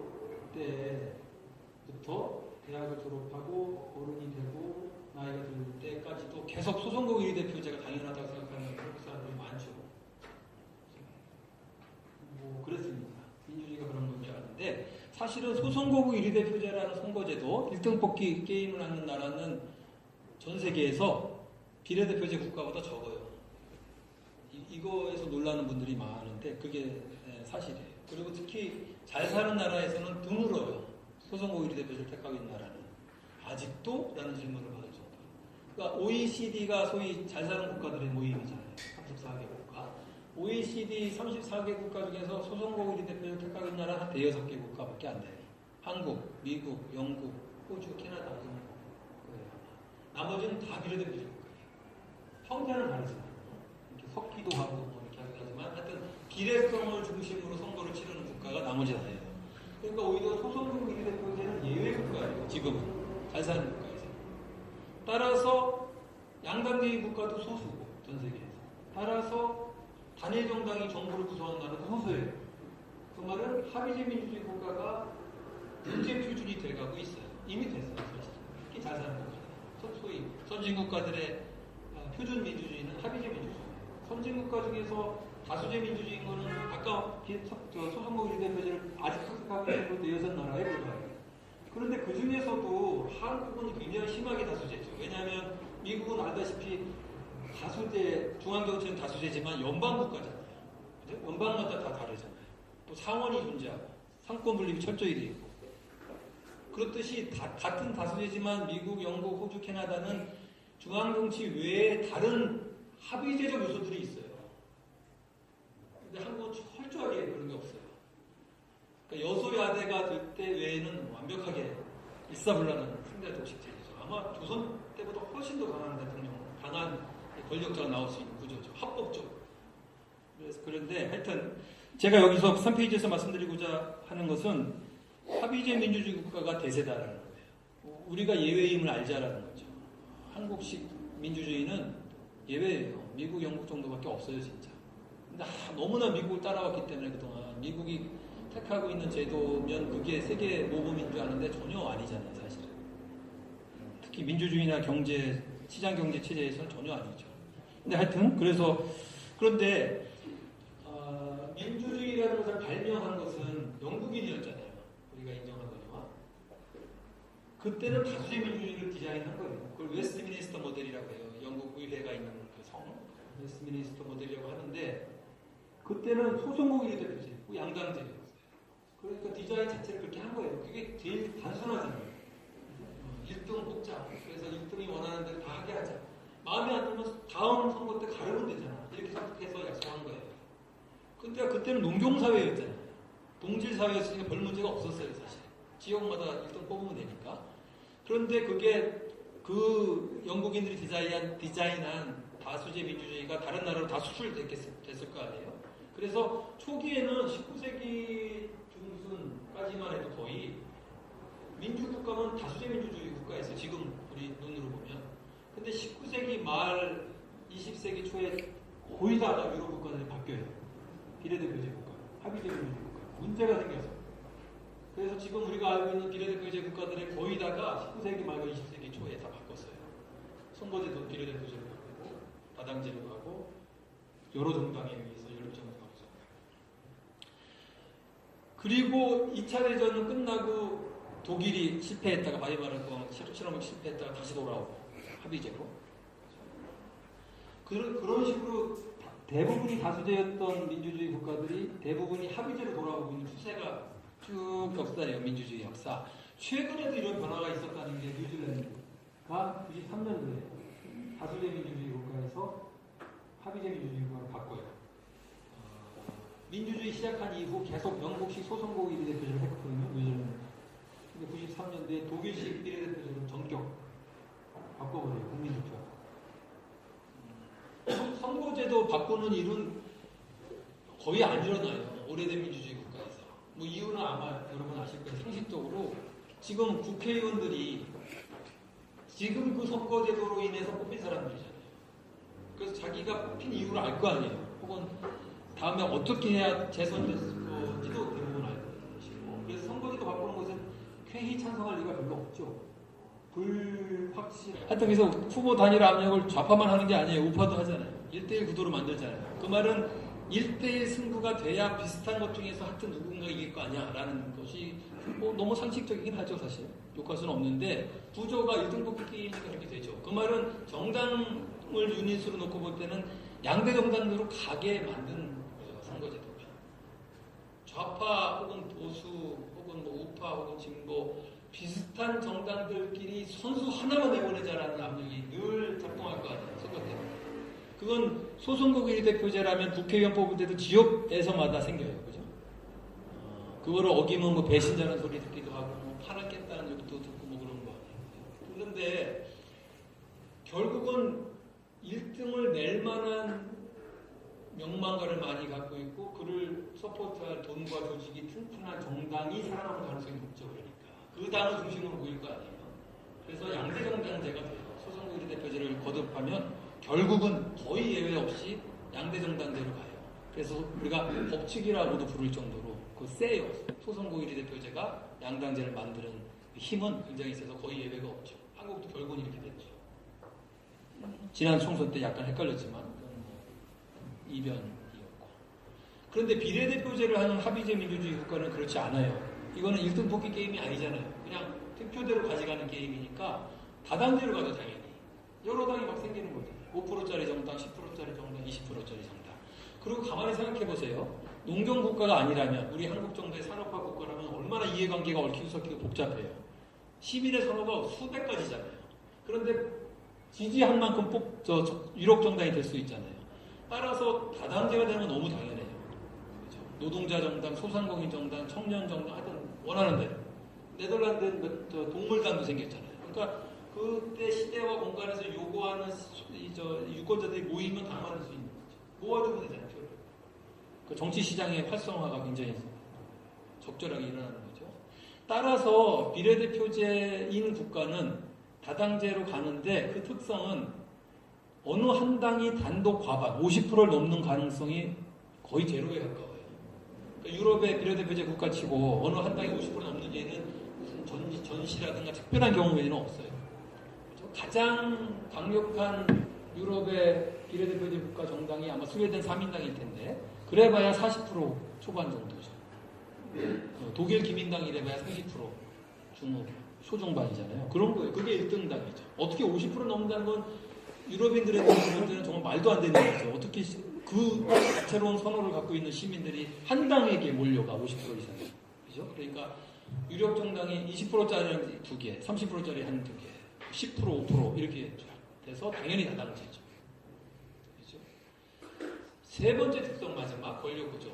때부터 대학을 졸업하고 어른이 되고 나이가 들 때까지도 계속 소선거 의리 대표제가 당연하다고 생각하는 한국 사람들이 많죠. 뭐 그랬습니다. 민주주의가 그런 건 줄 아는데 사실은 소선거구 의리대표제라는 선거제도 1등 뽑기 게임을 하는 나라는 전 세계에서 비례대표제 국가보다 적어요. 이거에서 놀라는 분들이 많은데 그게 사실이에요. 그리고 특히 잘 사는 나라에서는 드물어요. 소선거구 의리대표제를 택하고 있는 나라는. 아직도? 라는 질문을 받을 정도. 그러니까 OECD가 소위 잘 사는 국가들의 모임이잖아요. 34개 국가. OECD 34개 국가 중에서 소선거구 의리대표제를 택하고 있는 나라는 한 5-6개 국가밖에 안 돼요. 한국, 미국, 영국, 호주, 캐나다 이런 거예요. 나머지는 다 비례대표제 국가예요. 형태는 다르지만 이렇게 섞기도 하고 뭐 이렇게 하긴 하지만 하여튼 비례성을 중심으로 선거를 치르는 국가가 나머지 다예요. 그러니까 오히려 소선거구 의리대표제는 예외 국가예요. 지금은 잘 사는 국가에서. 따라서 양당제의 국가도 소수고 전 세계에서. 따라서 단일 정당이 정부를 구성하는 나라도 소수예요. 그 말은 합의제 민주주의 국가가 문제 표준이 돼가고 있어요. 이미 됐어요, 사실. 특히 잘 사는 국가들. 소위 선진국가들의 표준 민주주의는 합의제 민주주의예요. 선진국가 중에서 다수제 민주주의인 거는 아까 소선거구 의리대표제를 아직 획득하고 있는 것도 6나라에 불과해요. 그런데 그 중에서도 한국은 굉장히 심하게 다수제죠. 왜냐하면 미국은 알다시피 다수제, 중앙정치는 다수제지만 연방국가잖아요. 그죠? 연방마다 다 다르잖아요. 또 상원이 존재하고 상권 분립이 철저히 되어 있고. 그렇듯이 같은 다수제지만 미국, 영국, 호주, 캐나다는 중앙정치 외에 다른 합의제적 요소들이 있어요. 근데 한국은 철저하게 그런 게 없어요. 그러니까 여소야대가 될 때 외에는 완벽하게 일사불란한 승자 독식제죠. 아마 조선 때보다 훨씬 더 강한 대통령, 강한 권력자가 나올 수 있는 구조죠. 합법적으로. 그런데 하여튼 제가 여기서 3페이지에서 말씀드리고자 하는 것은 합의제 민주주의 국가가 대세다라는 거예요. 우리가 예외임을 알자라는 거죠. 한국식 민주주의는 예외예요. 미국, 영국 정도밖에 없어요, 진짜. 근데 너무나 미국을 따라왔기 때문에 그동안 미국이 택하고 있는 제도면 그게 세계 모범인 줄 아는데 전혀 아니잖아요, 사실은. 특히 민주주의나 경제, 시장 경제 체제에서는 전혀 아니죠. 근데 하여튼 그런데 민주주의라는 것을 발명한 것은 영국인이었잖아요. 우리가 인정한 거니와. 그때는 다수제 민주주의를 디자인한 거예요. 그걸 웨스트미니스터 모델이라고 해요. 영국 의회가 있는 그 성, 웨스트미니스터 모델이라고 하는데 그때는 소선거구 의리대표제였고 양당제였어요. 그러니까 디자인 자체를 그렇게 한 거예요. 그게 제일 단순하잖아요. 1등 뽑자. 그래서 1등이 원하는 대로 다 하게 하자. 마음에 안 들면 다음 선거 때 가르면 되잖아. 이렇게 생각해서 약속한 거예요. 근데 그때는 농경사회였잖아요. 동질사회였으니까 별 문제가 없었어요, 사실. 지역마다 1등 뽑으면 되니까. 그런데 그게 그 영국인들이 디자인한 다수제 민주주의가 다른 나라로 다 수출됐을 거 아니에요. 그래서 초기에는 19세기 중순까지만 해도 거의 민주국가는 다수제 민주주의 국가였어요. 지금 우리 눈으로 보면. 근데 19세기 말 20세기 초에 거의 다 유럽 국가들이 바뀌어요. 비례대표제 국가, 합의제 민주주의 국가. 문제가 생겨서. 그래서 지금 우리가 알고 있는 비례대표제 국가들의 거의 다가 19세기 말과 20세기 초에 다 바꿨어요. 선거제도 비례대표제로 바꾸고 다당제로 가고 여러 정당에 의해서 연립정부 가고. 그리고 2차 대전은 끝나고 독일이 실패했다가 바이마르 실험을 실패했다가 다시 돌아오고 합의제로. 그런 식으로 대부분이 다수제였던 민주주의 국가들이 대부분이 합의제로 돌아오고 있는 추세가 쭉 역사예요. 민주주의 역사. 최근에도 이런 변화가 있었다는 게 뉴질랜드가 93년도에 다수제 민주주의 국가에서 합의제 민주주의 국가로 바꿔요. 민주주의 시작한 이후 계속 영국식 소선거구 비례대표제를 했거든요. 뉴질랜드. 근데 93년도에 독일식 비례대표제로 전격 바꿔버려요. 국민투표. 선거제도 바꾸는 일은 거의 안 일어나요. 오래된 민주주의 국가에서. 뭐 이유는 아마 여러분 아실 거예요. 상식적으로 지금 국회의원들이 지금 그 선거제도로 인해서 뽑힌 사람들이잖아요. 그래서 자기가 뽑힌 이유를 알 거 아니에요. 혹은 다음에 어떻게 해야 재선될지도 대부분 알고 계시고. 그래서 선거제도 바꾸는 것은 쾌히 찬성할 리가 별로 없죠. 불확실. 하여튼 그래서 후보 단일 압력을 좌파만 하는 게 아니에요. 우파도 하잖아요. 1대1 구도로 만들잖아요. 그 말은 1대1 승부가 돼야 비슷한 것 중에서 하여튼 누군가 이길 거 아니야라는 것이 뭐 너무 상식적이긴 하죠, 사실. 욕할 수는 없는데 구조가 1등 뽑기 게임이니까 그렇게 되죠. 그 말은 정당을 유닛으로 놓고 볼 때는 양대 정당으로 가게 만든 거예요, 선거제도가. 좌파 혹은 보수 혹은 뭐 우파 혹은 진보 비슷한 정당들끼리 선수 하나만 내보내자라는 압력이 늘 작동할 거 아니에요, 선거 때. 그건 소선거 1대표제라면 국회의원 뽑을 때도 지역에서마다 생겨요, 그죠? 그거를 어기면 뭐 배신자는 소리 듣기도 하고, 뭐 판을 깼다는 욕도 듣고 뭐 그런 거 아니에요. 그런데 결국은 1등을 낼 만한 명망가를 많이 갖고 있고, 그를 서포트할 돈과 조직이 튼튼한 정당이 살아남을 가능성이 높죠, 그러니까. 그 당을 중심으로 모일 거 아니에요. 그래서 양대 정당제가 돼요. 소선거 1대표제를 거듭하면 결국은 거의 예외 없이 양대 정당제로 가요. 그래서 우리가 법칙이라고도 부를 정도로 그 세요. 소선거 1대표제가 양당제를 만드는 힘은 굉장히 세서 거의 예외가 없죠. 한국도 결국은 이렇게 됐죠. 지난 총선 때 약간 헷갈렸지만 이변이었고. 그런데 비례대표제를 하는 합의제 민주주의 국가는 그렇지 않아요. 이거는 1등 뽑기 게임이 아니잖아요. 그냥 투표대로 가져가는 게임이니까 다당제로 가죠, 당연히. 여러 당이 막 생기는 거죠. 5%짜리 정당, 10%짜리 정당, 20%짜리 정당. 그리고 가만히 생각해 보세요. 농경 국가가 아니라면, 우리 한국 정도의 산업화 국가라면 얼마나 이해관계가 얽히고 섞이고 복잡해요. 시민의 선호가 수백 가지잖아요. 그런데 지지한 만큼 유력 정당이 될 수 있잖아요. 따라서 다당제가 되는 건 너무 당연해요. 그렇죠? 노동자 정당, 소상공인 정당, 청년 정당, 하여튼 원하는 대로. 네덜란드는 동물당도 생겼잖아요. 그러니까 그때 시대와 공간에서 요구하는 유권자들이 모이면 당하는 수 있는 거죠. 모아두면 되잖아요. 그 정치 시장의 활성화가 굉장히 적절하게 일어나는 거죠. 따라서 비례대표제인 국가는 다당제로 가는데 그 특성은 어느 한 당이 단독 과반 50%를 넘는 가능성이 거의 제로에 가까워요. 그러니까 유럽의 비례대표제 국가치고 어느 한 당이 50% 넘는 예는 무슨 전시라든가 특별한 경우에는 없어요. 가장 강력한 유럽의 비례대표제 국가 정당이 아마 스웨덴 3인당일 텐데 그래봐야 40% 초반 정도죠. 독일 기민당이 이래봐야 30% 중후 소중반이잖아요. 그런 거예요. 그게 1등당이죠. 어떻게 50% 넘는다는 건 유럽인들의 문제는 정말 말도 안 되는 거죠. 어떻게 그 다채로운 선호를 갖고 있는 시민들이 한 당에게 몰려가 50% 이상. 그죠? 그러니까 유력 정당이 20%짜리 2개, 30%짜리 한 2개, 10%, 5% 이렇게 돼서 당연히 다당제죠. 그죠? 세 번째 특성 마지막 권력구조.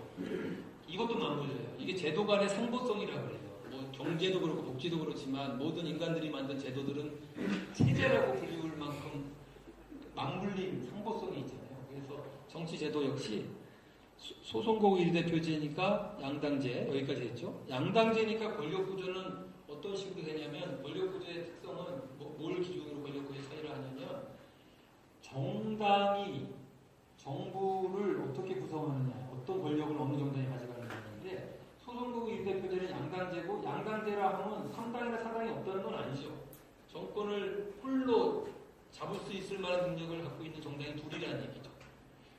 이것도 맞물려요. 이게 제도 간의 상보성이라고 그래요. 뭐 경제도 그렇고 복지도 그렇지만 모든 인간들이 만든 제도들은 체제라고 불리울 만큼 맞물린 상보성이 있잖아요. 그래서 정치 제도 역시 소선거 1대표제니까 양당제 여기까지 했죠. 양당제니까 권력구조는 어떤 식으로 되냐면 권력구조의 특성은 뭘 기준으로 권력구조의 차이를 하냐면 정당이 정부를 어떻게 구성하느냐, 어떤 권력을 어느 정당이 가져가느냐인데 소선거 1대표제는 양당제고 양당제라 하면 3당이나 4당이 없다는 건 아니죠. 정권을 홀로 잡을 수 있을 만한 능력을 갖고 있는 정당이 둘이라는 얘기죠.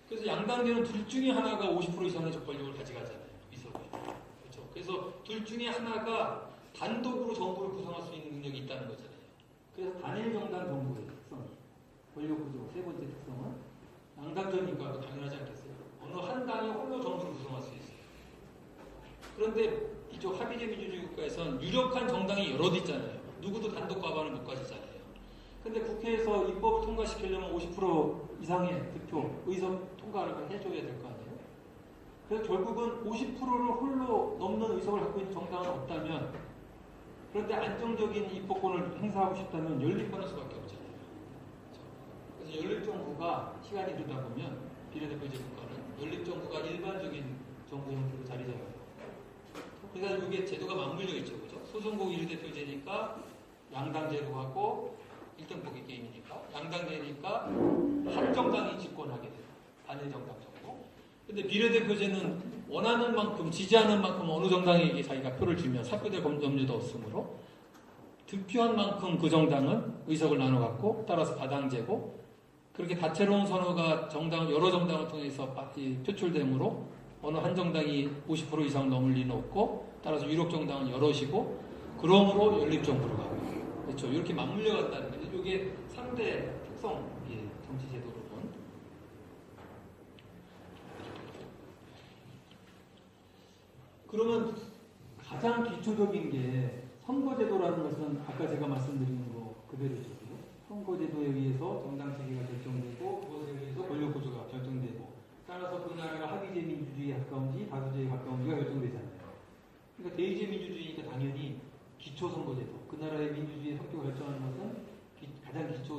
그래서 양당제는 둘 중에 하나가 50% 이상의 권력을 가져가잖아요. 위석을. 그렇죠. 그래서 둘 중에 하나가 단독으로 정부를 구성할 수 있는 능력이 있다는 거잖아요. 그래서 단일 정당 정부의 특성이 권력구조 세 번째 특성은 양당제니까 당연하지 않겠어요. 어느 한 당이 홀로 정부를 구성할 수 있어요. 그런데 이쪽 합의제 민주주의 국가에서는 유력한 정당이 여럿 있잖아요. 누구도 단독 과반을 못 가지잖아요. 근데 국회에서 입법을 통과시키려면 50% 이상의 득표, 의석 통과를 해줘야 될 거 아니에요? 그래서 결국은 50%를 홀로 넘는 의석을 갖고 있는 정당은 없다면, 그런데 안정적인 입법권을 행사하고 싶다면 연립하는 수밖에 없잖아요. 그래서 연립정부가 시간이 흐르다 보면 비례대표제 국가는 연립정부가 일반적인 정부 형태로 자리 잡아요. 그러니까 이게 제도가 맞물려 있죠, 그죠? 소선거 1대표제니까 양당제로 하고 1등 보기 게임이니까 양당제니까 한 정당이 집권하게 돼요. 단일 정당 정도. 근데 비례대표제는 원하는 만큼 지지하는 만큼 어느 정당에게 자기가 표를 주면 사표될 염려도 없으므로 득표한 만큼 그 정당은 의석을 나눠 갖고 따라서 다당제고 그렇게 다채로운 선호가 여러 정당을 통해서 표출되므로 어느 한 정당이 50% 이상 넘을 리는 없고 따라서 유력 정당은 여럿이고 그러므로 연립정부로 가고 그렇죠. 이렇게 맞물려 간다는 거죠. 이게 3대 특성 정치제도로는. 그러면 가장 기초적인 게 선거제도라는 것은 아까 제가 말씀드린 거 그대로죠. 선거제도에 의해서 정당 체계가 결정되고 그것에 의해서 권력구조가 결정되고 따라서 그 나라가 합의제 민주주의에 가까운지 다수제에 가까운지가 결정되잖아요. 그러니까 대의제 민주주의니까 당연히 기초선거제도 그 나라의 민주주의 성격을 결정하는 것은 가장 기초